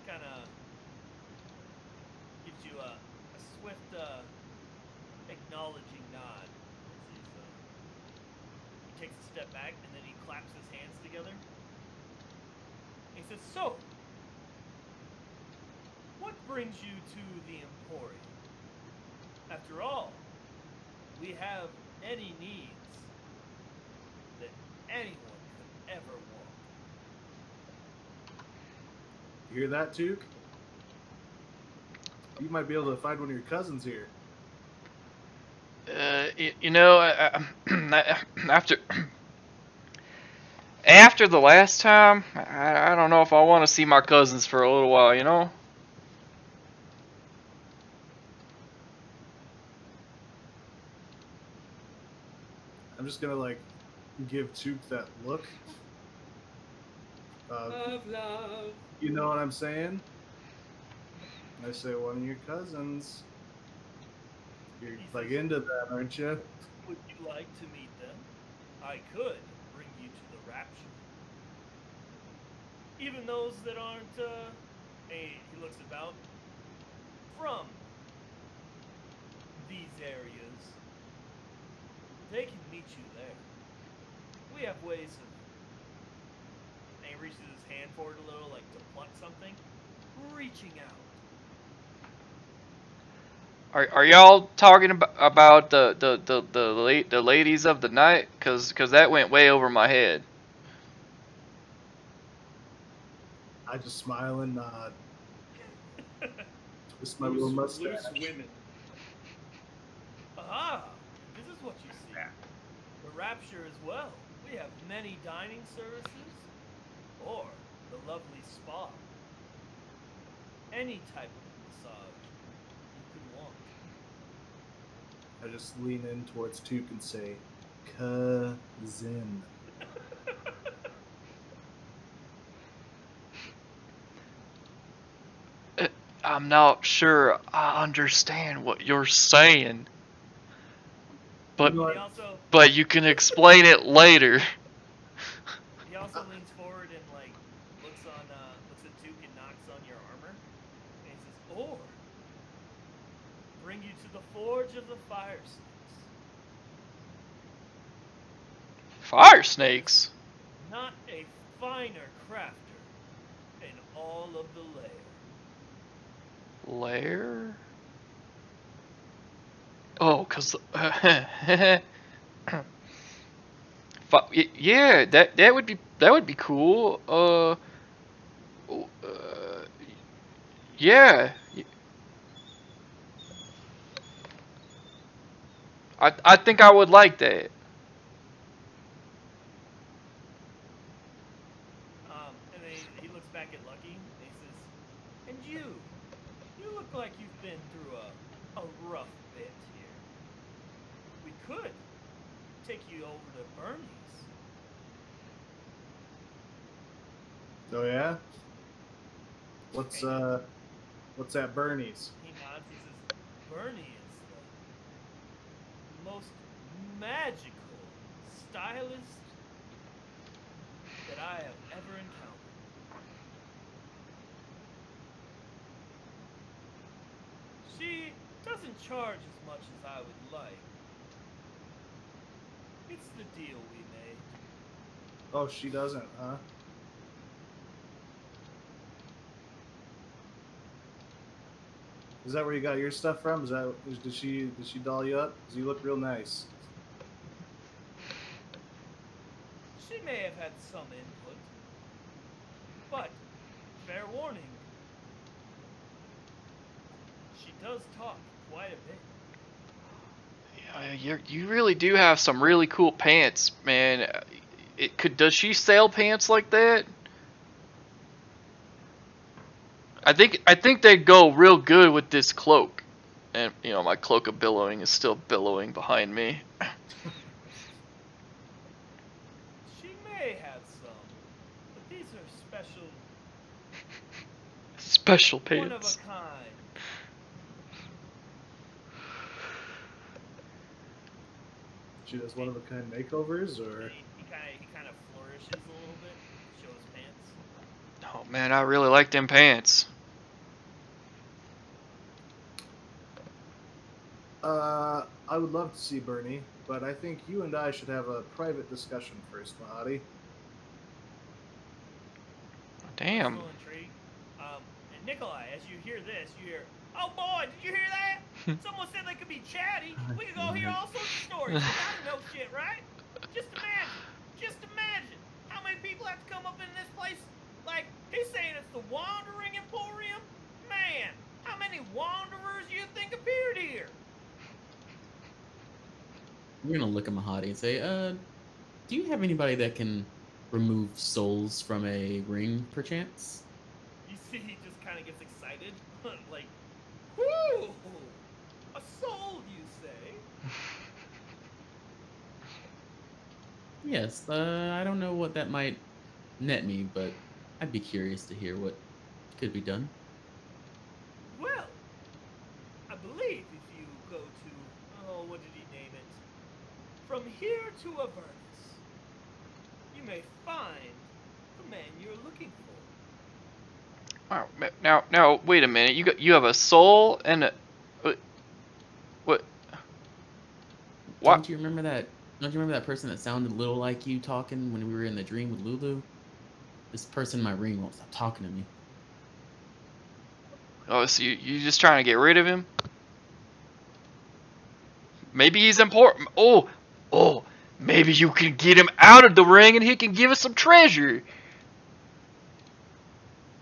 Kind of gives you a swift acknowledging nod as he takes a step back and then he claps his hands together. He says, "So, what brings you to the Emporium? After all, we have any needs that anyone could ever want." You hear that, Took? You might be able to find one of your cousins here. You know, after the last time, I don't know if I want to see my cousins for a little while, you know? I'm just gonna like give Took that look. Love, love. You know what I'm saying? I say one of your cousins. You're like into that, aren't you? Would you like to meet them? I could bring you to the Rapture. Even those that aren't, he looks about, from these areas, they can meet you there. We have ways of, and he reaches his hand forward a little, like to pluck something, reaching out. Are y'all talking about the ladies of the night? Cause that went way over my head. I just smile and nod. Twist my little Loose mustache. women. Aha! This is what you see. The Rapture as well. We have many dining services, or the lovely spa. Any type of massage you could want. I just lean in towards Took and say, cousin. I'm not sure I understand what you're saying, but You know He what? also but you can explain it later. he also leans forward and like looks at Duke and knocks on your armor, and he says, "Or bring you to the forge of the fire snakes. Fire snakes? Not a finer crafter in all of the lair." Lair? Oh, cause yeah, that would be cool. Yeah. I think I would like that. And then he looks back at Lucky and he says, "And you look like you've been through a rough bit here. We could take you over to Bernie's." Oh yeah? What's at Bernie's? He nods. He says, Bernie is the most magical stylist that I have ever encountered. She doesn't charge as much as I would like. It's the deal we made. Oh, she doesn't, huh? Is that where you got your stuff from? Did she doll you up? 'Cause you look real nice. She may have had some input, but fair warning, she does talk quite a bit. You really do have some really cool pants, man. Does she sell pants like that? I think they go real good with this cloak. And my cloak of billowing is still billowing behind me. She may have some, but these are special, Special one of a pants. kind. She does one of a kind makeovers, or He kind of flourishes a little bit, shows pants. Oh man, I really like them pants. I would love to see Bernie, but I think you and I should have a private discussion first, Mahadi. Damn. Personal intrigue. And Nikolai, as you hear this, you hear, "Oh boy, did you hear that? Someone said they could be chatty. We could go hear all sorts of stories. You gotta know shit, right? Just imagine how many people have to come up in this place. Like, he's saying it's the Wandering Emporium. Man, how many wanderers you think appeared here? We're gonna look at Mahadi and say, do you have anybody that can remove souls from a ring, perchance? You see, he just kind of gets excited, like, whoo, a soul, you say? Yes, I don't know what that might net me, but I'd be curious to hear what could be done. Well, I believe if you go to, oh, what did he name it? From here to Avernus, you may find the man you're looking for. Oh, now, wait a minute. You have a soul and a what? What? Don't you remember that person that sounded a little like you talking when we were in the dream with Lulu? This person in my ring won't stop talking to me. Oh, so you just trying to get rid of him? Maybe he's important. Oh, maybe you can get him out of the ring and he can give us some treasure.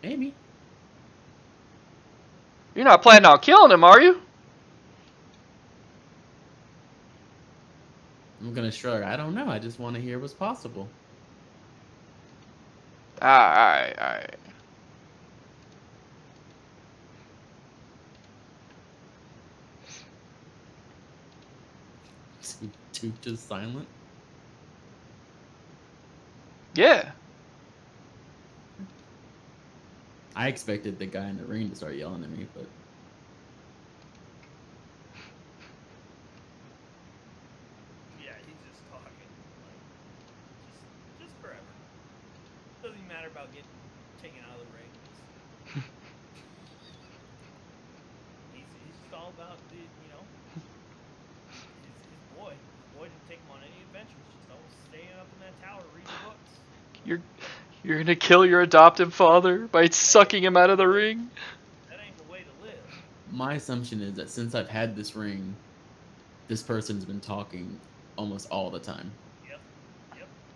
Maybe. You're not planning on killing him, are you? I'm gonna shrug. I don't know. I just want to hear what's possible. Alright. Duke just silent. Yeah. I expected the guy in the ring to start yelling at me, but Yeah, he's just talking, like, just forever. Doesn't even matter about getting taken out of the ring. He's just all about his boy. His boy didn't take him on any adventures. Just always staying up in that tower reading books. You're gonna kill your adoptive father by sucking him out of the ring? That ain't the way to live. my assumption is that since I've had this ring, this person's been talking almost all the time. Yep.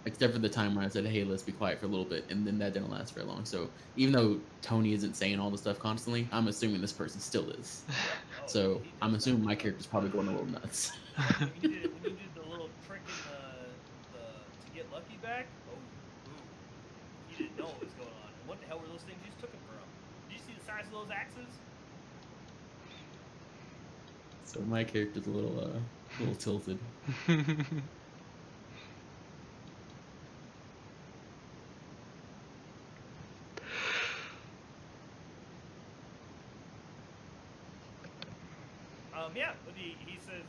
Except for the time when I said, hey, let's be quiet for a little bit, and then that didn't last very long. So even though Tony isn't saying all the stuff constantly, I'm assuming this person still is. Oh, So I'm assuming my character's probably going a little nuts. When you did the little trick in to get Lucky back, he didn't know what was going on. And what the hell were those things you just took him from? Did you see the size of those axes? So my character's a little tilted. Yeah, but he says,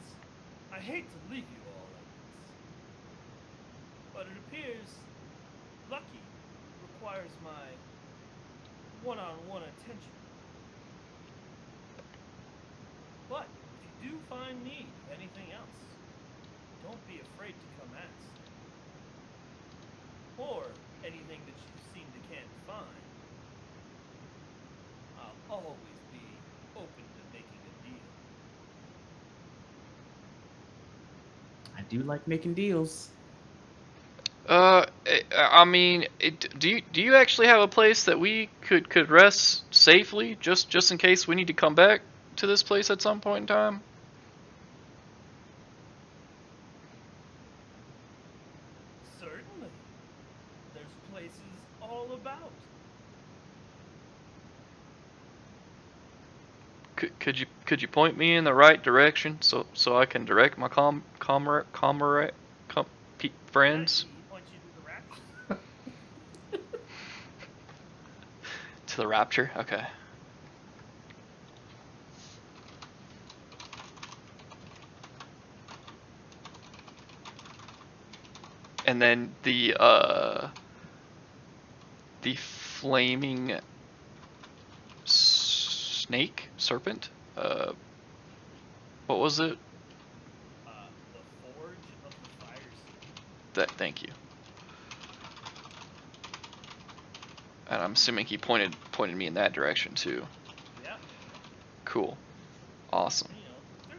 I hate to leave you all like this, but it appears Lucky requires my one-on-one attention. But if you do find need of anything else, don't be afraid to come ask. Or anything that you seem to can't find, I'll always be open to making a deal. I do like making deals. I mean, do you actually have a place that we could rest safely, just in case we need to come back to this place at some point in time? Certainly. There's places all about. Could you point me in the right direction so I can direct my friends He points you to the rapture. to the rapture? Okay. And then the flaming serpent. What was it? The Forge of the Fire Sea. Thank you. And I'm assuming he pointed me in that direction too. Yeah. Cool. Awesome. You know,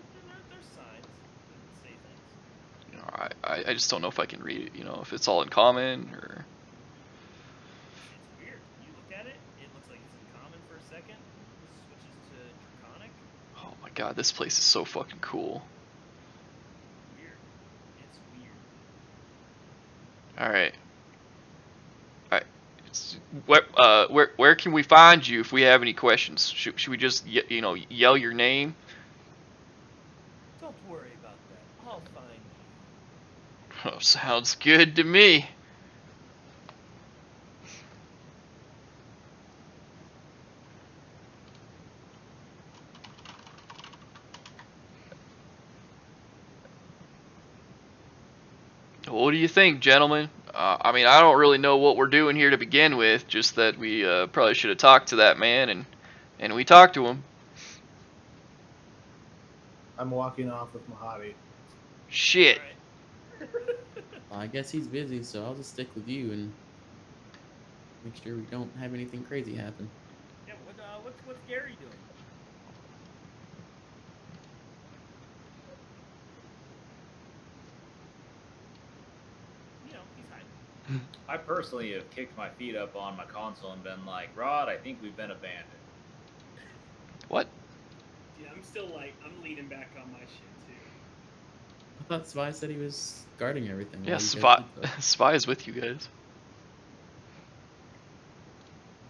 there's signs that say things. You know, I just don't know if I can read it. You know, if it's all in common or. It's weird. You look at it, it looks like it's in common for a second. It switches to draconic. Oh my god, this place is so fucking cool. Weird. It's weird. All right. Where can we find you if we have any questions? Should we just yell your name? Don't worry about that. I'll find you. Oh, sounds good to me. What do you think, gentlemen? I mean, I don't really know what we're doing here to begin with, just that we probably should have talked to that man, and we talked to him. I'm walking off with Mahadi. Shit. Right. I guess he's busy, so I'll just stick with you and make sure we don't have anything crazy happen. Yeah, what's Gary doing? You know, he's hiding. I personally have kicked my feet up on my console and been like, Rod, I think we've been abandoned. What? Yeah, I'm leaning back on my shit too. I thought Spy said he was guarding everything. while Yeah, you guys Spy. did stuff. Spy is with you guys.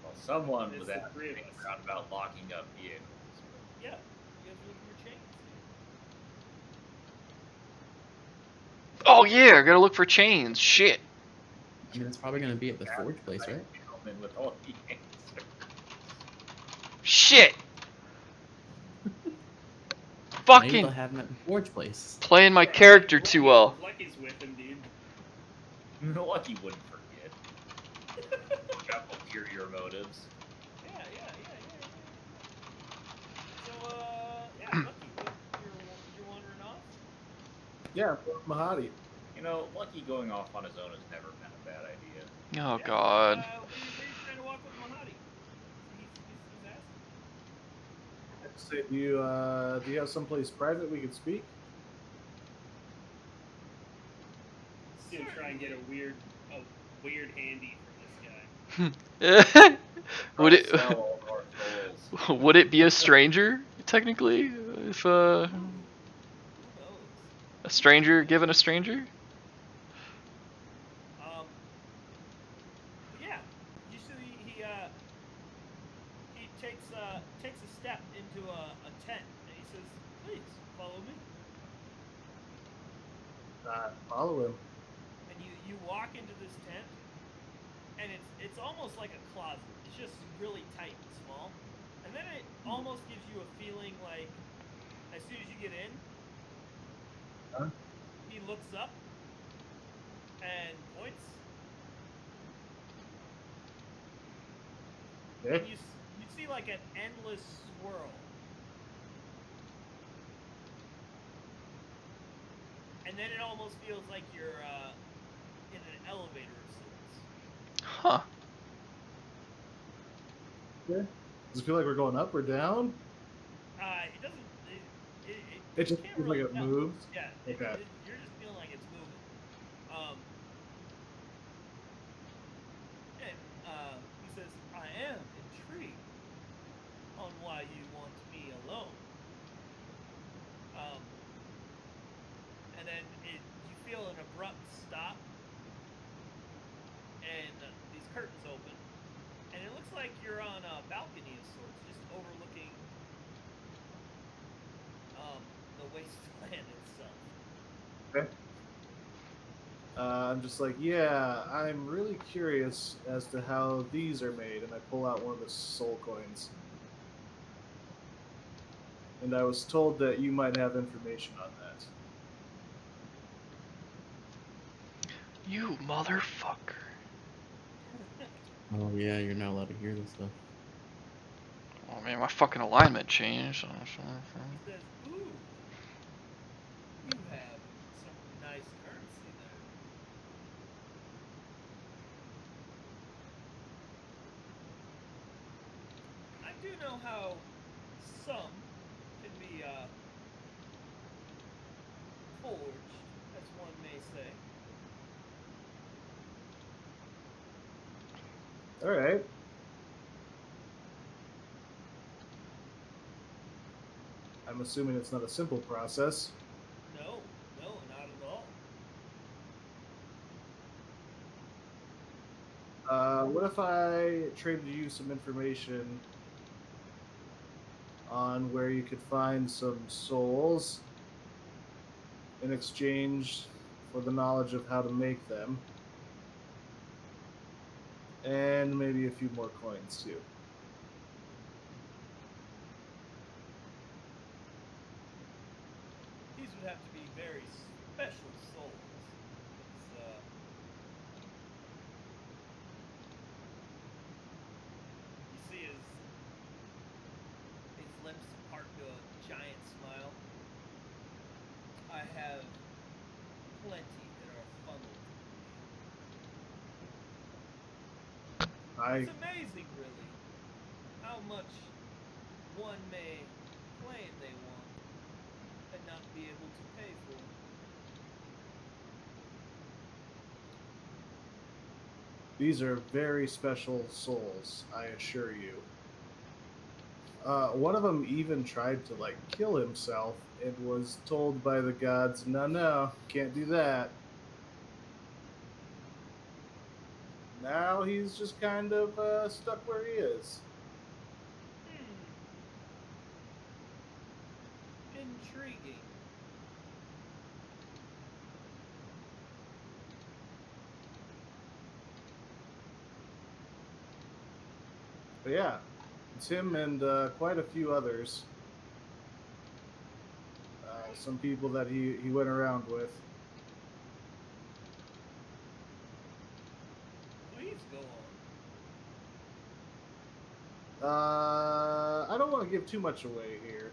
Well, someone It's was the asking three of me us. around about locking up vehicles. Yeah, you guys are looking for chains. Oh yeah, I gotta look for chains. Shit. I mean, it's probably going to be at the Forge place, right? Gentlemen with all the answers. Shit. Maybe Fucking they'll have him at the Forge place. playing my character too well. Lucky's with him, dude. No, Lucky wouldn't forget. Got ulterior motives. Yeah. So, yeah, Lucky, you're wandering off? Yeah, Mahadi. You know, Lucky going off on his own has never been a bad idea. Oh Yeah, god. where are you trying to walk with Mahadi? He's asking. So do you have someplace private we could speak? He's gonna try and get a weird handy from this guy. Would it Sell all of our souls. would it be a stranger technically if Who knows? a stranger given a stranger? Yeah. You see, he takes a step into a tent and he says, "Please follow me." Follow him. And you walk into this tent, and it's almost like a closet. It's just really tight and small, and then it almost gives you a feeling like as soon as you get in, Huh? he looks up and points. Okay. And you see like an endless swirl. And then it almost feels like you're in an elevator of sorts. Huh. Okay. Does it feel like we're going up or down? It doesn't. It just you can't feels like really it tell. moves? Yeah. Okay. You're just feeling like it's moving. And he says, "I am intrigued on why you want me alone." And then you feel an abrupt stop, and these curtains open, and it looks like you're on a balcony of sorts, just overlooking the wasteland itself. Okay. I'm just like, yeah, I'm really curious as to how these are made, and I pull out one of the soul coins. And I was told that you might have information on that. You motherfucker. Oh yeah, you're not allowed to hear this stuff. Oh man, my fucking alignment changed. He says, "Ooh, you have some nice currency there." I do know how some can be forged, as one may say. All right. I'm assuming it's not a simple process. No, not at all. What if I traded you some information on where you could find some souls in exchange for the knowledge of how to make them? And maybe a few more coins too. These would have to be very special souls. 'Cause, you see his lips part to a giant smile. I have plenty that are funneled. It's amazing, really, how much one may claim they want and not be able to pay for. These are very special souls, I assure you. One of them even tried to like kill himself and was told by the gods, "No, can't do that." Now he's just kind of stuck where he is. Intriguing. But yeah, it's him and quite a few others. Some people that he went around with. Please go on. I don't want to give too much away here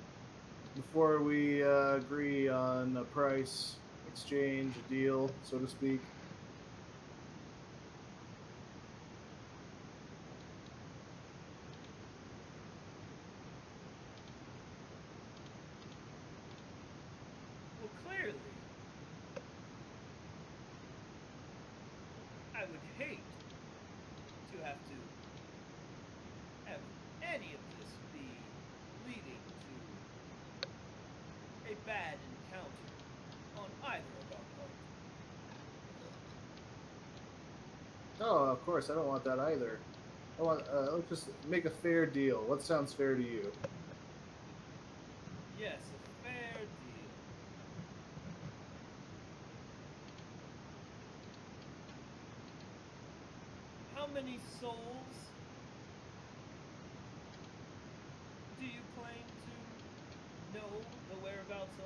before we agree on a price, exchange, a deal, so to speak. Well, clearly, I would hate to have any of this be leading to a bad encounter on either of our parts. Oh, of course, I don't want that either. I want let's just make a fair deal. What sounds fair to you? Yes, a fair deal. How many souls do you claim to know the whereabouts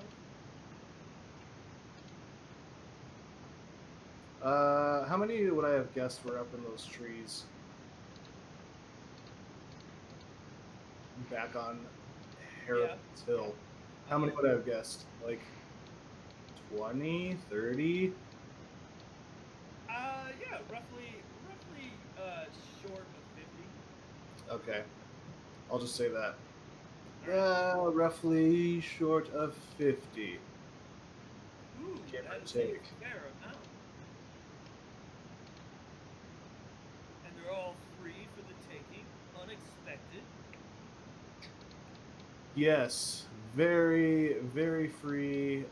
of? How many would I have guessed were up in those trees? Back on Harold's Hill. How many would I have guessed? Like 20, 30? Yeah, roughly, short of 50. Okay. I'll just say that. Alright. Roughly short of 50. Ooh, Give or that is take. a fair amount. And they're all free for the taking, unexpected. Yes, very, very free.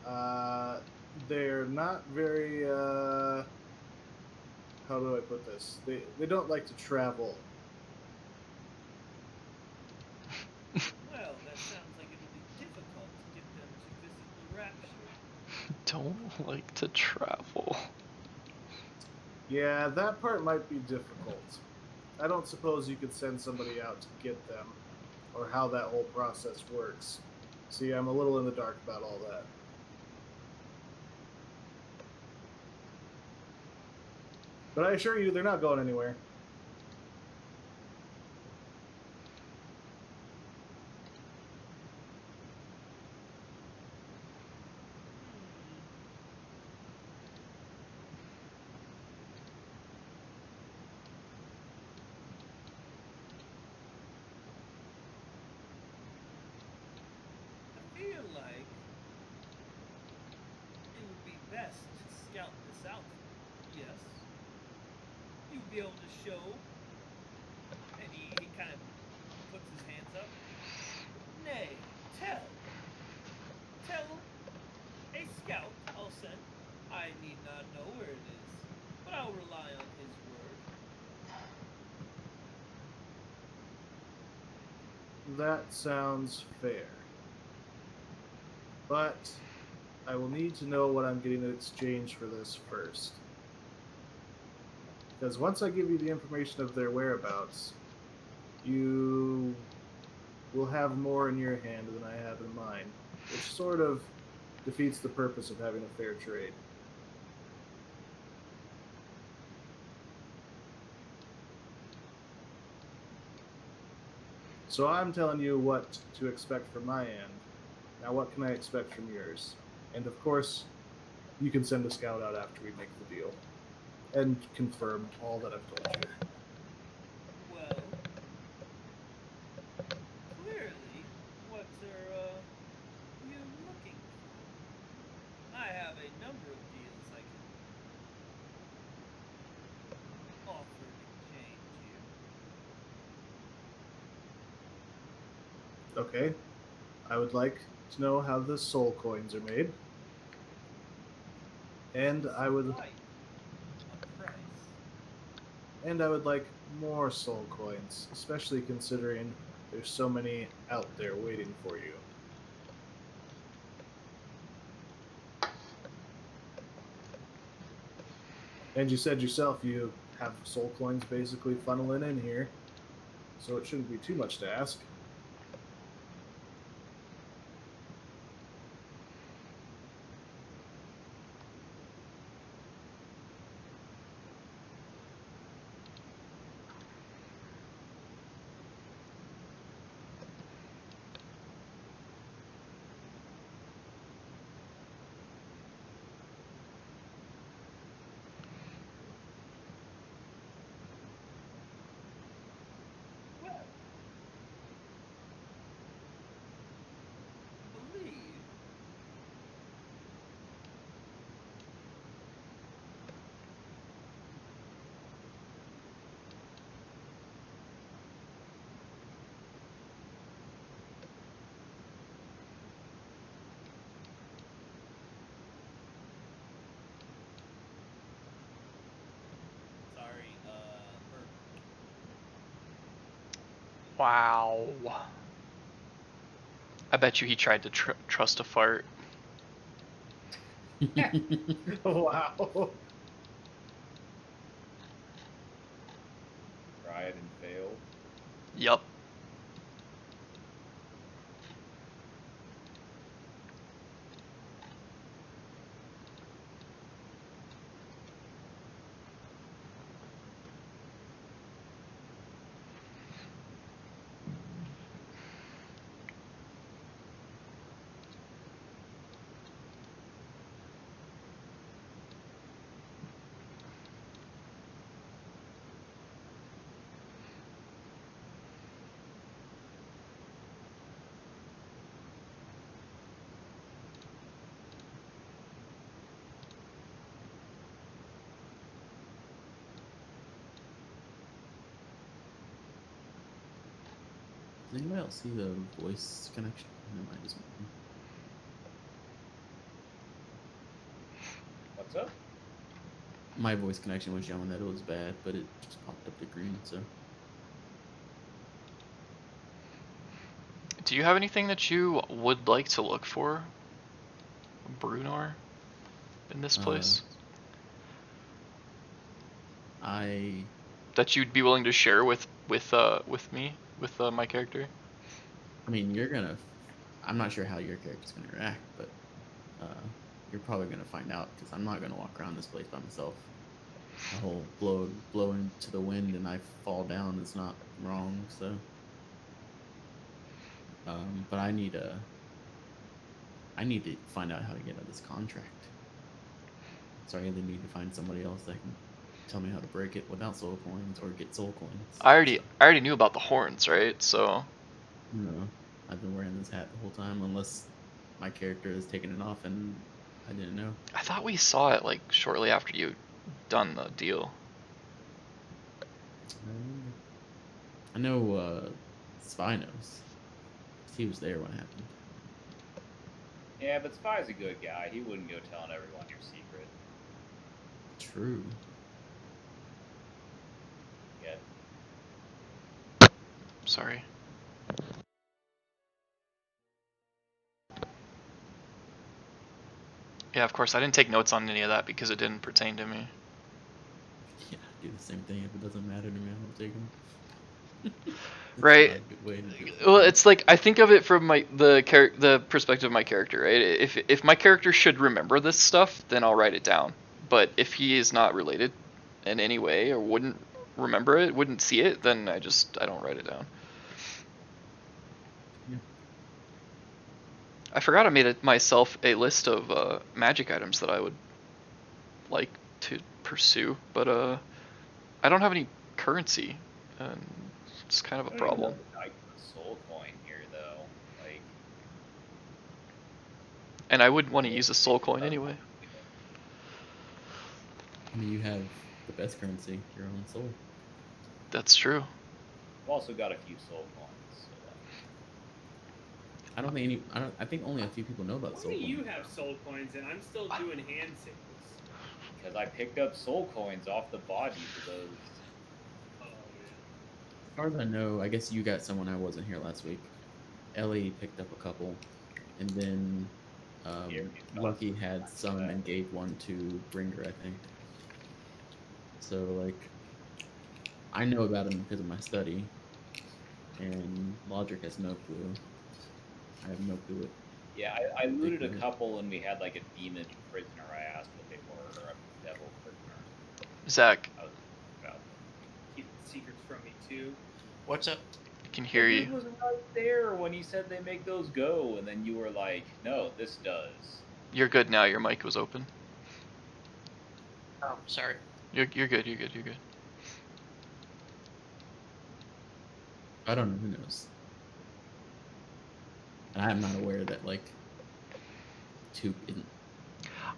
They're not very. How do I put this? They don't like to travel. Well, that sounds like it'll be difficult to get them to visit the rapture. Don't like to travel. Yeah, that part might be difficult. I don't suppose you could send somebody out to get them, or how that whole process works. See, I'm a little in the dark about all that. But I assure you, they're not going anywhere. I feel like it would be best to scout this out. Yes. You'd be able to show. And he kind of puts his hands up. Nay, tell a scout I'll send. I need not know where it is, but I'll rely on his word. That sounds fair. But I will need to know what I'm getting in exchange for this first. Because once I give you the information of their whereabouts, you will have more in your hand than I have in mine, which sort of defeats the purpose of having a fair trade. So I'm telling you what to expect from my end. Now what can I expect from yours? And of course, you can send a scout out after we make the deal and confirm all that I've told you. Well, clearly, what are you looking for? I have a number of deals I can offer in exchange here. Okay. I would like to know how the soul coins are made. And I would Quite a price. and I would like more soul coins, especially considering there's so many out there waiting for you. And you said yourself you have soul coins basically funneling in here, so it shouldn't be too much to ask. Well, I believe sorry, burp. Wow. I bet you he tried to trust a fart. Wow. Tried and failed. Yup. Does anybody else see the voice connection? Never mind, just me. What's up? My voice connection was showing that it was bad, but it just popped up the green, so. Do you have anything that you would like to look for, Brunor, in this place? That you'd be willing to share with me, with my character? I mean, I'm not sure how your character's gonna react, but you're probably gonna find out, because I'm not gonna walk around this place by myself. The whole blow into the wind and I fall down is not wrong, so. But I need to find out how to get out of this contract. So I either need to find somebody else that can tell me how to break it without soul coins, or get soul coins. I already knew about the horns, right? So. No, I've been wearing this hat the whole time, unless my character has taken it off and I didn't know. I thought we saw it like shortly after you done the deal. I know Spy knows. He was there when it happened. Yeah, but Spy's a good guy. He wouldn't go telling everyone your secret. True. Yeah. Sorry. Yeah, of course, I didn't take notes on any of that because it didn't pertain to me. Yeah, I do the same thing. If it doesn't matter to me, I don't take them. Right. Not a good way to do it. Well, it's like I think of it from the perspective of my character, right? If my character should remember this stuff, then I'll write it down. But if he is not related in any way or wouldn't remember it, wouldn't see it, then I don't write it down. Yeah. I forgot I made myself a list of magic items that I would like to pursue, but I don't have any currency, and it's kind of a problem. I soul coin here though, like. And I wouldn't want to use a soul coin anyway. I mean, you have the best currency, your own soul. That's true. I've also got a few soul coins. So. I think only a few people know about soul Why do coins. you have soul coins and I'm still doing hand signals? Because I picked up soul coins off the body for those. Oh, As far as I know, I guess you got someone I wasn't here last week. Ellie picked up a couple, and then Lucky had some and gave one to Bringer, I think. So, like, I know about them because of my study, and Logic has no clue. I have no clue. Yeah, I looted a couple, and we had like a demon prisoner. I asked what they were, or a devil prisoner. Zach. Keep secrets from me too. What's up? I can hear you. He was right there when he said they make those go, and then you were like, "No, this does." You're good now. Your mic was open. Oh, sorry. You're good. You're good. You're good. I don't know. Who knows? And I'm not aware that like Took isn't.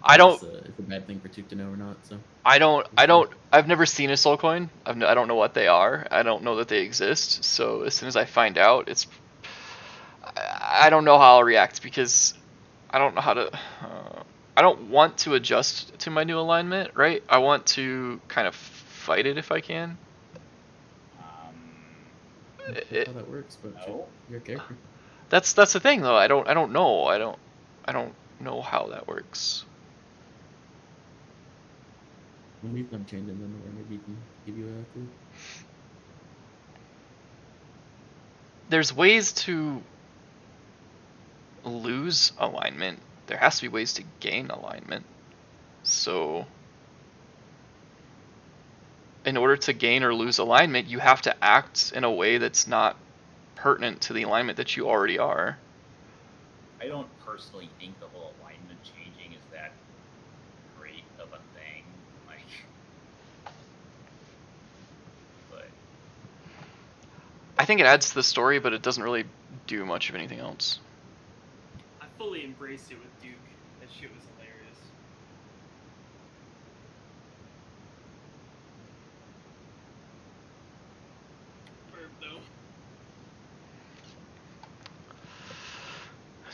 It's a bad thing for Took to know or not. So I've never seen a soul coin. I don't know what they are. I don't know that they exist. So as soon as I find out, I don't know how I'll react because I don't know how to. I don't want to adjust to my new alignment, right? I want to kind of fight it if I can. That's how that works, but your character. That's the thing though. I don't know. I don't know how that works. We'll need them changing them, or maybe you can give you a clue. There's ways to lose alignment. There has to be ways to gain alignment. So in order to gain or lose alignment, you have to act in a way that's not pertinent to the alignment that you already are. I don't personally think the whole alignment changing is that great of a thing. Like, but I think it adds to the story, but it doesn't really do much of anything else. I fully embraced it with Duke. That shit was hilarious.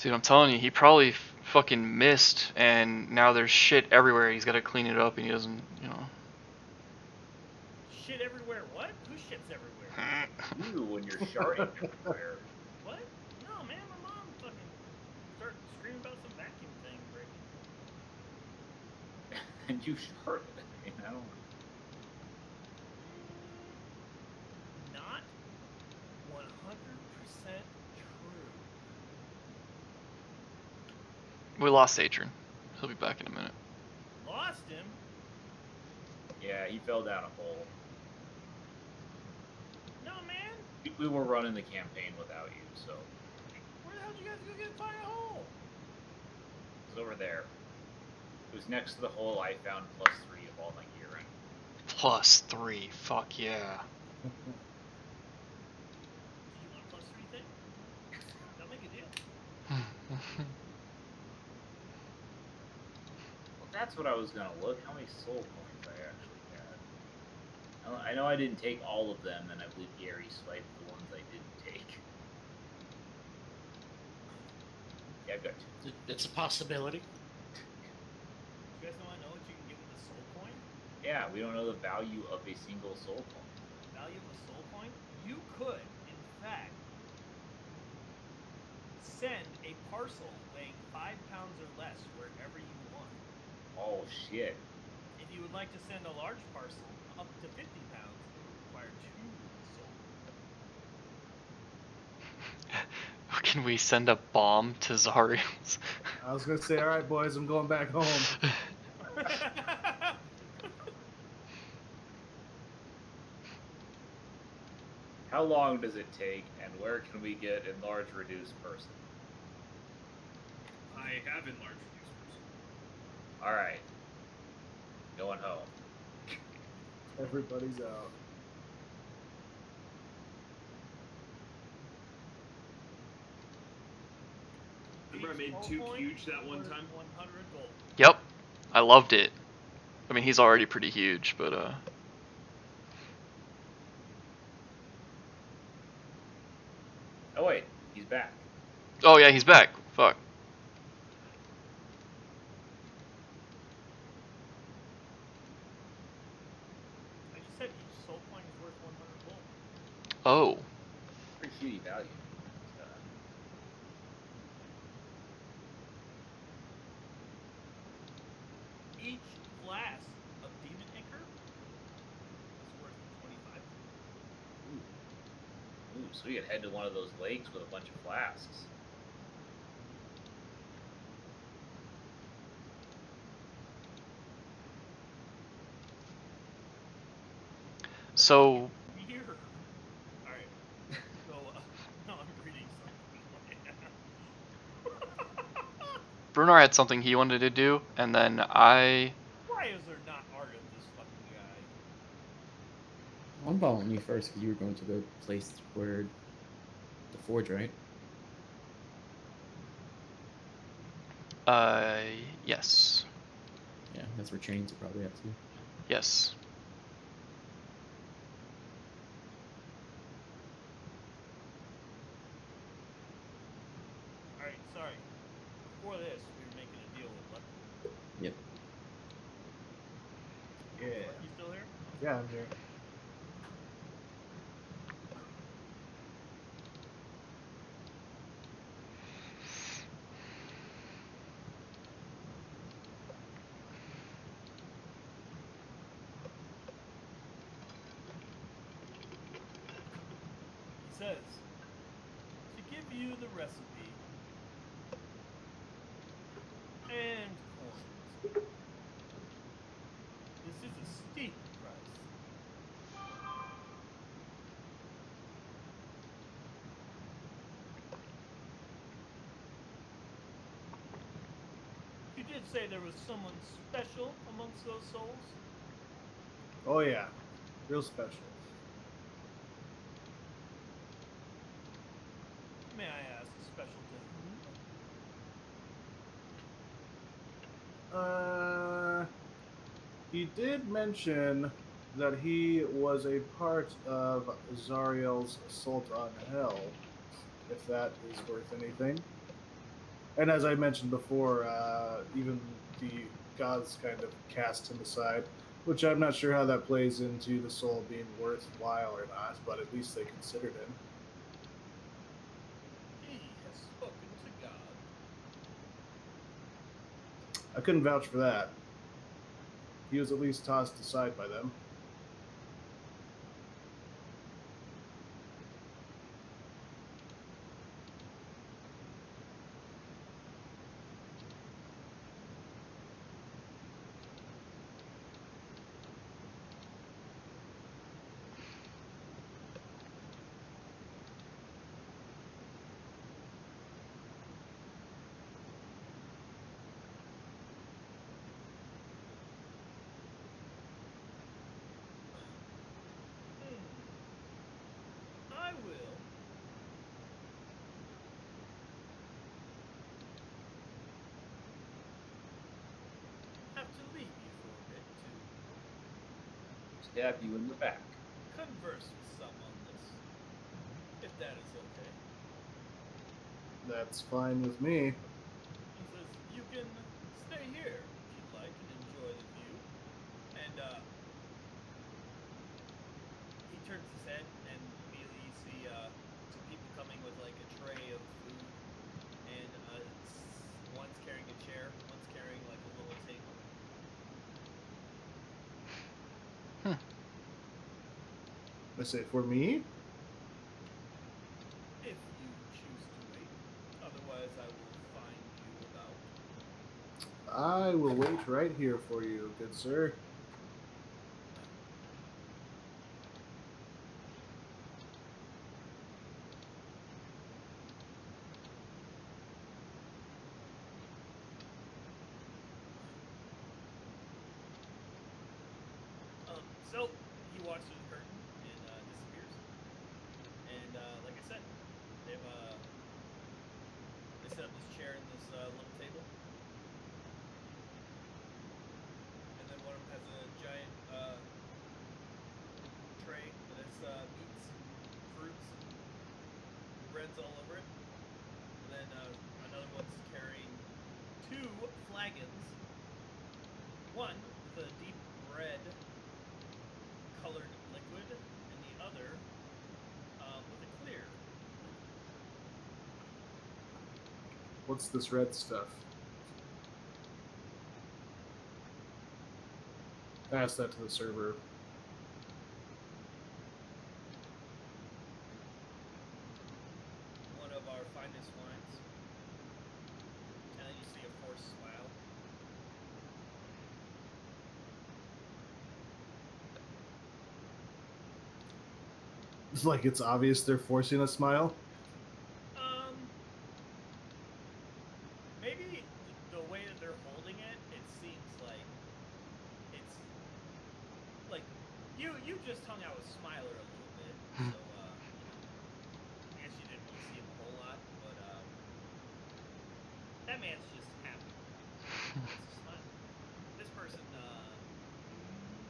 Dude, I'm telling you, he probably fucking missed, and now there's shit everywhere. He's got to clean it up, and he doesn't, you know. Shit everywhere. What? Who shits everywhere? You when you're sharding everywhere. What? No, man. My mom fucking started screaming about some vacuum thing breaking. And you sharded. I mean, I don't. Not 100% true. We lost Adrian. He'll be back in a minute. Lost him? Yeah, he fell down a hole. No, man. We were running the campaign without you, so Where the hell did you guys go get find a hole? it was over there. It was next to the hole I found +3 of all my gear in. +3. Fuck yeah. Do you want a +3 thing? Don't make a deal. Well, that's what I was gonna look. How many soul coins I actually had. I know I didn't take all of them, and I believe Gary swiped the ones I didn't take. Yeah, I've got 2. It's a possibility. You guys know what you can get with a soul coin? Yeah, we don't know the value of a single soul coin. The value of a soul coin? You could, in fact, send a parcel weighing 5 pounds or less wherever you want. Oh shit. If you would like to send a large parcel up to 50 pounds, it would require 2 soul coins. Can we send a bomb to Zariel's? I was gonna say, all right, boys, I'm going back home. How long does it take, and where can we get enlarged reduced person? I have enlarged reduced person. Alright. Going home. Everybody's out. Remember I made Each 2 soul coin huge that one worth time? 100 gold. Yep. I loved it. I mean, he's already pretty huge, but Oh wait, he's back. oh yeah, he's back. Fuck. I just said each soul coin is worth 100 gold. Oh. Pretty shitty value. Each glass of demon ichor is worth 25 gold. Ooh, so we could head to one of those lakes with a bunch of flasks. So Here. Alright. So, no, I'm reading something. Brunar had something he wanted to do, and then I. Why is there not art of this fucking guy? I'm following you first because you were going to the place where the forge, right? Yes. Yeah, that's where chains are probably at too. Yes. Alright, sorry. Before this, we were making a deal with Lucky. Yep. Yeah. You still here? Yeah, I'm here. He says, to give you the recipe and coins. This is a steep price. You did say there was someone special amongst those souls? Oh yeah, real special. May I ask, special to whom? He did mention that he was a part of Zariel's assault on Hell, if that is worth anything. And as I mentioned before, even the gods kind of cast him aside, which I'm not sure how that plays into the soul being worthwhile or not, but at least they considered him. He has spoken to God. I couldn't vouch for that. He was at least tossed aside by them. I will. Have to leave you for a bit to Stab you in the back. converse with some on this, if that is okay. That's fine with me. He says, you can stay here if you'd like and enjoy the view. And he turns his head and immediately you see two people coming with like a tray of food. And one's carrying a chair, one's carrying like a little table. I say, for me? If you choose to wait. Otherwise, I will find you about. I will wait right here for you, good sir. So he walks through the curtain and disappears. And like I said, they set up this chair and this little table. And then one of them has a giant tray that has meats, fruits, breads all over it. And then another one's carrying two flagons. One with a deep red colored liquid, and the other with a clear. What's this red stuff? Pass that to the server. One of our finest wines. And then you see a forced smile. It's like it's obvious they're forcing a smile. Maybe the way that they're holding it, it seems like it's like you just hung out with Smiler a little bit, so I guess you didn't really see him a whole lot, but that man's just happy. It's a smile. This person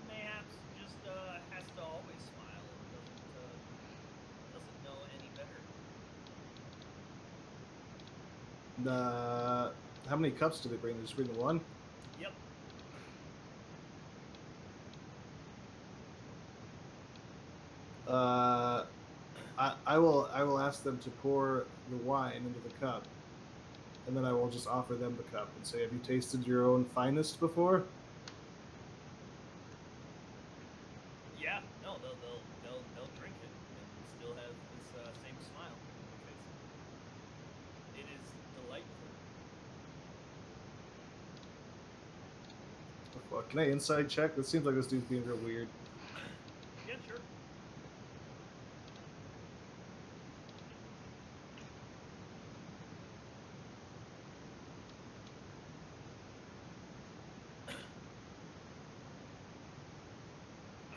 mayhaps just has to always smile and doesn't know any better. How many cups do they bring? They just bring the one? Yep. I will ask them to pour the wine into the cup, and then I will just offer them the cup and say, "Have you tasted your own finest before?" Yeah, no, they'll drink it and still have this same smile on their face. It is delightful. The fuck? Can I inside check? It seems like this dude's being real weird. Yeah, sure.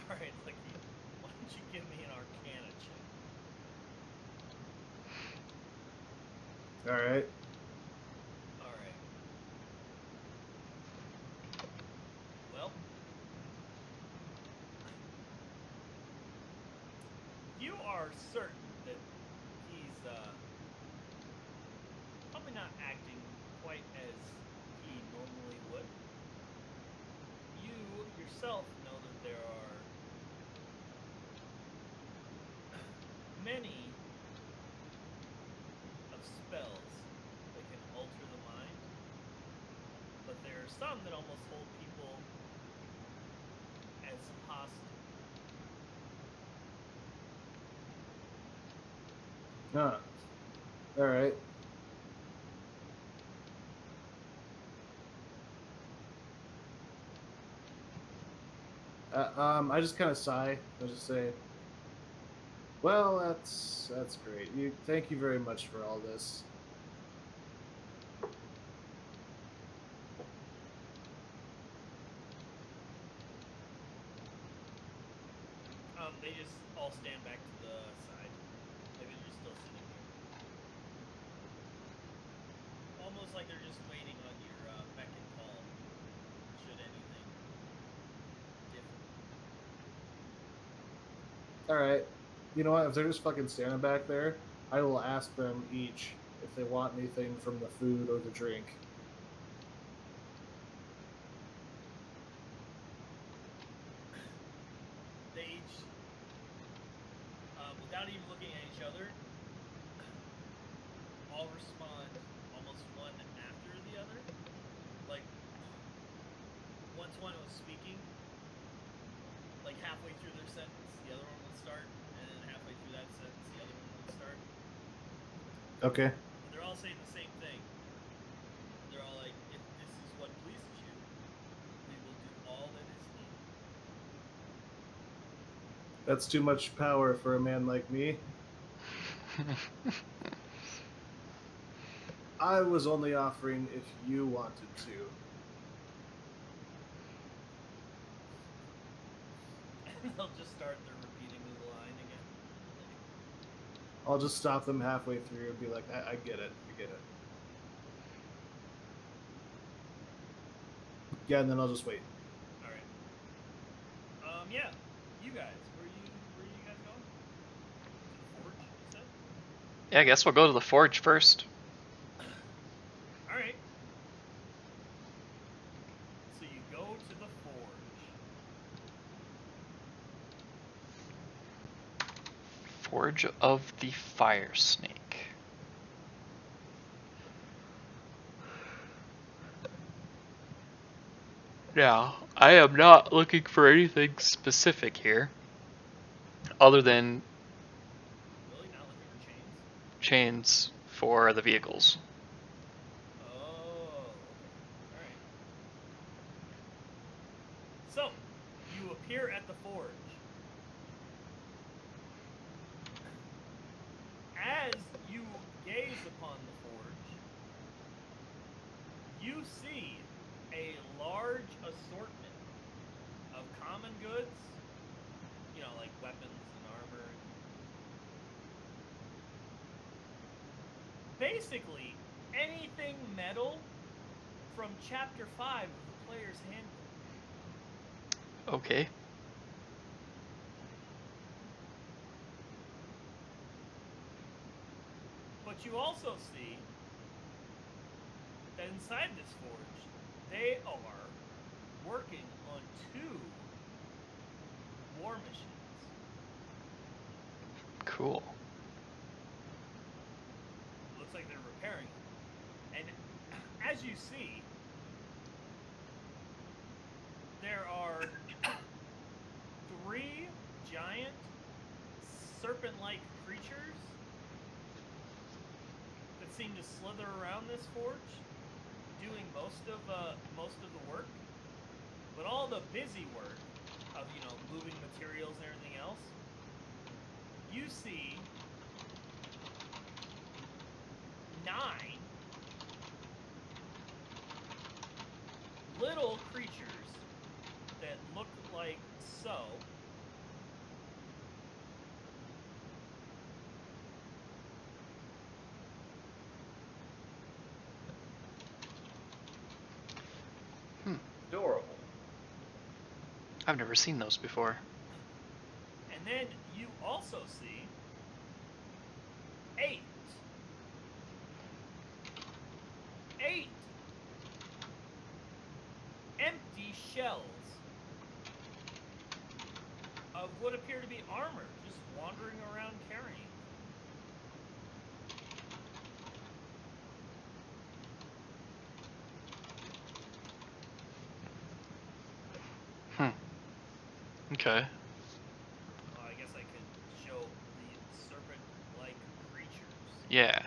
All right, Licky, why don't you give me an Arcana check? All right. All right. Well, you are certain that he's probably not acting quite as he normally would. You yourself know that there are many of spells that can alter the mind, but there are some that almost hold people as hostage. Huh. All right. I just kind of sigh. I just say, "Well, that's great. Thank you very much for all this." They just all stand back to the side. Maybe they're just still sitting here. Almost like they're just waiting on your beck and call. Should anything different. All right. You know what? If they're just fucking standing back there, I will ask them each if they want anything from the food or the drink. They each, without even looking at each other, all respond almost one after the other. Like, once one was speaking, like halfway through their sentence, the other one would start, and then halfway through that sentence, the other one would start. Okay. But they're all saying the same thing. They're all like, if this is what pleases you, we will do all that is needed. That's too much power for a man like me. I was only offering if you wanted to. And they'll just start their repeating the line again. I'll just stop them halfway through and be like, I get it. I get it. Yeah, and then I'll just wait. All right. Yeah. You guys, where you guys going? To the forge, you said? Yeah, I guess we'll go to the forge first. All right. So you go to the forge. Forge of the Fire Snake. Now, I am not looking for anything specific here, other than Really? Not looking for chains? chains for the vehicles. Oh, okay. All right. So, you appear at the forge. As you gaze upon the forge, you see a large assortment of common goods, you know, like weapons and armor. Basically, anything metal from Chapter 5 of the Player's Handbook. Okay. But you also see that inside this forge, they are working on 2 war machines. Cool. Looks like they're repairing them. And as you see, there are 3 giant serpent-like creatures that seem to slither around this forge, doing most of the work. But all the busy work of, you know, moving materials and everything else, you see 9 little creatures that look like so. Adorable. I've never seen those before. And then you also see 8 shells of what appear to be armor, just wandering around carrying. Okay. Well, I guess I could show the serpent-like creatures. Yeah.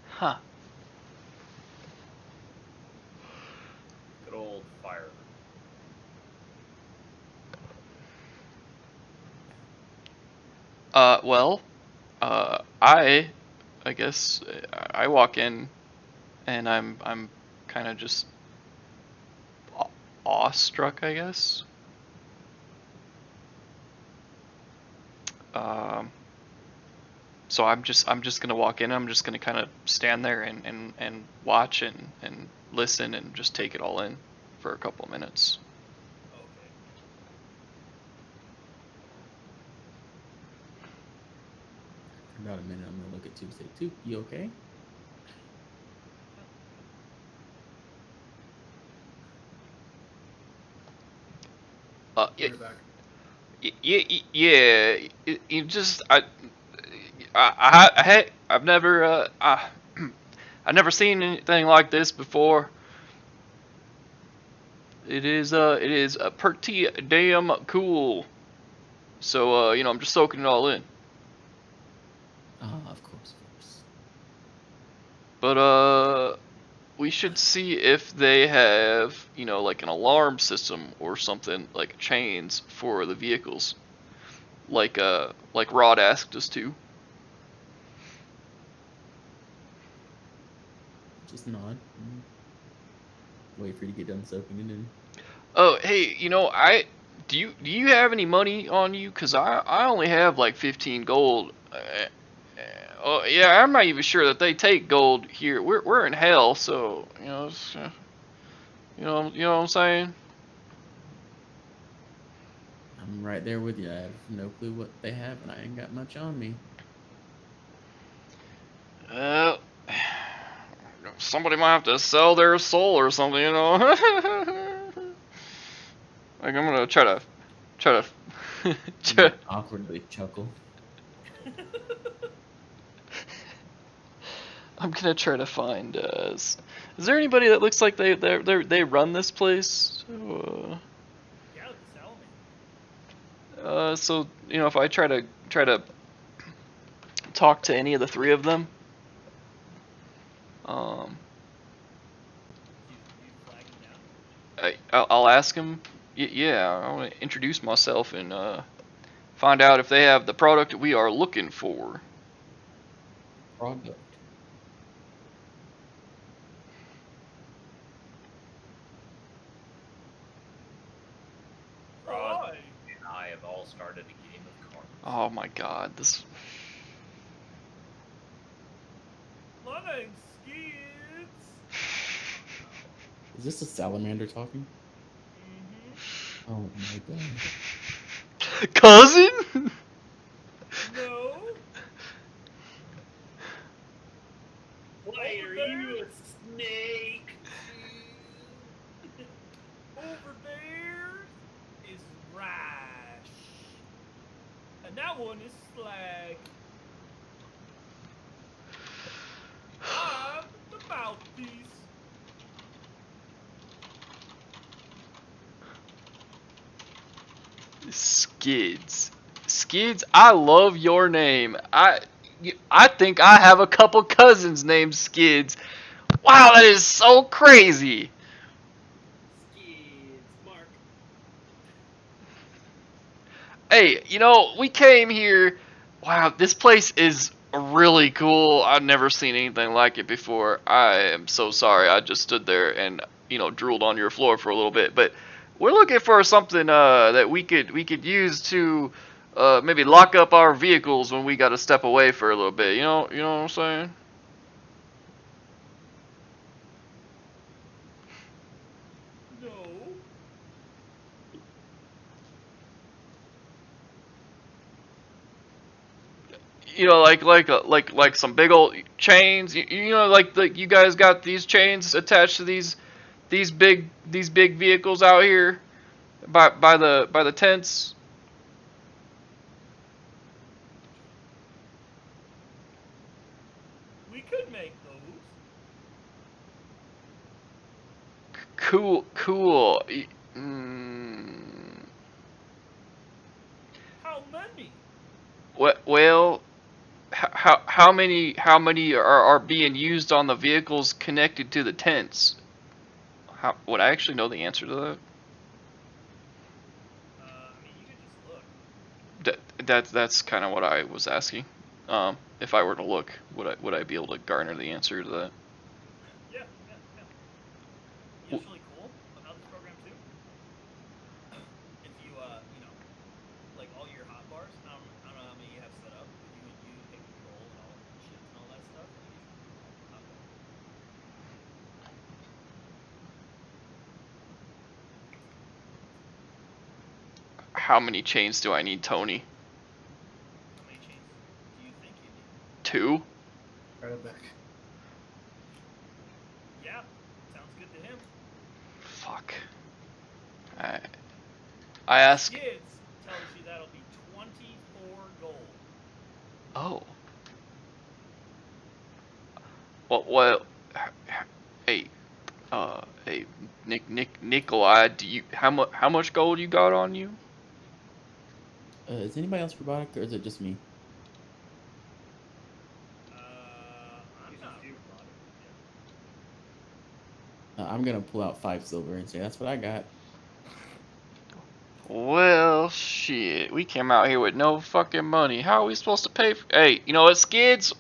Huh. Good old fire. Well, I guess I walk in, and I'm kind of just awestruck, I guess. Um, so I'm just gonna walk in. I'm just gonna kind of stand there and watch and listen and just take it all in for a couple of minutes. Okay. For about a minute, I'm gonna look at Toop. Say, Toop, you okay? Yeah, Right back. yeah. You just I've never I've never seen anything like this before. It is pretty damn cool. So I'm just soaking it all in. Ah, of course, of course. But we should see if they have like an alarm system or something like chains for the vehicles, like Rod asked us to. Just nod. Wait for you to get done soaking it in. Oh, hey, I do you have any money on you? Cause I only have like 15 gold. Oh yeah, I'm not even sure that they take gold here. We're in hell, so you know what I'm saying. I'm right there with you. I have no clue what they have, and I ain't got much on me. Uh, somebody might have to sell their soul or something, like I'm gonna try to I'm try, gonna awkwardly chuckle. I'm gonna try to find. Is there anybody that looks like they run this place? Yeah, the salamander. So if I try to talk to any of the three of them, um, You flag him down? I'll ask them. Yeah, I want to introduce myself and find out if they have the product that we are looking for. Product. Rod Right. and I have all started a game of cards. Oh my God, this. My name's Skids. Is this a salamander talking? Mm-hmm. Oh my god. Cousin? No. Why Over are there? you a snake? Over there is Rash. And that one is Slag. I'm the mouthpiece. Skids. Skids, I love your name. I think I have a couple cousins named Skids. Wow, that is so crazy. Skids, Mark. Hey, we came here. Wow, this place is really cool. I've never seen anything like it before. I am so sorry. I just stood there and drooled on your floor for a little bit. But we're looking for something that we could use to maybe lock up our vehicles when we got to step away for a little bit. You know what I'm saying? No. you know, like some big old chains. You know, like you guys got these chains attached to these big vehicles out here by the tents. We could make those. Cool. How many? Well, how many are being used on the vehicles connected to the tents? Would I actually know the answer to that? I mean, you could just look. That's kind of what I was asking. If I were to look, would I be able to garner the answer to that? Yeah. Usually cool about this program too. If you you know, like all your hot bars. I don't know how many you have set up, but you take control and all shit and all that stuff. And you just hot bar. How many chains do I need, Tony? How many chains do you think you need? 2? Right back. Yeah, sounds good to him. Fuck. I ask. Skids tells you that'll be 24 gold. Oh. Well. Hey, hey, Nikolai, how much gold you got on you? Is anybody else robotic, or is it just me? I'm not robotic. I'm gonna pull out 5 silver and say that's what I got. Well, shit, we came out here with no fucking money. How are we supposed to pay for... Hey, you know what, Skids,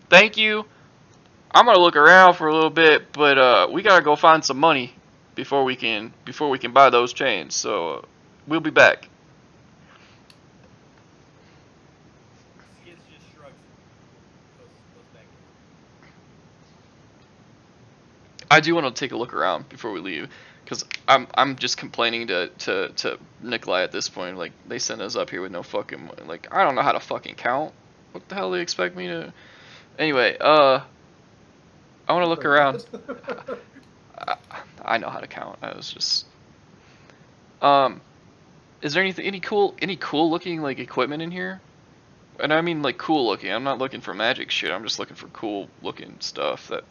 thank you. I'm gonna look around for a little bit, but we gotta go find some money before we can buy those chains. So we'll be back. Skids just shrugs. Goes back to work. I do want to take a look around before we leave, because I'm just complaining to Nikolai at this point. Like, they sent us up here with no fucking money. Like, I don't know how to fucking count. What the hell do they expect me to? Anyway, I want to look around. I know how to count. I was just is there any cool looking like equipment in here? And I mean like cool looking. I'm not looking for magic shit. I'm just looking for cool looking stuff that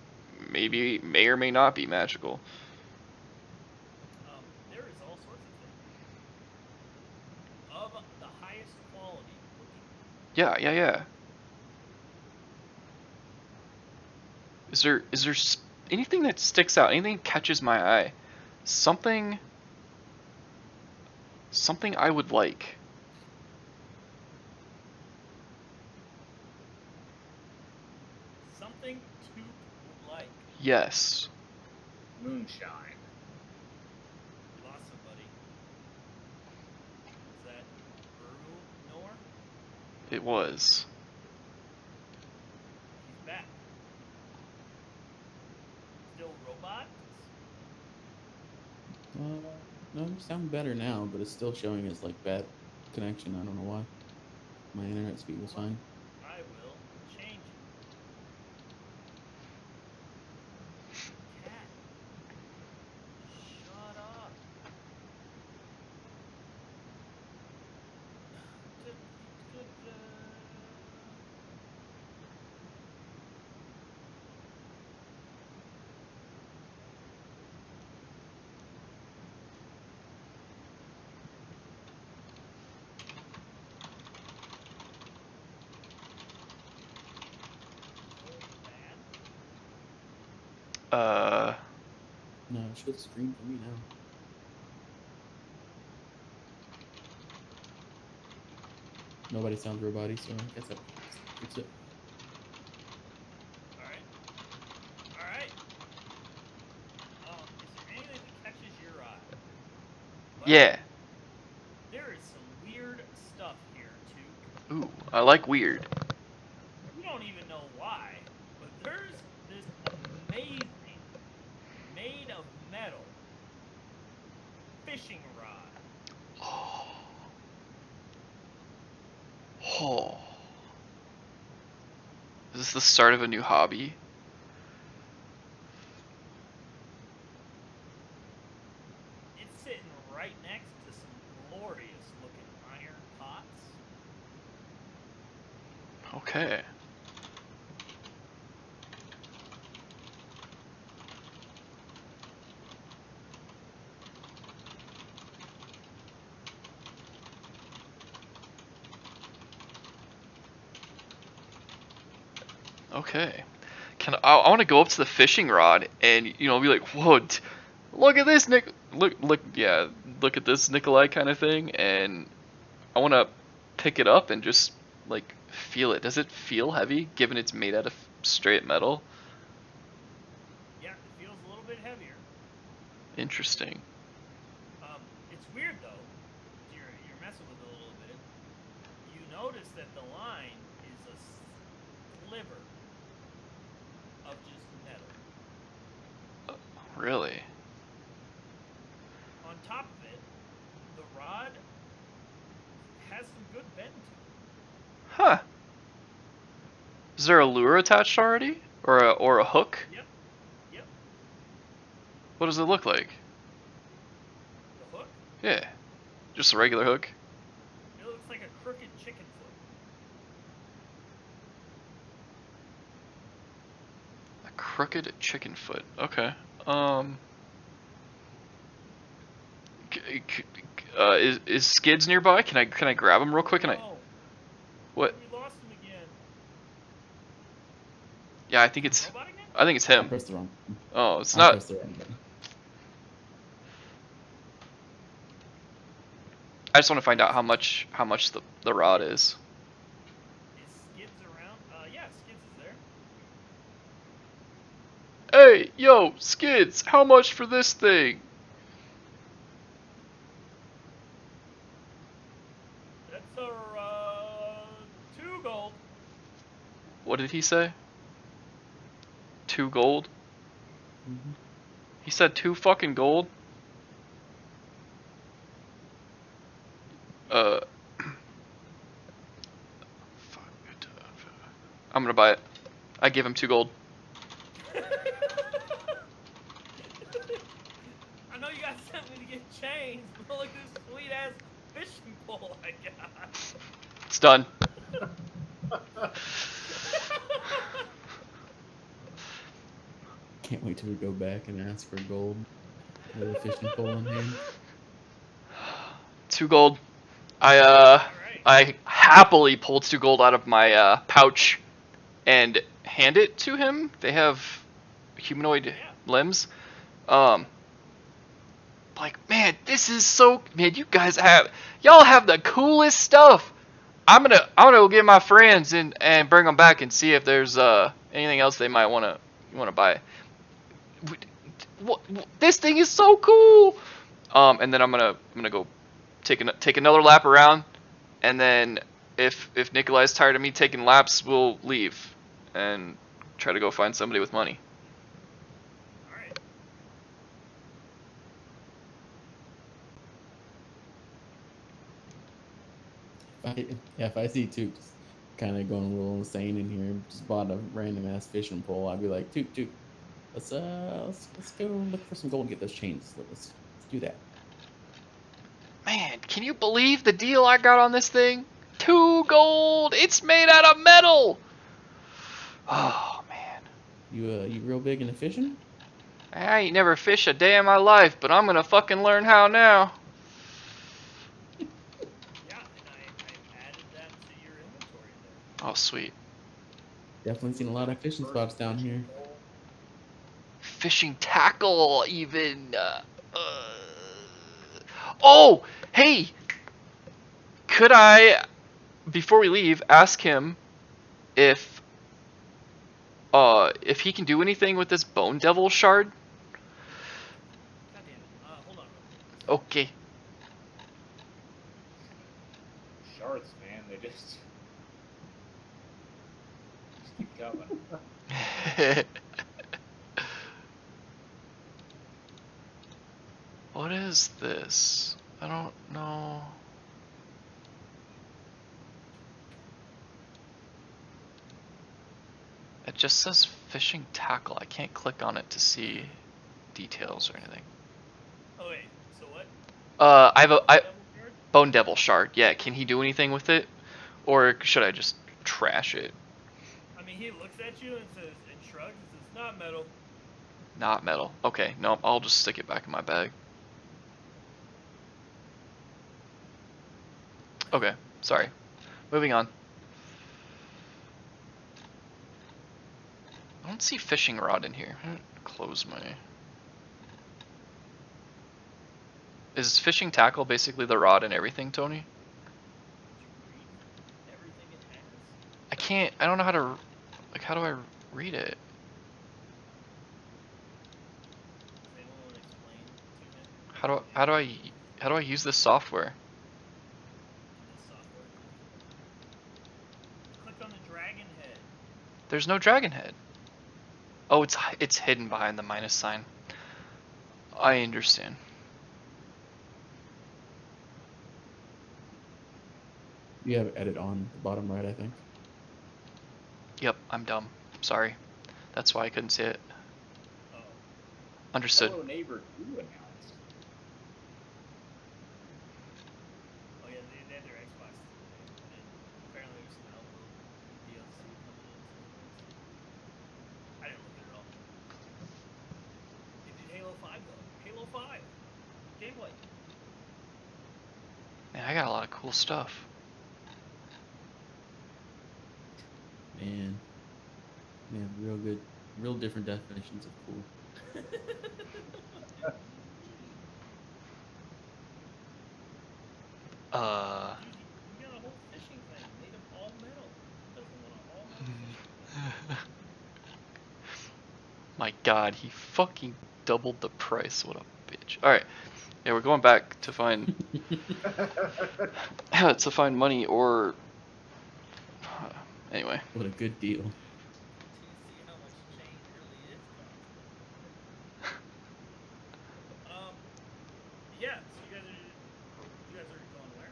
may or may not be magical. There is all sorts of things of the highest quality. Yeah. Is there anything that sticks out? Anything that catches my eye? Something I would like. Something to like. Yes. Moonshine. You lost somebody. Is that Nor? It was. He's back. Still robots? No, you sound better now, but it's still showing as like bad connection. I don't know why. My internet speed was fine. I will change it. Cat. Shut up. No, it shows screen for me now. Nobody sounds robotic, so I guess that fix it. Alright. Is there anything that catches your eye? Well, Yeah. there is some weird stuff here, too. Ooh, I like weird. You don't even know why, but there's this amazing, made of metal, fishing rod. Oh. Is this the start of a new hobby? It's sitting right next to some glorious looking iron pots. Okay. Okay. I want to go up to the fishing rod and be like, whoa, look at this, Nick. Look at this Nikolai kind of thing, and I want to pick it up and just like feel it. Does it feel heavy, given it's made out of straight metal? Yeah, it feels a little bit heavier. Interesting. It's weird though. You're messing with it a little bit. You notice that the line is a sliver of just metal. Really? On top of it, the rod has some good bend to it. Huh. Is there a lure attached already, or a hook? Yep. What does it look like? The hook? Yeah, just a regular hook. It looks like a crooked chicken foot. A crooked chicken foot. Okay. Is Skids nearby? Can I grab him real quick? Oh, What? we lost him again. Yeah, I think it's Roboting it? him. I pressed the wrong. Oh, it's I not. pressed the wrong button. I just want to find out how much the rod is. Is Skids around? Yeah, Skids is there. Hey, yo, Skids, how much for this thing? That's 2 gold. What did he say? 2 gold? Mhm. He said 2 fucking gold? I'm gonna buy it. I give him 2 gold. I know you guys sent me to get chains, but look at this sweet ass fishing pole I got. It's done. Can't wait till we go back and ask for gold with a fishing pole in hand. 2 gold. Alright. I happily pulled 2 gold out of my pouch and hand it to him. They have humanoid limbs. Like, man, this is so. Man, y'all have the coolest stuff. I'm gonna go get my friends and bring them back and see if there's anything else they might wanna buy. This thing is so cool. And then I'm gonna go take another lap around, and then if Nikolai's tired of me taking laps, we'll leave and try to go find somebody with money. Alright. If I see Toot just kind of going a little insane in here, just bought a random ass fishing pole, I'd be like, Toot, let's go look for some gold and get those chains. Let's do that. Man, can you believe the deal I got on this thing? 2 gold. It's made out of metal. Oh man. You real big into fishing? I ain't never fished a day in my life, but I'm gonna fucking learn how now. Yeah, and I added that to your inventory there. Oh sweet. Definitely seen a lot of fishing spots down here. Fishing tackle even. Oh, hey. Could I, before we leave, ask him if he can do anything with this bone devil shard? God damn it. Hold on. Okay. Shards, man, they just keep coming. What is this? I don't know. It just says fishing tackle. I can't click on it to see details or anything. Oh wait, so what? I have a Devil card? Bone Devil shard. Yeah, can he do anything with it, or should I just trash it? I mean, he looks at you and says, and shrugs and says, "Not metal." Not metal. Okay, no, I'll just stick it back in my bag. Okay, sorry. Moving on. I don't see fishing rod in here. I'm gonna close my... Is fishing tackle basically the rod and everything, Tony? Did you read everything it has? I can't, I don't know how to, like, how do I read it? Does anyone want to explain to him? How do I use this software? This software. Click on the dragon head. There's no dragon head. Oh, it's hidden behind the minus sign. I understand. You have edit on the bottom right, I think. Yep, I'm dumb. Sorry. That's why I couldn't see it. Oh. Understood. Hello, neighbor. You announced. Oh yeah, they had their Xbox today, and apparently there's some Elmo DLC coming in. I didn't look at it all. They did Halo 5 though. Halo 5 gameplay. Man, I got a lot of cool stuff. Man, real good, real different definitions of cool. Dude, you got a whole fishing thing made of all metal. Who doesn't want an all metal fishing thing? My god, he fucking doubled the price. What a bitch. Alright. Yeah, we're going back to find to find money or anyway. What a good deal. Do you see how much chain really is costing? Yeah, so you guys are going where?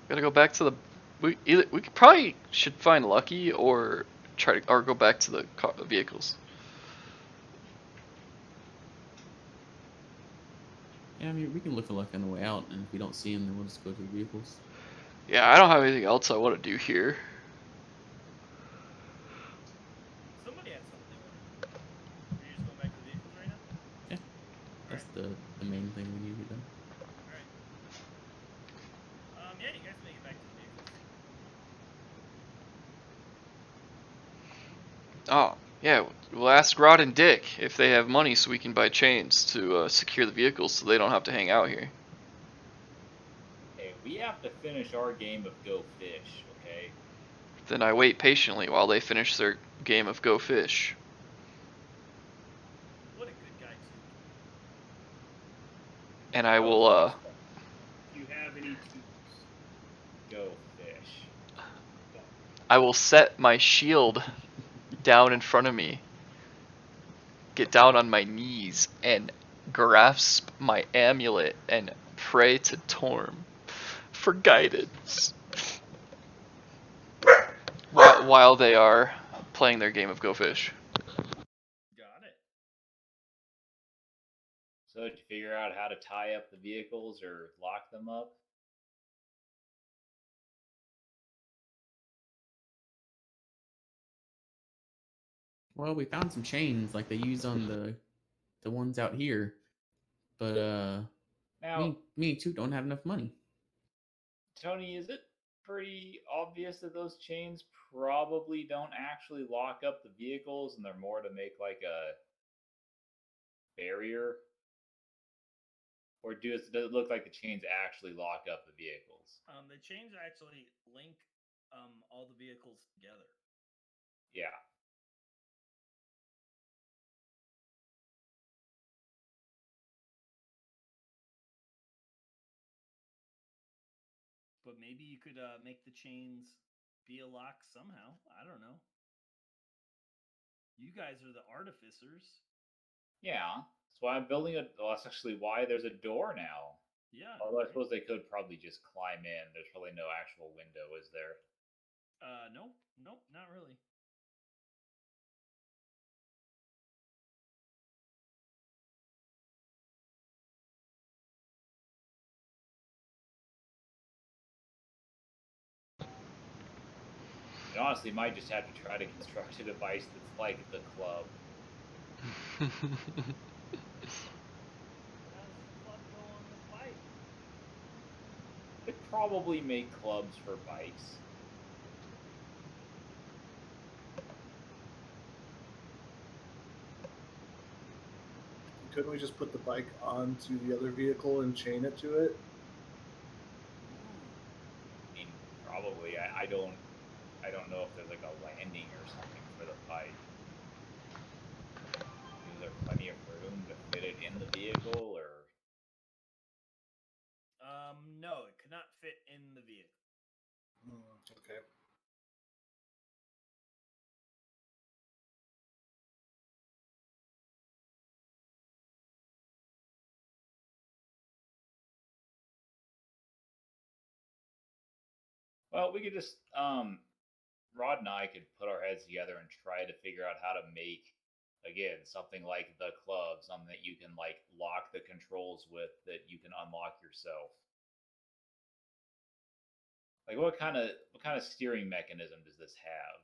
Gotta go back to the we probably should find Lucky or try to or go back to the vehicles. Yeah, I mean, we can look for luck on the way out, and if we don't see him, then we'll just go to the vehicles. Yeah, I don't have anything else I want to do here. Somebody had something they wanted to do. Are you just going back to the vehicles right now? Yeah, that's the main thing we need to do. Alright. Yeah, you guys make it back to the vehicles. Oh, yeah, we'll ask Rod and Dick if they have money so we can buy chains to secure the vehicles so they don't have to hang out here. Hey, we have to finish our game of Go Fish, okay? Then I wait patiently while they finish their game of Go Fish. What a good guy too. And I will, If you have any tubes, go fish. I will set my shield down in front of me, get down on my knees, and grasp my amulet and pray to Torm for guidance while they are playing their game of Go Fish. Got it. So did you figure out how to tie up the vehicles or lock them up? Well, we found some chains like they use on the ones out here, but Now, me and Toot don't have enough money. Tony, is it pretty obvious that those chains probably don't actually lock up the vehicles and they're more to make like a barrier? Or does it look like the chains actually lock up the vehicles? The chains actually link all the vehicles together. Yeah. But maybe you could make the chains be a lock somehow. I don't know. You guys are the artificers. Yeah. That's why I'm building a. Well, that's actually why there's a door now. Yeah. Although I right? suppose they could probably just climb in. There's probably no actual window, is there? Nope, not really. You honestly might just have to try to construct a device that's like the club. How does the club go on the bike? They probably make clubs for bikes. Couldn't we just put the bike onto the other vehicle and chain it to it? I mean, probably. I don't know if there's like a landing or something for the bike. Is there plenty of room to fit it in the vehicle, or? No, it could not fit in the vehicle. Okay. Well, we could just Rod and I could put our heads together and try to figure out how to make, again, something like the club, something that you can like lock the controls with, that you can unlock yourself. Like what kind of steering mechanism does this have?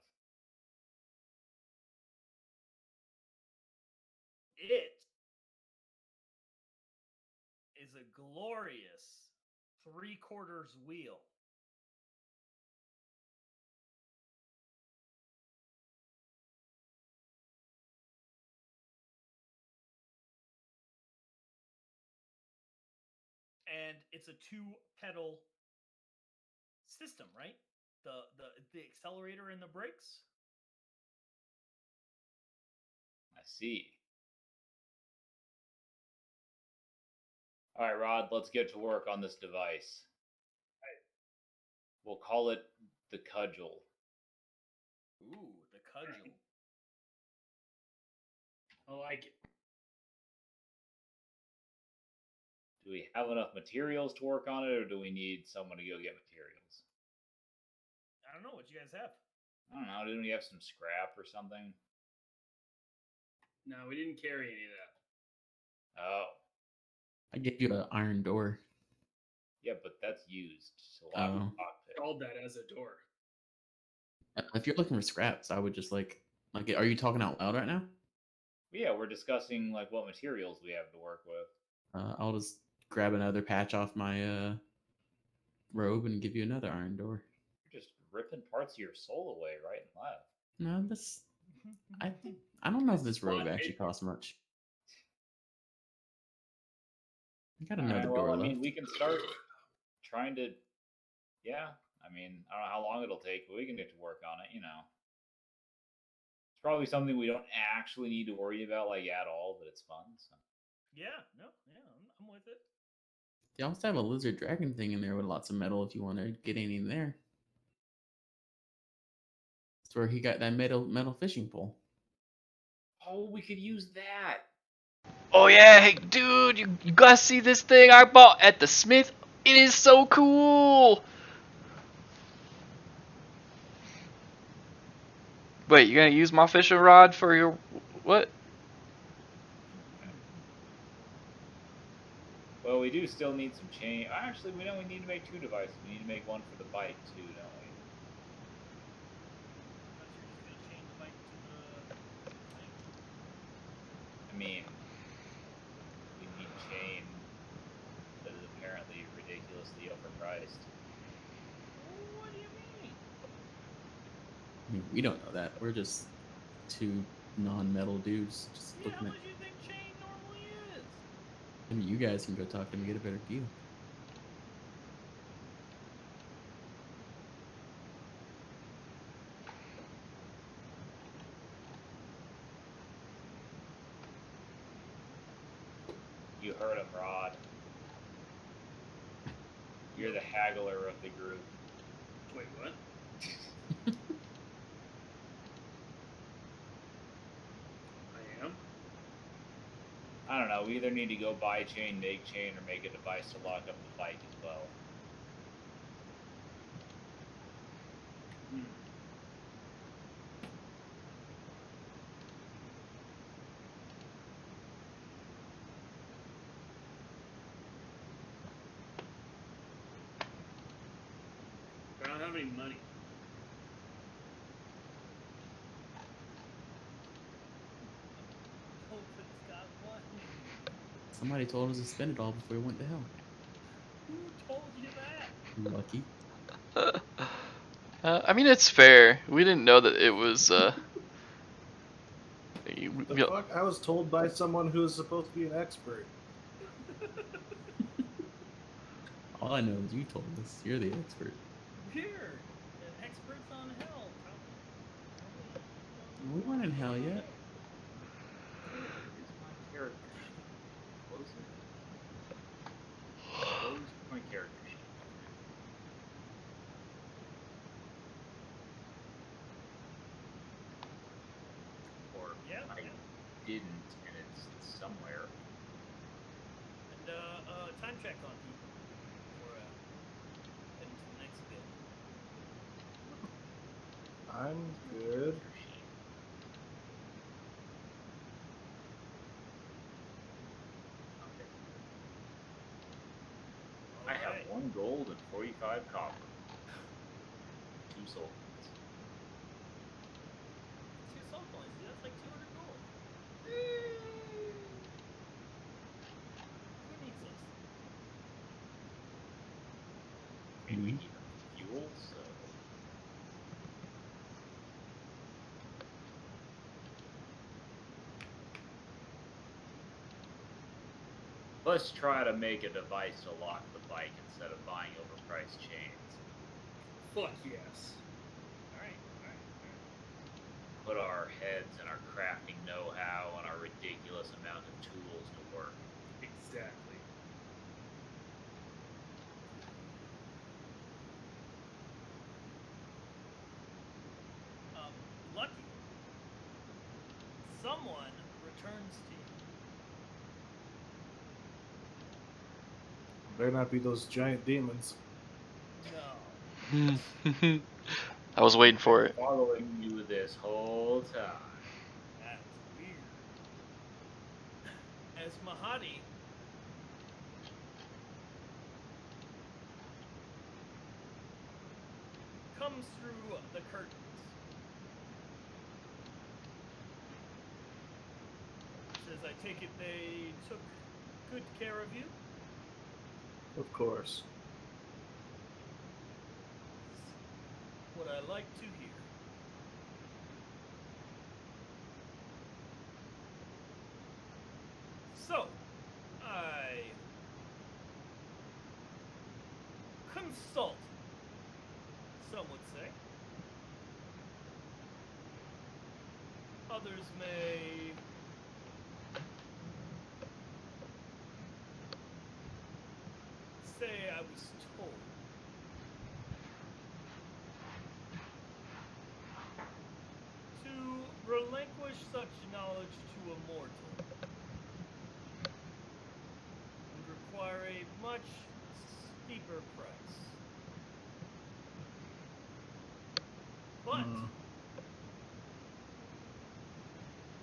It is a glorious 3/4 wheel. And it's a 2-pedal system, right? The accelerator and the brakes. I see. All right, Rod, let's get to work on this device. We'll call it the cudgel. Ooh, the cudgel. I like it. Do we have enough materials to work on it, or do we need someone to go get materials? I don't know what you guys have. I don't know. Didn't we have some scrap or something? No, we didn't carry any of that. Oh, I gave you an iron door. yeah, but that's used to lock the cockpit. Called that as a door. If you're looking for scraps, I would just like, are you talking out loud right now? Yeah, we're discussing like what materials we have to work with. I'll just grab another patch off my robe and give you another iron door. You're just ripping parts of your soul away right and left. No, this. I don't know if this robe actually costs much. I got another door I left. mean, we can start trying to. Yeah, I mean, I don't know how long it'll take, but we can get to work on it. You know, it's probably something we don't actually need to worry about like at all, but it's fun. So. Yeah, I'm with it. They also have a lizard dragon thing in there with lots of metal if you want to get any in there. That's where he got that metal fishing pole. Oh, we could use that. Oh yeah, hey dude, you gotta see this thing I bought at the Smith. It is so cool. Wait, you gonna use my fishing rod for your what? Well, we do still need some chain. Actually, we know we need to make 2 devices. We need to make one for the bike too, don't we? I thought you were just gonna chain the bike to the thing. I mean, we need chain that is apparently ridiculously overpriced. What do you mean? I mean, we don't know that. We're just 2 non-metal dudes just Yeah, looking how at. much do you think chain normally is? I mean, you guys can go talk to him and get a better deal. You heard him, Rod. You're the haggler of the group. Wait, what? I am? I don't know. We either need to go buy chain, make chain, or make a device to lock up the bike as well. I don't have any money. Somebody told us to spend it all before we went to hell. Who told you that? Lucky. I mean, it's fair. We didn't know that it was. The fuck? I was told by someone who is supposed to be an expert. All I know is you told us. You're the expert. Weird. Experts on hell. We weren't in hell yet. Here's my character sheet. Close it. Close my character sheet. Or Yeah, I yeah. didn't, and it's somewhere. And time check on people before heading to the next bit. I'm good. Character sheet. Okay. I have Alright. 1 gold and 45 copper. 2 soul coins. 2 soul coins, dude. That's like 200 gold. Who needs those? I mean, we need them for fuel, so. Let's try to make a device to lock the bike instead of buying overpriced chains. Fuck yes. Alright. Put our heads and our crafting know-how and our ridiculous amount of tools to work. Exactly. Lucky. Someone returns to you. Better not be those giant demons. No. I was waiting for it. Following you this whole time. That's weird. As Mahadi comes through the curtains, says, I take it they took good care of you? Of course. What I like to hear. So, I consult, some would say. Others may say I was told. To relinquish such knowledge to a mortal would require a much steeper price. But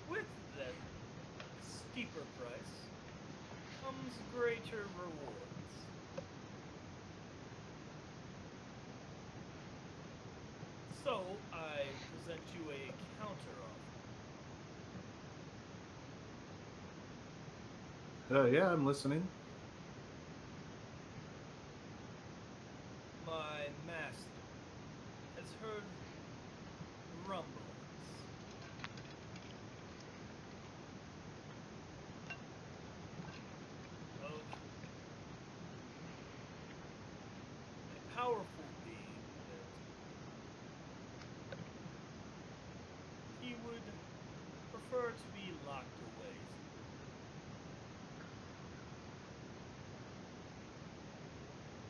with that steeper price comes greater rewards. So I present you a counter offer. Yeah, I'm listening. My master has heard rumblings of a powerful being that he would prefer to be locked away.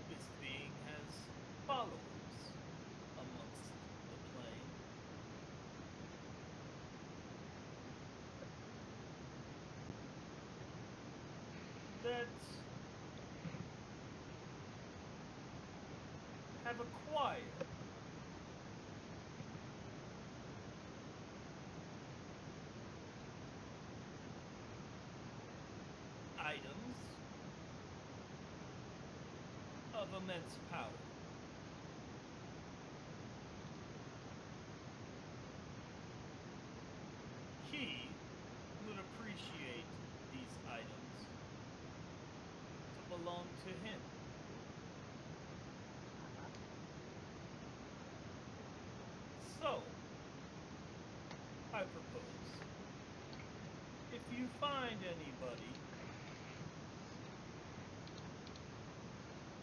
This being has followers amongst the plane. That have acquired items of immense power. He would appreciate these items belong to him. So, I propose, if you find anybody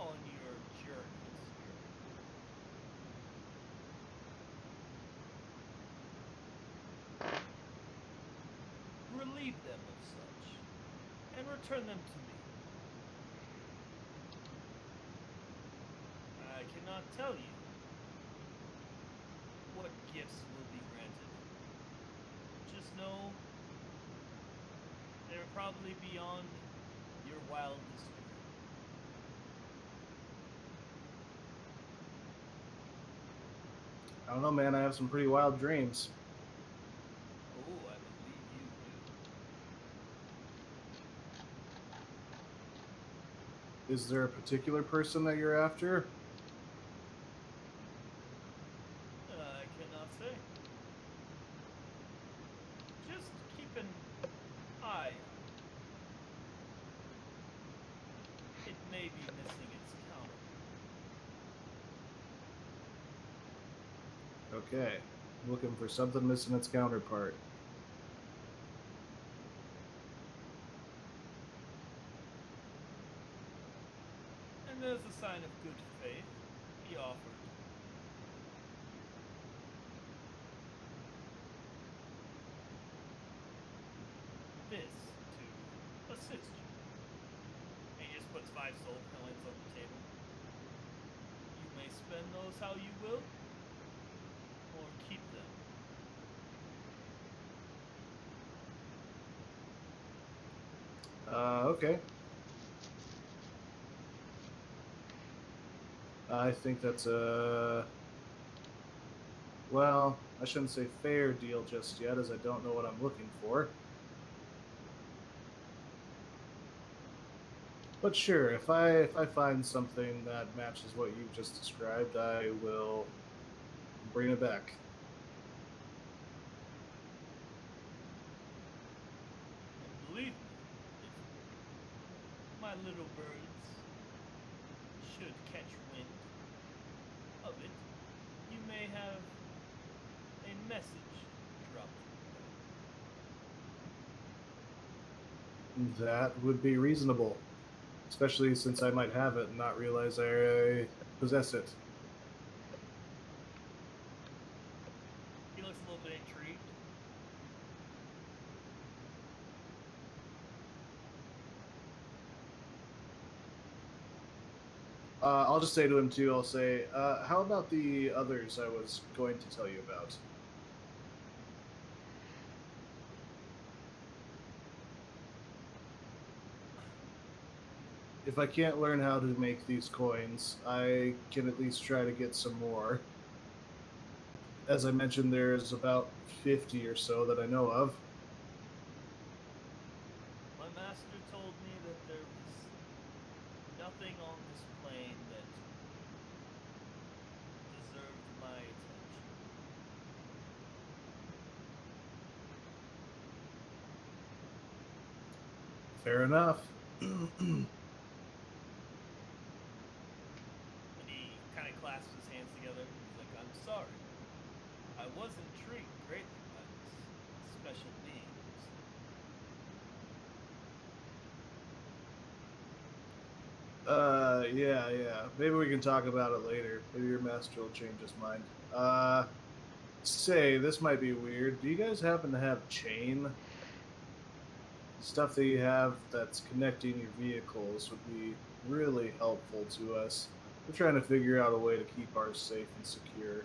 on your journeys here, relieve them of such, and return them to me. I cannot tell you what gifts will be granted. Just know they're probably beyond your wildest dreams. I don't know, man. I have some pretty wild dreams. Oh, I believe you do. Is there a particular person that you're after? I cannot say. Just keep an eye on it. It may be missing its counterpart. Okay. Looking for something missing its counterpart. And as a sign of good faith, he offered this to assist you. And he just puts 5 soul coins on the table. You may spend those how you will, or keep them. Okay. I think that's a... Well, I shouldn't say fair deal just yet, as I don't know what I'm looking for. But sure, if I find something that matches what you've just described, I will bring it back. And believe me, if my little birds should catch wind of it, you may have a message dropped. That would be reasonable. Especially since I might have it and not realize I possess it. He looks a little bit intrigued. I'll just say to him too, I'll say, how about the others I was going to tell you about? If I can't learn how to make these coins, I can at least try to get some more. As I mentioned, there's about 50 or so that I know of. My master told me that there was nothing on this plane that deserved my attention. Fair enough. And he kind of clasps his hands together. He's like, I'm sorry. I was intrigued greatly by this special being. Yeah. Maybe we can talk about it later. Maybe your master will change his mind. Say, this might be weird. Do you guys happen to have chain? Stuff that you have that's connecting your vehicles would be really helpful to us. We're trying to figure out a way to keep ours safe and secure.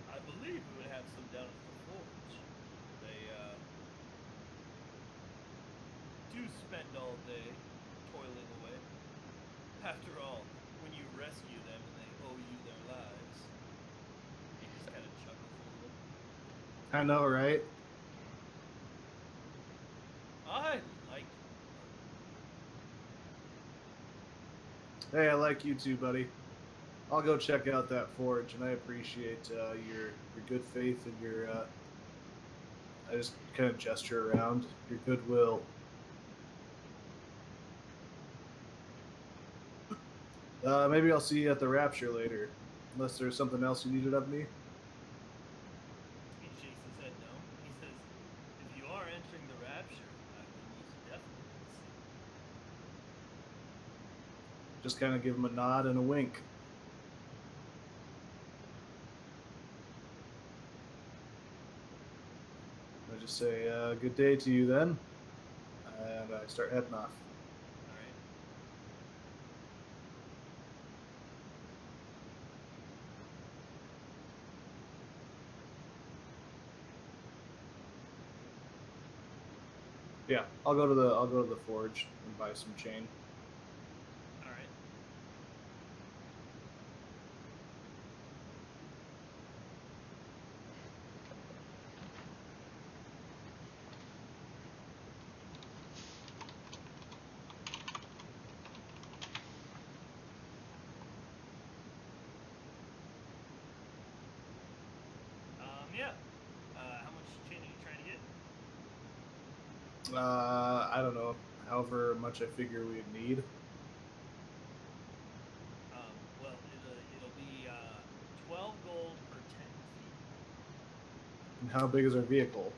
I believe we would have some down at the forge. They do spend all day toiling away. After all, when you rescue them and they owe you their lives, he just kind of chuckles a little. I know, right? I like Hey, I like you too, buddy. I'll go check out that forge, and I appreciate your good faith and your. I just kind of gesture around your goodwill. Maybe I'll see you at the Rapture later, unless there's something else you needed of me. He shakes his head no. He says, if you are entering the Rapture, I will most definitely see you. Just kind of give him a nod and a wink. I just say, good day to you then, and I start heading off. All right. Yeah, I'll go to the forge and buy some chain. All right. Yeah. How much chain are you trying to get? I don't know, however much I figure we'd need. Well, it'll be 12 gold per 10 feet. And how big is our vehicle?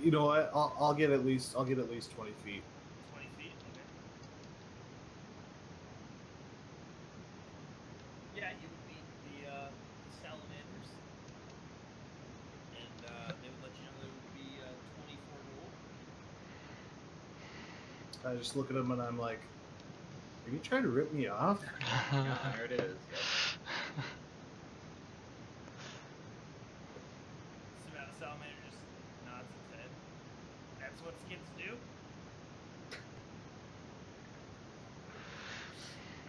You know what? I'll get at least 20 feet. 20 feet. Okay. Yeah, you would beat the salamanders, and they would let you know there would be 24 gold. I just look at him and I'm like, are you trying to rip me off? Yeah, there it is. Yep. Salamander just nods his head. That's what skids do.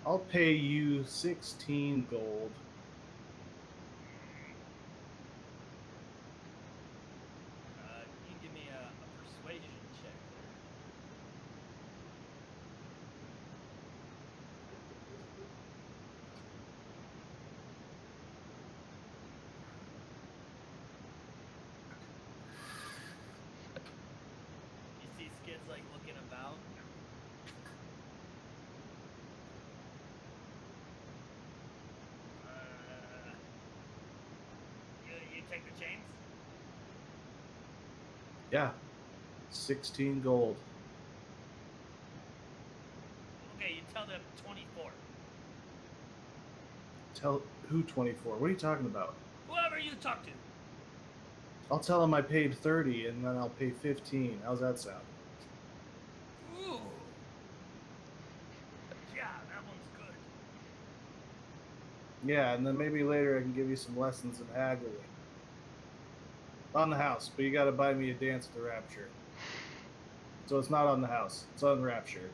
I'll pay you 16 gold. You can give me a persuasion check there. You see Skid's like looking about. You take the chains? Yeah, 16 gold. Okay, you tell them 24. Tell who 24? What are you talking about? Whoever you talk to. I'll tell him I paid 30 and then I'll pay 15. How's that sound? Ooh. Yeah, that one's good. Yeah, and then maybe later I can give you some lessons in haggling. On the house, but you gotta buy me a dance at the Rapture. So it's not on the house, it's on Rapture.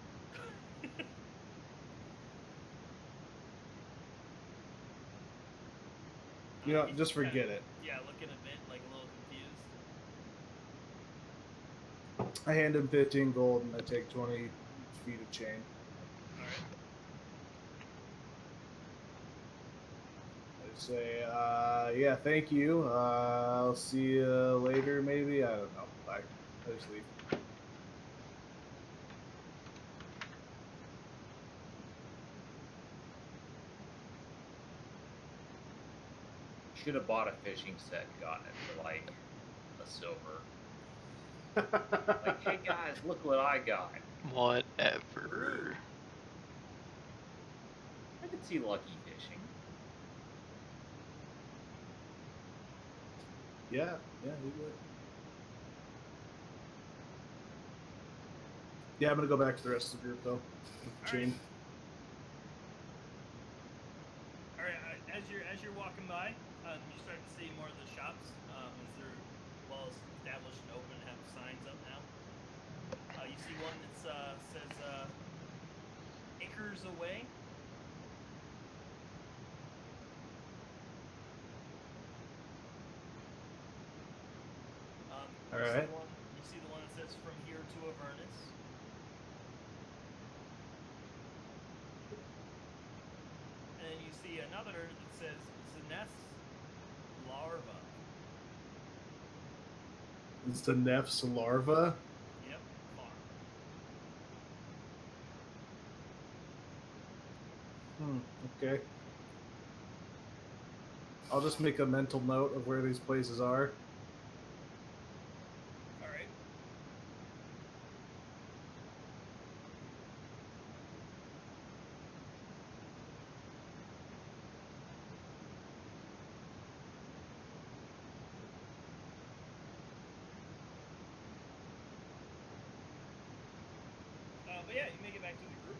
You know, just forget it. Yeah, looking a bit like a little confused. I hand him 15 gold and I take 20 feet of chain. Alright. I say, yeah, thank you. I'll see you later, maybe. I don't know. Bye. I just leave. Should have bought a fishing set and gotten it for like a silver. Like, hey guys, look what I got. Whatever. I could see Lucky fishing. Yeah, he would. Yeah, I'm gonna go back to the rest of the group though. With the chain. All right. As you're walking by, you start to see more of the shops. As they're well established and open, and have signs up now. You see one that says "Acres Away." All right. You see the one that says "From Here to Avernus." another that says Zeneth's larva. It's the Nef's larva. Yep, farm. Okay. I'll just make a mental note of where these places are. All right. But yeah, you make it back to the group.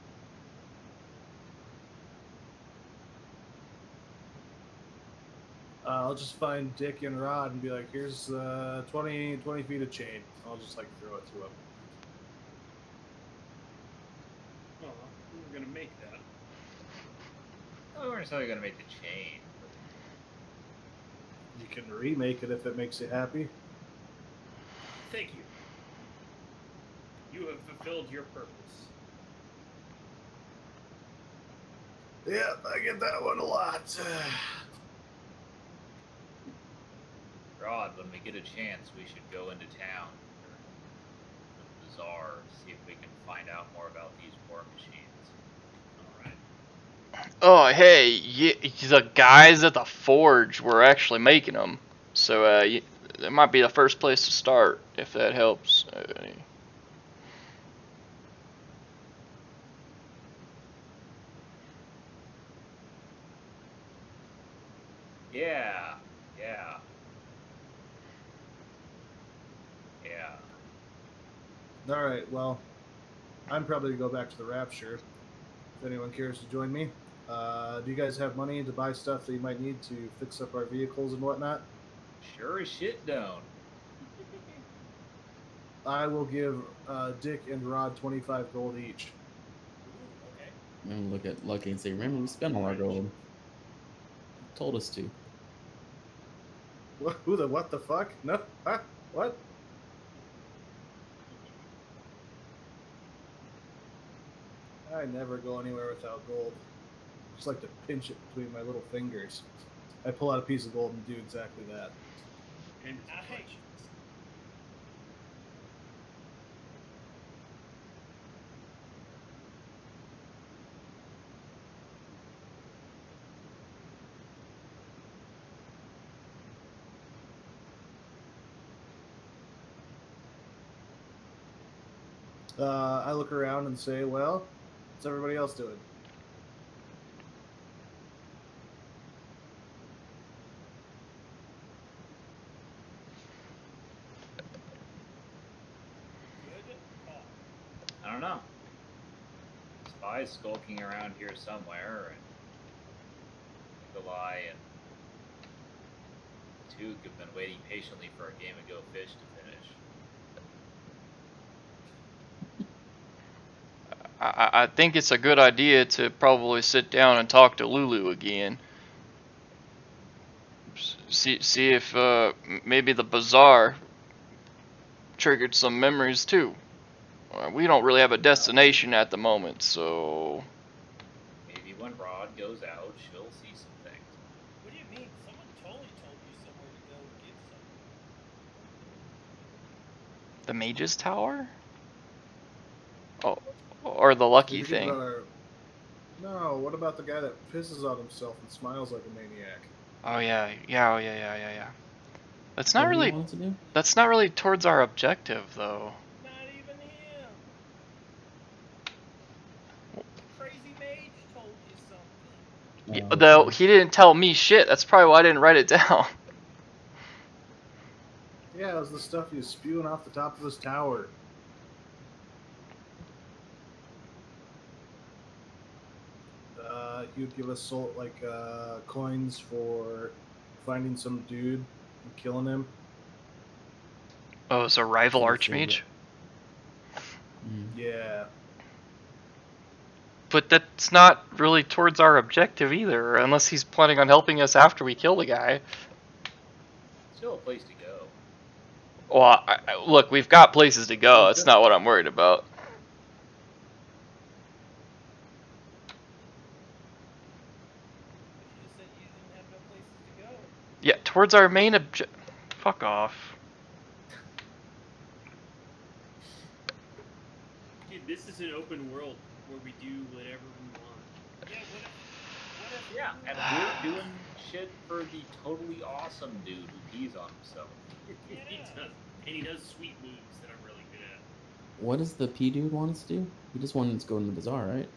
I'll just find Dick and Rod and be like, here's 20 feet of chain. I'll just like throw it to him. Oh, we were gonna make that. Oh, we're necessarily gonna make the chain. You can remake it if it makes you happy. Thank you. You have fulfilled your purpose. Yeah, I get that one a lot. Rod, when we get a chance, we should go into town, or the bazaar, see if we can find out more about these war machines. All right. Oh, hey, the guys at the forge were actually making them, so that might be the first place to start if that helps. Yeah. All right, well, I'm probably going to go back to the Rapture. If anyone cares to join me. Do you guys have money to buy stuff that you might need to fix up our vehicles and whatnot? Sure as shit don't. I will give Dick and Rod 25 gold each. Ooh, okay. I'm gonna look at Lucky and say, remember, we spent all our gold. Told us to. What the fuck? No? Huh? What? I never go anywhere without gold. I just like to pinch it between my little fingers. I pull out a piece of gold and do exactly that. And Nice. I look around and say, well, what's everybody else doing? Good call. I don't know. Spy's skulking around here somewhere, and Nikolai and Took have been waiting patiently for a game of Go Fish to finish. I think it's a good idea to probably sit down and talk to Lulu again. See if maybe the bazaar triggered some memories too. We don't really have a destination at the moment, so Maybe when Rod goes out, she'll see some things. What do you mean? Someone totally told you somewhere to go to get something. the Mage's Tower? Oh, or the Lucky Did you think thing. about No, what about the guy that pisses on himself and smiles like a maniac? Oh yeah. That's What not do you really. want us to do? That's not really towards our objective, though. Not even him. The crazy mage told you something. Oh, Though okay. he didn't tell me shit. That's probably why I didn't write it down. Yeah, it was the stuff he was spewing off the top of his tower. He would give us coins for finding some dude and killing him. Oh, it's a rival Didn't say archmage. Yeah. But that's not really towards our objective either, unless he's planning on helping us after we kill the guy. Still a place to go. Well, look, we've got places to go. That's not what I'm worried about. towards our main object. Fuck off. Dude, this is an open world where we do whatever we want. Yeah, what if Yeah, you- and we're doing shit for the totally awesome dude who pees on himself. He Yeah. does, and he does sweet moves that I'm really good at. What does the P dude want us to do? He just wanted us to go in the bazaar, right?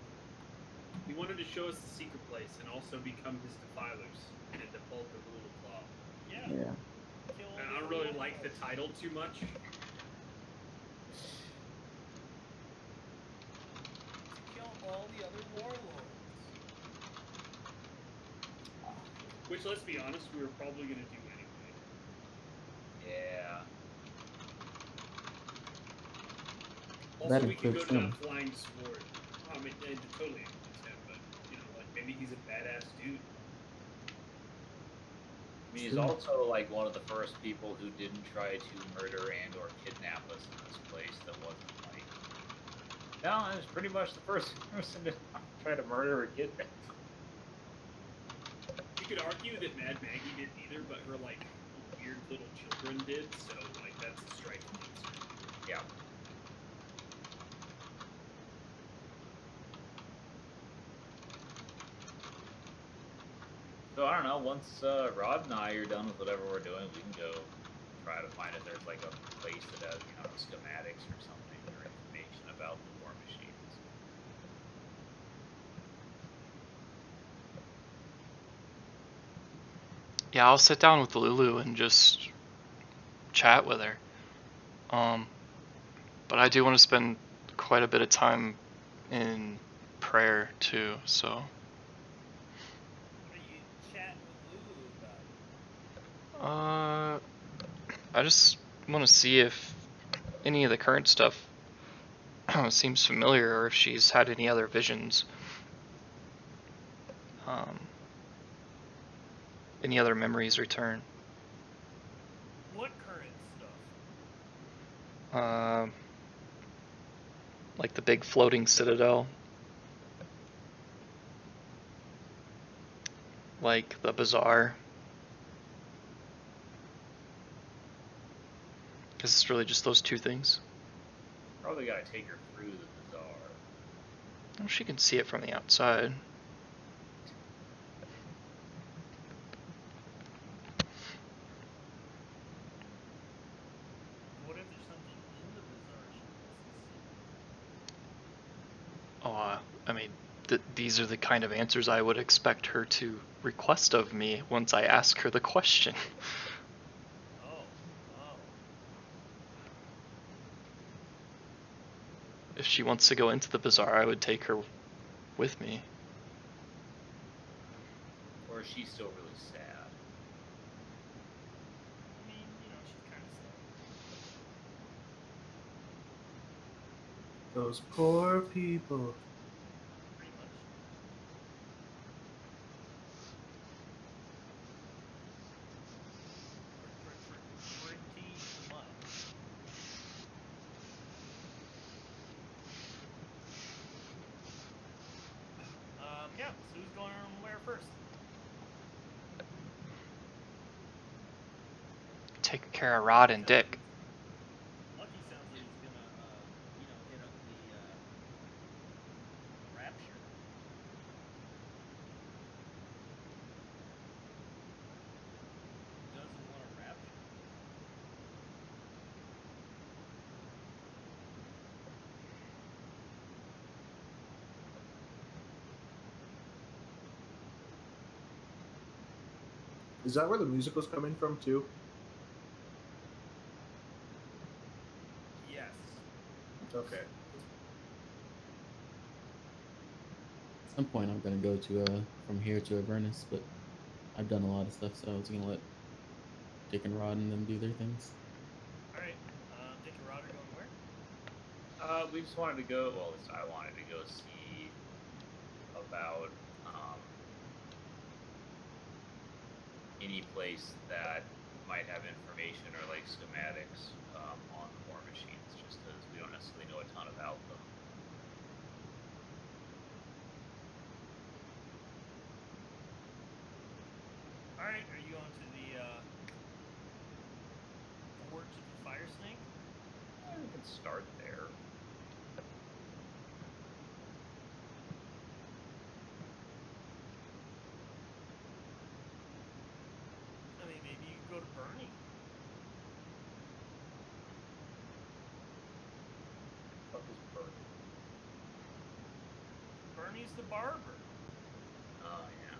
He wanted to show us the secret place and also become his defilers and a default of Rule of Claw. Yeah. Yeah. Kill And I the don't really other like the warlords. title too much. To kill all the other warlords. Which, let's be honest, we were probably going to do anyway. Yeah. Also, That we could go includes to that him. flying sword. I mean, it totally includes him, but, you know, like, maybe he's a badass dude. I mean, he's True. also like one of the first people who didn't try to murder and or kidnap us in this place. That wasn't like. No, it was pretty much the first person to try to murder or kidnap. You could argue that Mad Maggie didn't either, but her, like, weird little children did, so, like, that's a strike against her. Yeah. So I don't know. Once Rod and I are done with whatever we're doing, we can go try to find if there's like a place that has, schematics or something or information about the war machines. Yeah, I'll sit down with Lulu and just chat with her. But I do want to spend quite a bit of time in prayer too, so. What are you chatting with Lulu about? I just want to see if any of the current stuff seems familiar or if she's had any other visions. Any other memories return. What current stuff? Like the big floating citadel. Like the bazaar. Because it's really just those two things. Probably gotta take her through the bazaar. Oh, she can see it from the outside. What if there's something in the bazaar she wants to see? Oh, I mean, these are the kind of answers I would expect her to request of me once I ask her the question. Oh. If she wants to go into the bazaar, I would take her with me. Or is she still really sad? I mean, she's kind of sad. Those poor people. Pretty much. Pretty much. Yeah, so who's going where first? Take care of Rod and Dick. Lucky sounds like he's gonna, hit up the, Rapture. Doesn't want a Rapture. Is that where the music was coming from too? Yes. Okay. At some point, I'm gonna go to from here to Avernus, but I've done a lot of stuff, so I was gonna let Dick and Rod and them do their things. Alright. Dick and Rod are going where? We just wanted to go. Well, at least I wanted to go see about any place that might have information or like schematics on the war machines, just because we don't necessarily know a ton about them. Alright, are you going to the torch of the fire snake? We can start there. I mean, maybe you could go to Bernie. What is Bernie? Bernie's the barber. Oh, yeah.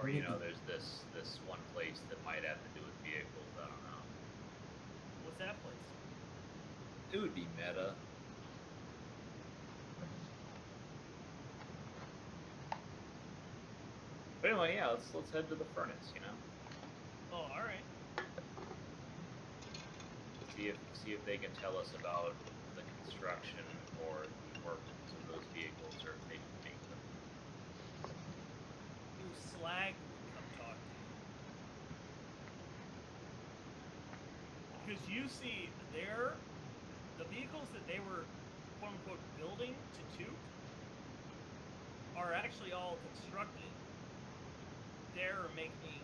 Or, you know, there's this one place that might have to do with vehicles. I don't know. What's that place? It would be meta. But anyway, yeah, let's head to the furnace. You know, Oh, all right. see if they can tell us about the construction or the workings of those vehicles, or if they can make them. New slag would come talk to you. Because you see, the vehicles that they were quote unquote building to toot are actually all constructed. They're making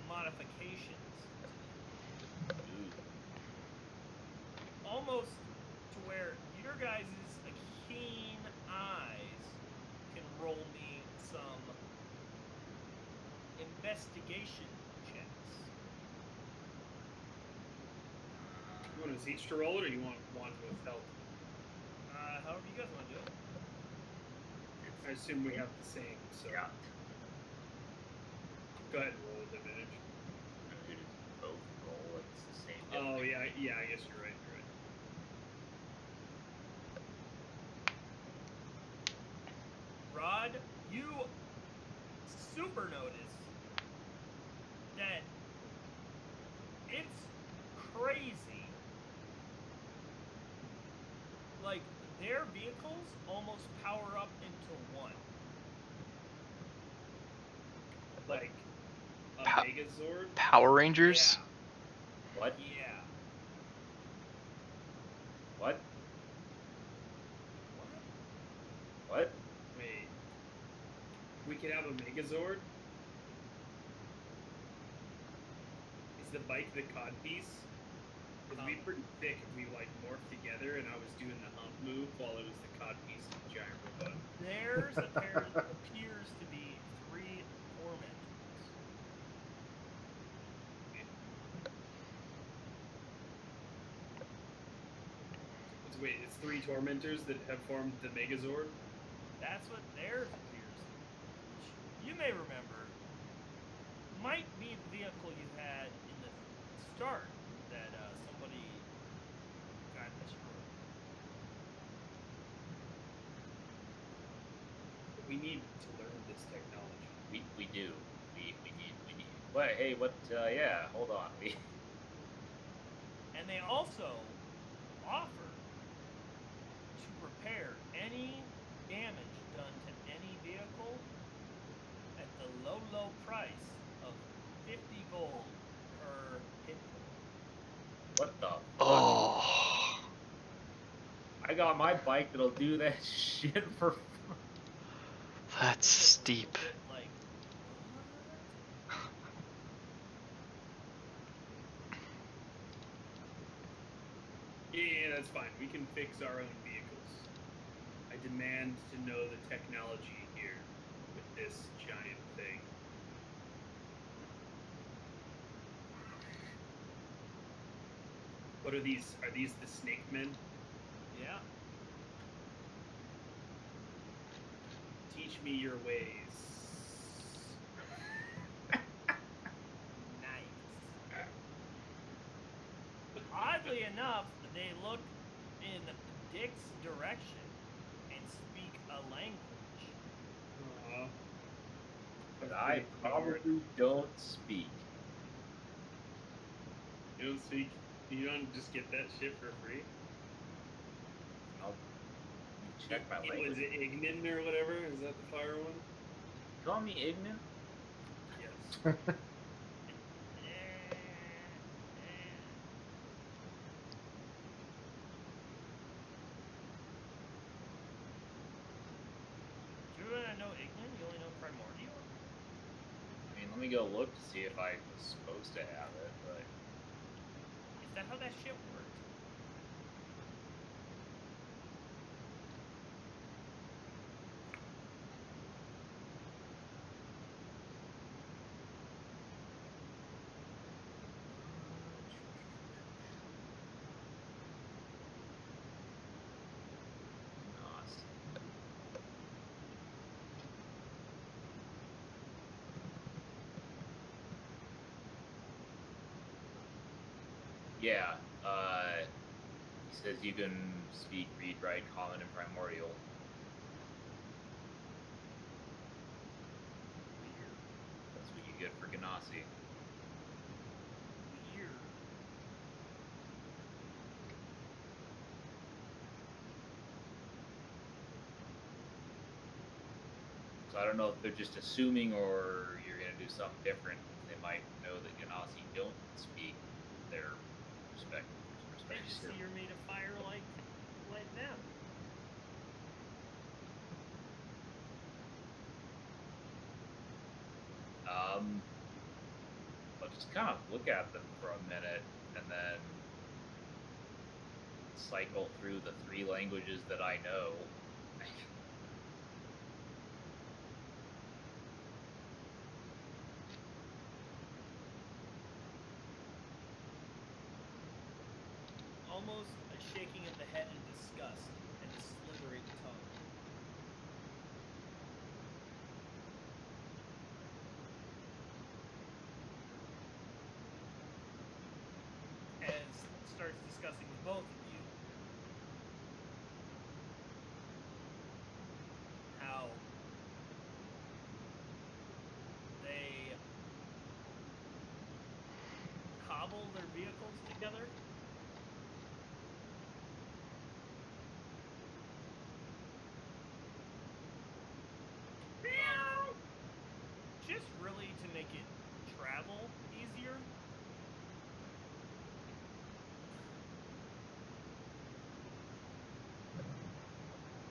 modifications to them. Ooh. Almost to where your guys' keen eyes can roll me some investigation checks. You want us each to roll it, or you want one with help? However you guys want to do it. I assume we have the same, so Yeah. go ahead and roll with advantage. It is both roll. It's the same. Oh difference. yeah, I guess you're right. Rod, you super notice that it's crazy. Like, their vehicles almost power up into one. Like a Pa- Megazord. Power Rangers? What? Yeah. What? What? What? Wait, we could have a Megazord. Is the bike the codpiece? It'd be pretty thick if we like morphed together and I was doing the hump move while it was the codpiece of the giant robot. Theirs appears to be 3 tormentors. Wait, it's 3 tormentors that have formed the Megazord? That's what theirs appears to be. Which you may remember might be the vehicle you had in the start that somebody got destroyed. We need to learn this technology. We do. We need. What? Hey, what? Yeah. Hold on. And they also offer to repair any damage done to any vehicle at the low price of 50 gold per hit point. What the? Fuck? Oh. I got my bike that'll do that shit for. That's It's a steep. little bit like, what? Yeah, that's fine. We can fix our own vehicles. I demand to know the technology here with this giant thing. What are these? Are these the snake men? Yeah. Teach me your ways. Nice. Oddly enough, they look in Dick's direction and speak a language. But I probably don't speak. You don't speak. You don't just get that shit for free. I'll check my Was language. it Ignan or whatever? Is that the fire one? Call me Ignan. Yes. go look to see if I was supposed to have it, but Is that how that shit works? yeah, he says you can speak, read, write, common, and primordial. Weird. That's what you get for Ganassi. Weird. So I don't know if they're just assuming or you're going to do something different. They might know that Ganassi don't speak their They just see you're made of fire like them. I'll just kind of look at them for a minute and then cycle through the 3 languages that I know. Almost a shaking of the head in disgust and a slithering tongue. As starts discussing with both of you how they cobble their vehicles together. Just really to make it travel easier.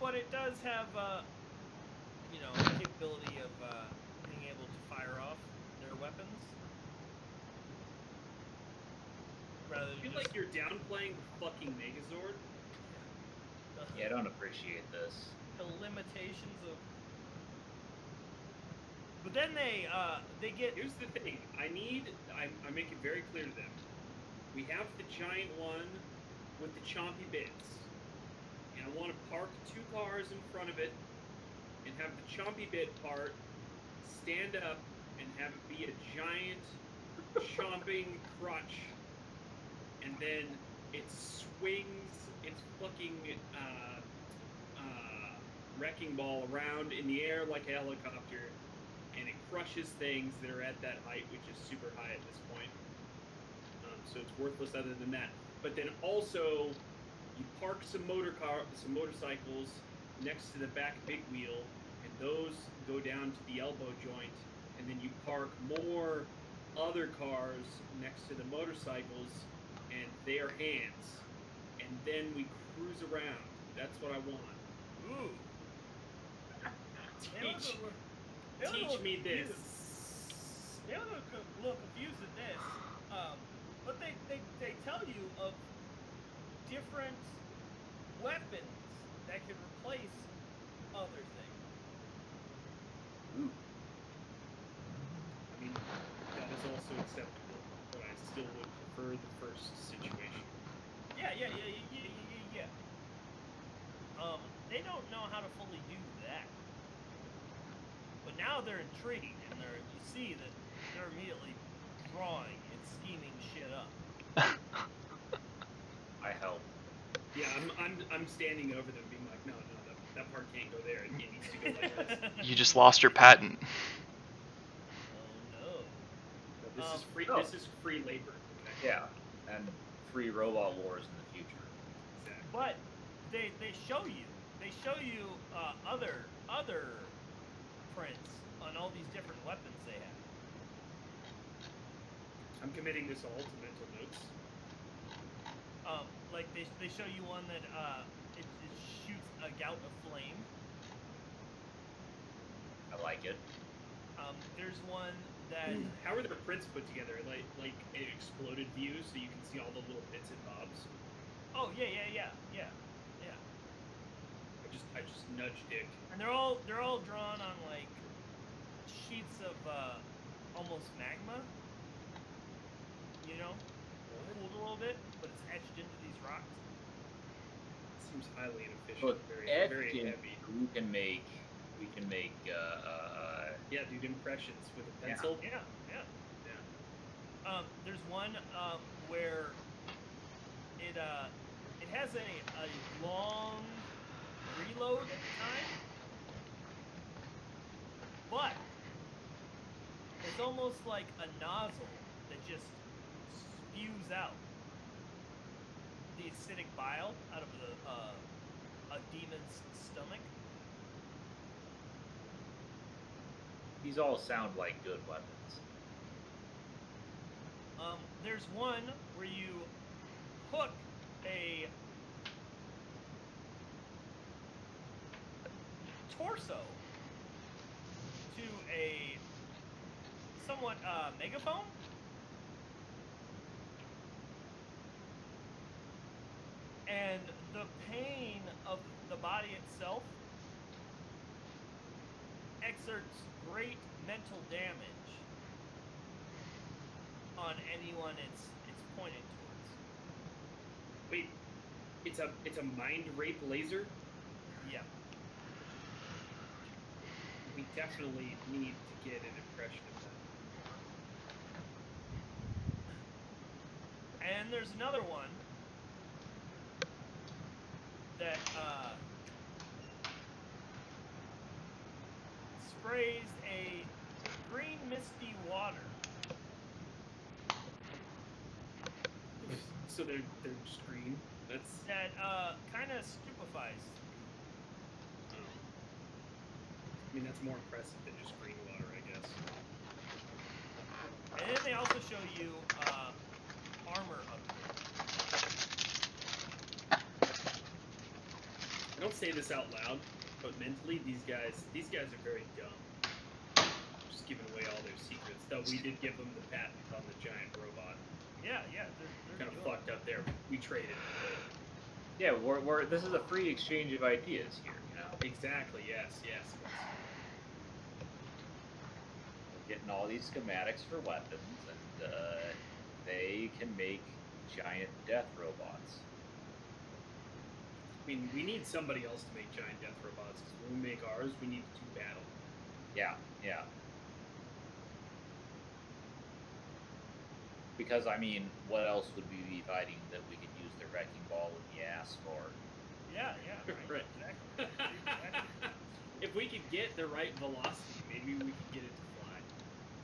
But it does have, you know, the capability of being able to fire off their weapons. Rather I than feel just like you're downplaying the fucking Megazord. Yeah, I don't appreciate this. the limitations of. But then they get. Here's the thing. I make it very clear to them. We have the giant one with the chompy bits. And I want to park 2 cars in front of it and have the chompy bit part stand up and have it be a giant chomping crutch. And then it swings its fucking wrecking ball around in the air like a helicopter, and it crushes things that are at that height, which is super high at this point. So it's worthless other than that. But then also, you park some motorcycles next to the back big wheel, and those go down to the elbow joint, and then you park more other cars next to the motorcycles, and they are hands. And then we cruise around. That's what I want. Ooh. Teach me this. They look a little confused at this. But they tell you of different weapons that can replace other things. Ooh. I mean, that is also acceptable, but I still would prefer the first situation. Yeah. They don't know how to fully do that. But now they're intrigued, and you see that they're immediately drawing and scheming shit up. I help. Yeah, I'm standing over them, being like, no, that part can't go there. It needs to go like this. You just lost your patent. Oh no. This is free. no. This is free labor. Okay? Yeah, and free robot wars in the future. Exactly. But they show you other prints on all these different weapons they have. I'm committing this all to mental notes. Like they show you one that it shoots a gout of flame. I like it. There's one that How are their prints put together? Like an exploded view, so you can see all the little bits and bobs. oh yeah. I just nudged Dick. And they're all drawn on like sheets of almost magma. You know, cooled a little bit, but it's etched into these rocks. Seems highly inefficient. But Very etching, heavy. we can make Yeah, dude, impressions with a pencil. Yeah. There's one where it has a long reload time, but it's almost like a nozzle that just spews out the acidic bile out of a demon's stomach. these all sound like good weapons. There's one where you hook a torso to a somewhat megaphone. And the pain of the body itself exerts great mental damage on anyone it's pointed towards. Wait, it's a mind rape laser? Yeah. We definitely need to get an impression of that. And there's another one that sprays a green misty water. So they're just green. That kind of stupefies. I mean, that's more impressive than just green water, I guess. And then they also show you armor upgrade. I don't say this out loud, but mentally, these guys are very dumb. Just giving away all their secrets. Though we did give them the patent on the giant robot. Yeah, they're Kind of fucked up there. We traded. Yeah, this is a free exchange of ideas here, you know. Exactly. Yes. We're getting all these schematics for weapons, and they can make giant death robots. I mean, we need somebody else to make giant death robots, because when we make ours, we need to battle. Yeah. Because, I mean, what else would we be fighting that we could use the wrecking ball in the ass for? Yeah, Right. Exactly. If we could get the right velocity, maybe we could get it to fly.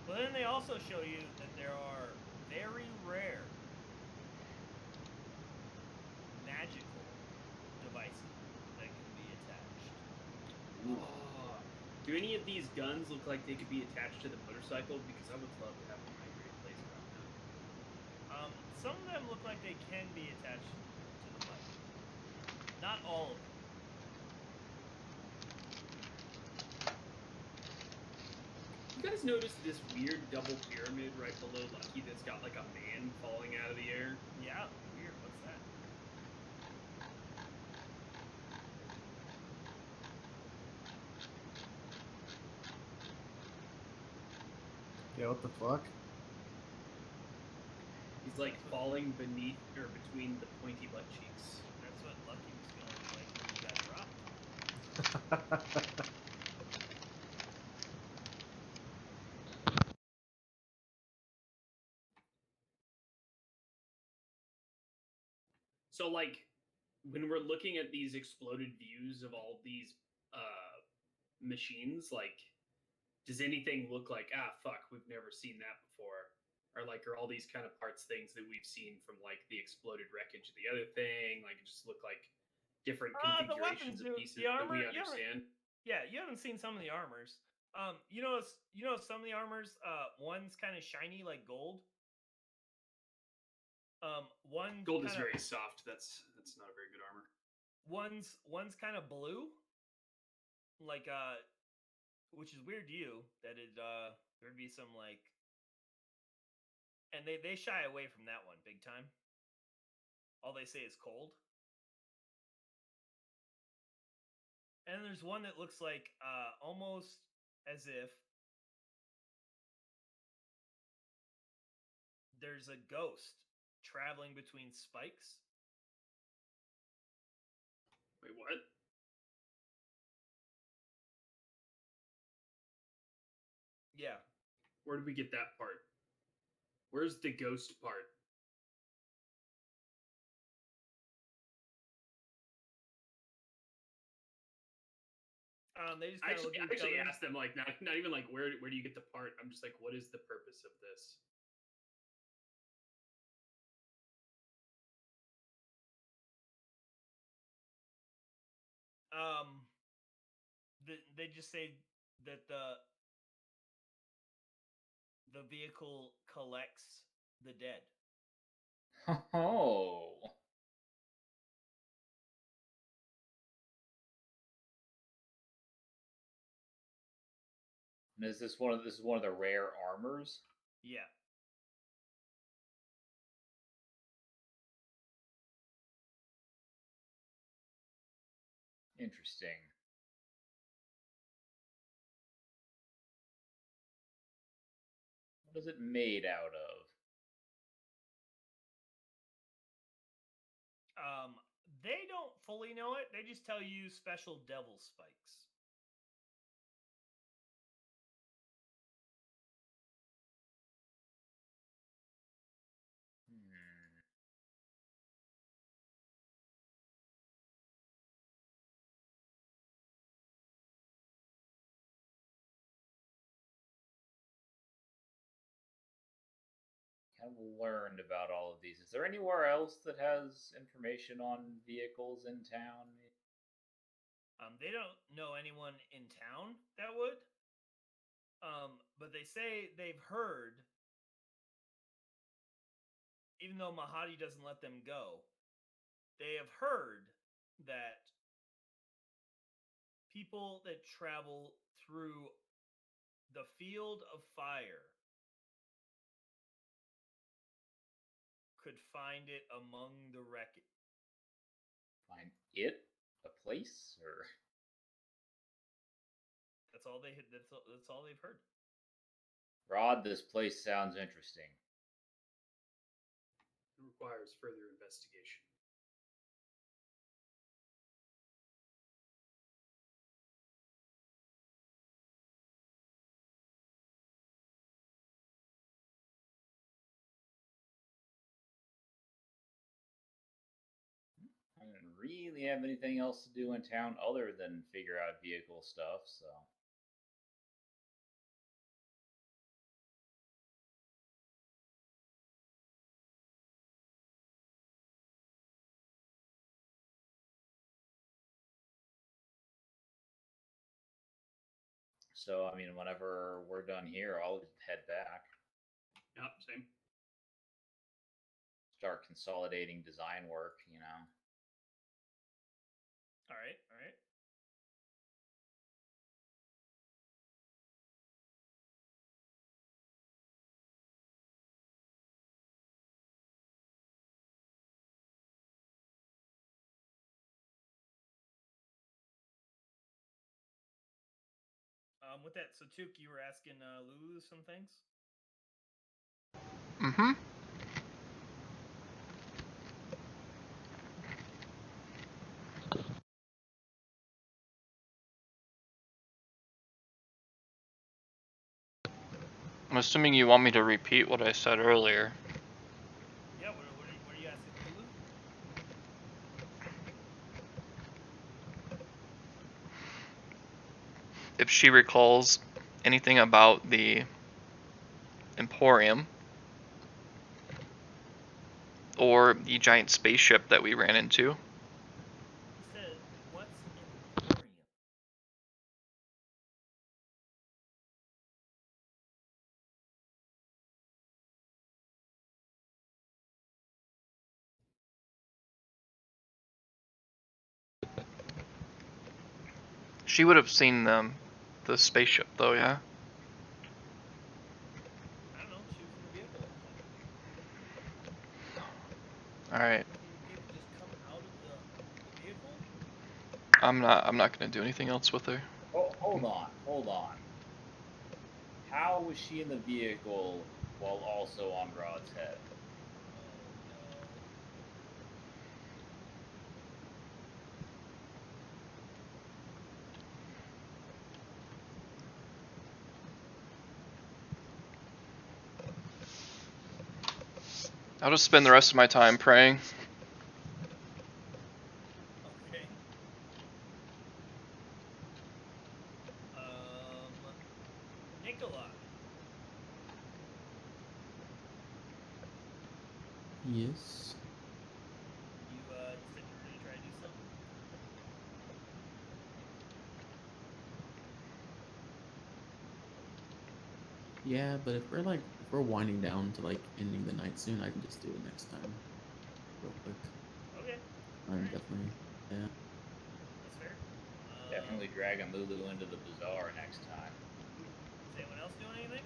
But then they also show you that there are very rare magical devices that can be attached. Oh, do any of these guns look like they could be attached to the motorcycle? Because I would love to have a migraine laser on that. Some of them look like they can be attached to the bike. Not all of them. You guys notice this weird double pyramid right below Lucky that's got like a man falling out of the air? Yeah, weird. What's that? Yeah, what the fuck? He's like falling beneath or between the pointy butt cheeks. That's what Lucky was feeling like when he got dropped. So like when we're looking at these exploded views of all these machines, like does anything look like fuck, we've never seen that before? Or like are all these kind of parts things that we've seen from like the exploded wreckage of the other thing? Like it just look like different configurations of pieces the armor, that we understand. Yeah, you haven't seen some of the armors. You know some of the armors. One's kind of shiny like gold. One Gold is very soft. That's not a very good armor. One's kind of blue, like which is weird to you that it there'd be some like And they shy away from that one big time. All they say is cold. And there's one that looks like almost as if there's a ghost traveling between spikes. Wait, what? Yeah. Where did we get that part? Where's the ghost part? They just I kind of look at each actually other. asked them like not even like where do you get the part? I'm just like, what is the purpose of this? They just say that the vehicle collects the dead. Oh. And is this one of the rare armors? Yeah. Interesting. What is it made out of? They don't fully know it. They just tell you special devil spikes. Kind of learned about all of these. Is there anywhere else that has information on vehicles in town? They don't know anyone in town that would. But they say they've heard, even though Mahadi doesn't let them go, they have heard that people that travel through the field of fire could find it among the wreckage. Find it? A place? Or That's all that's all they've heard. Rod, this place sounds interesting. It requires further investigation. I didn't really have anything else to do in town other than figure out vehicle stuff, so. So, I mean, whenever we're done here, I'll head back. Yep, same. Start consolidating design work, you know. All right, all right. With that, so Took, you were asking Lulu some things? Mm-hmm. I'm assuming you want me to repeat what I said earlier. Yeah, what are you asking Lulu? If she recalls anything about the Emporium or the giant spaceship that we ran into. He said, what's an Emporium? She would have seen the spaceship though, yeah? I don't know. She was in the vehicle all the time. All right. Can David just come out of the vehicle? I'm not gonna do anything else with her. Oh, hold on. How was she in the vehicle while also on Rod's head? Oh no. I'll just spend the rest of my time praying. Okay. Nikolai. Yes. You said you were gonna try to do something? Yeah, but if we're winding down to like ending the night soon, I can just do it next time, real quick. Okay. I'm Alright. definitely yeah. That's fair. Definitely dragging Lulu into the bazaar next time. Is anyone else doing anything?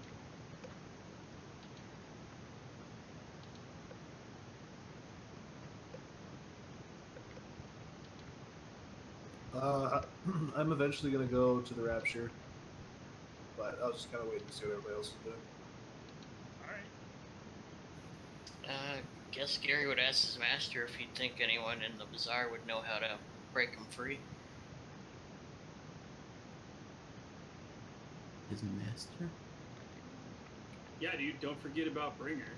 I'm eventually gonna go to the Rapture, but I was just kind of waiting to see what everybody else is doing. Alright. Guess Gary would ask his master if he'd think anyone in the bazaar would know how to break him free. His master? Yeah, dude, don't forget about Bringer.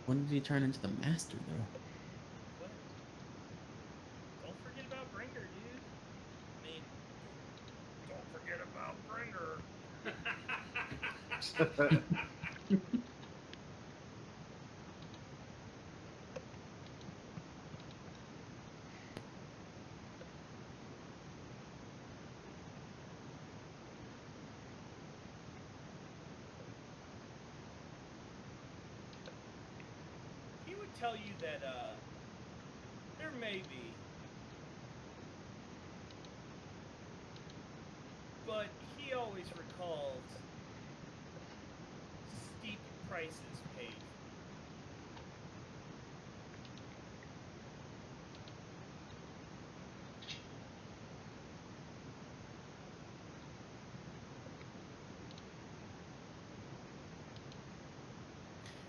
When did he turn into the master though? What? Don't forget about Bringer, dude. I mean, don't forget about Bringer. He would tell you that there may be, but he always recalls steep prices paid.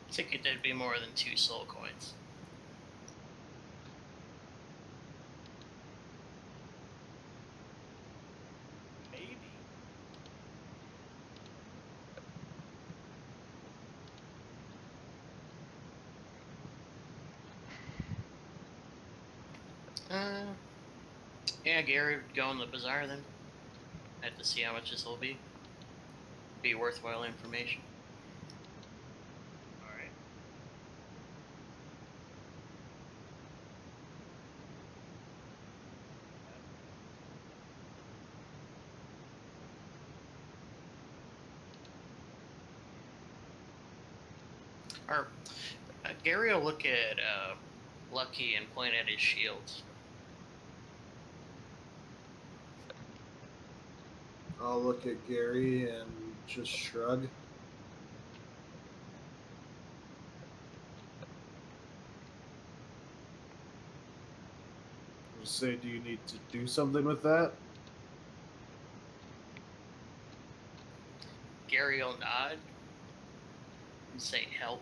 I think it'd be more than 2 soul coins. Maybe. Yeah, Gary would go in the bazaar then. I have to see how much this will be. Be worthwhile information. Alright. Or Gary will look at Lucky and point at his shields. I'll look at Gary and just shrug. I'll just say, do you need to do something with that? Gary will nod and say help.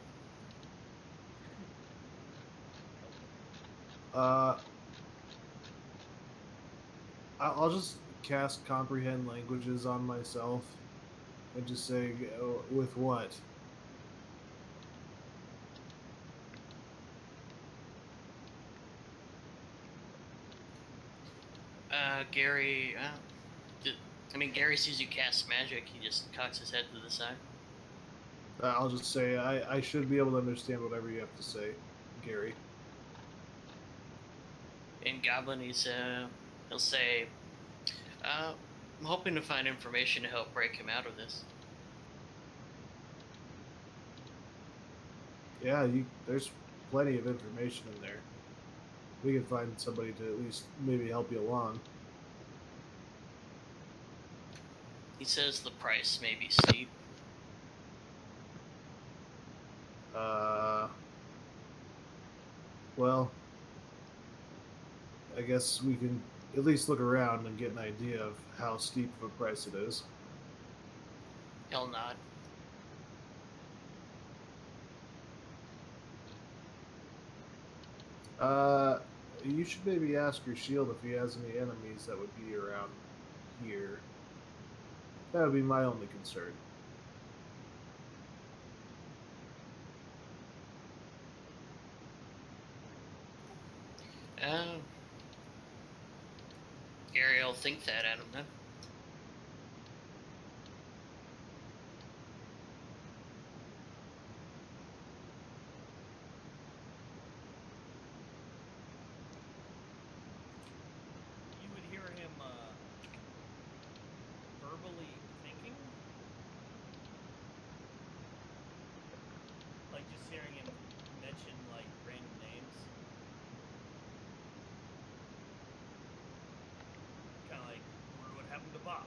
I'll just cast comprehend languages on myself and just say, with what? Gary, Gary sees you cast magic. He just cocks his head to the side. I'll just say, I should be able to understand whatever you have to say, Gary. In Goblin, he'll say, I'm hoping to find information to help break him out of this. Yeah, there's plenty of information in there. We can find somebody to at least maybe help you along. He says the price may be steep. Well, I guess we can at least look around and get an idea of how steep of a price it is. He'll nod. You should maybe ask your shield if he has any enemies that would be around here. That would be my only concern. Gary will think that at him then. You would hear him verbally thinking, like just hearing him mention like random names, kind of like what happened to Bob.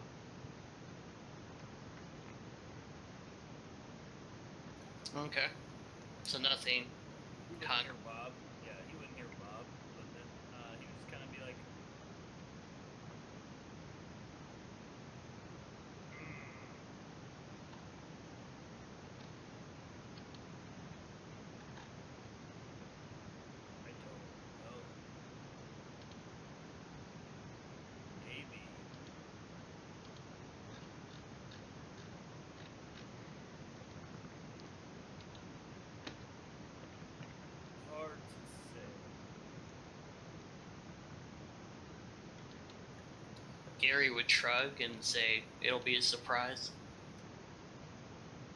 Okay. So nothing. He wouldn't hear Bob. Yeah, he wouldn't hear Bob, but then he would just kind of be like, I don't know. Maybe. Hard to say. Gary would shrug and say, "It'll be a surprise."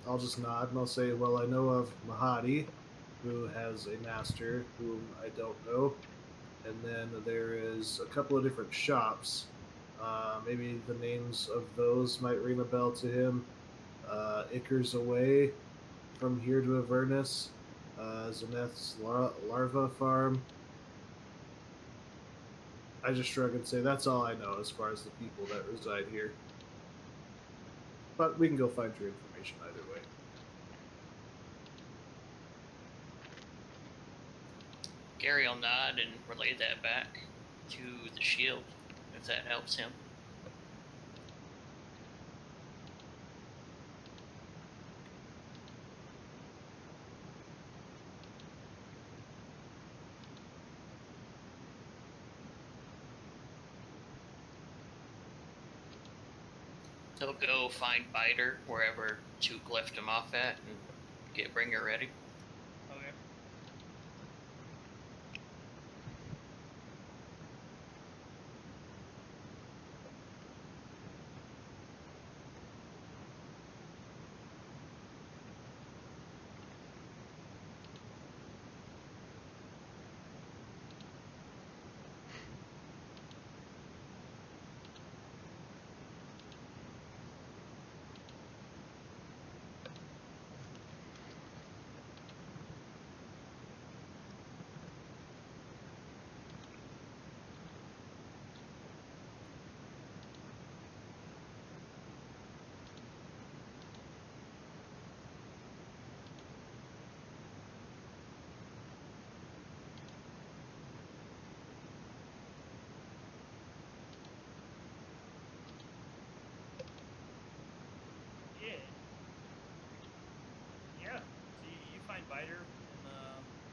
I'll just nod and I'll say, well, I know of Mahadi, who has a master whom I don't know. And then there is a couple of different shops. Maybe the names of those might ring a bell to him. Acres away from here to Avernus. Zaneth's larva farm. I just shrug and say, that's all I know as far as the people that reside here. But we can go find your information either way. Gary will nod and relay that back to the shield, if that helps him. He'll go find Biter wherever Took left him off at and get Bringer ready. Okay. Yeah. So you find Biter and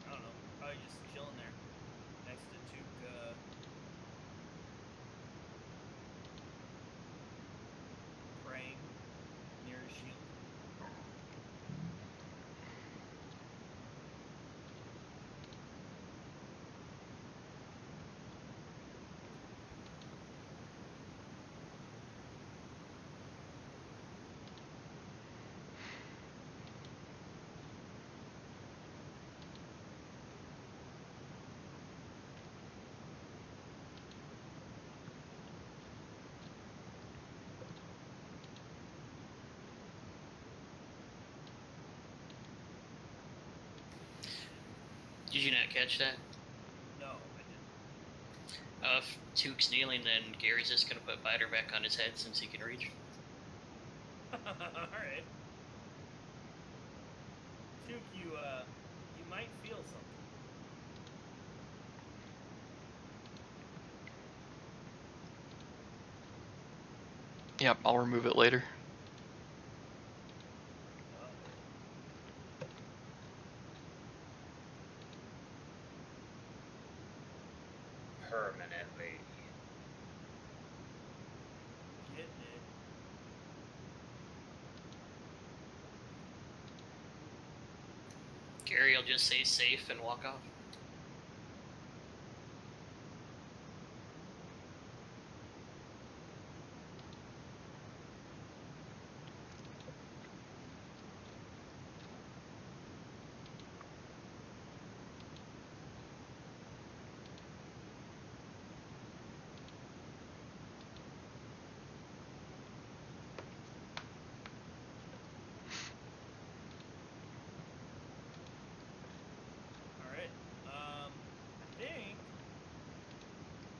I don't know, probably just chilling there next to Took, praying near his shield. Did you not catch that? No, I didn't. If Took's kneeling, then Gary's just gonna put Biter back on his head since he can reach. Alright. Took, you might feel something. Yep, I'll remove it later. Permanently. Getting it. Gary will just say safe and walk off. All right. I think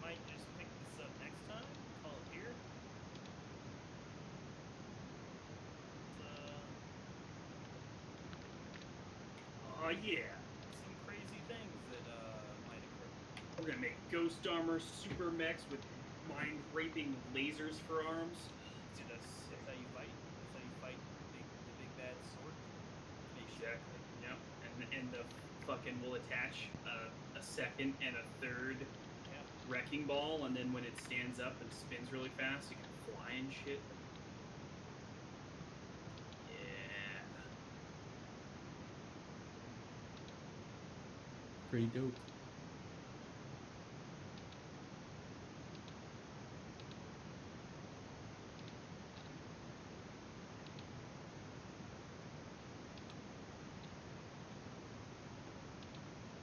might just pick this up next time. Call it here. Oh yeah. Some crazy things that might occur. We're gonna make ghost armor super mechs with mind raping lasers for arms. See, that's how you fight. That's how you fight the big bad sword. Exactly. Yep. And the fucking will attach a second and a third Yeah. wrecking ball, and then when it stands up and spins really fast, it can fly and shit. Yeah. Pretty dope.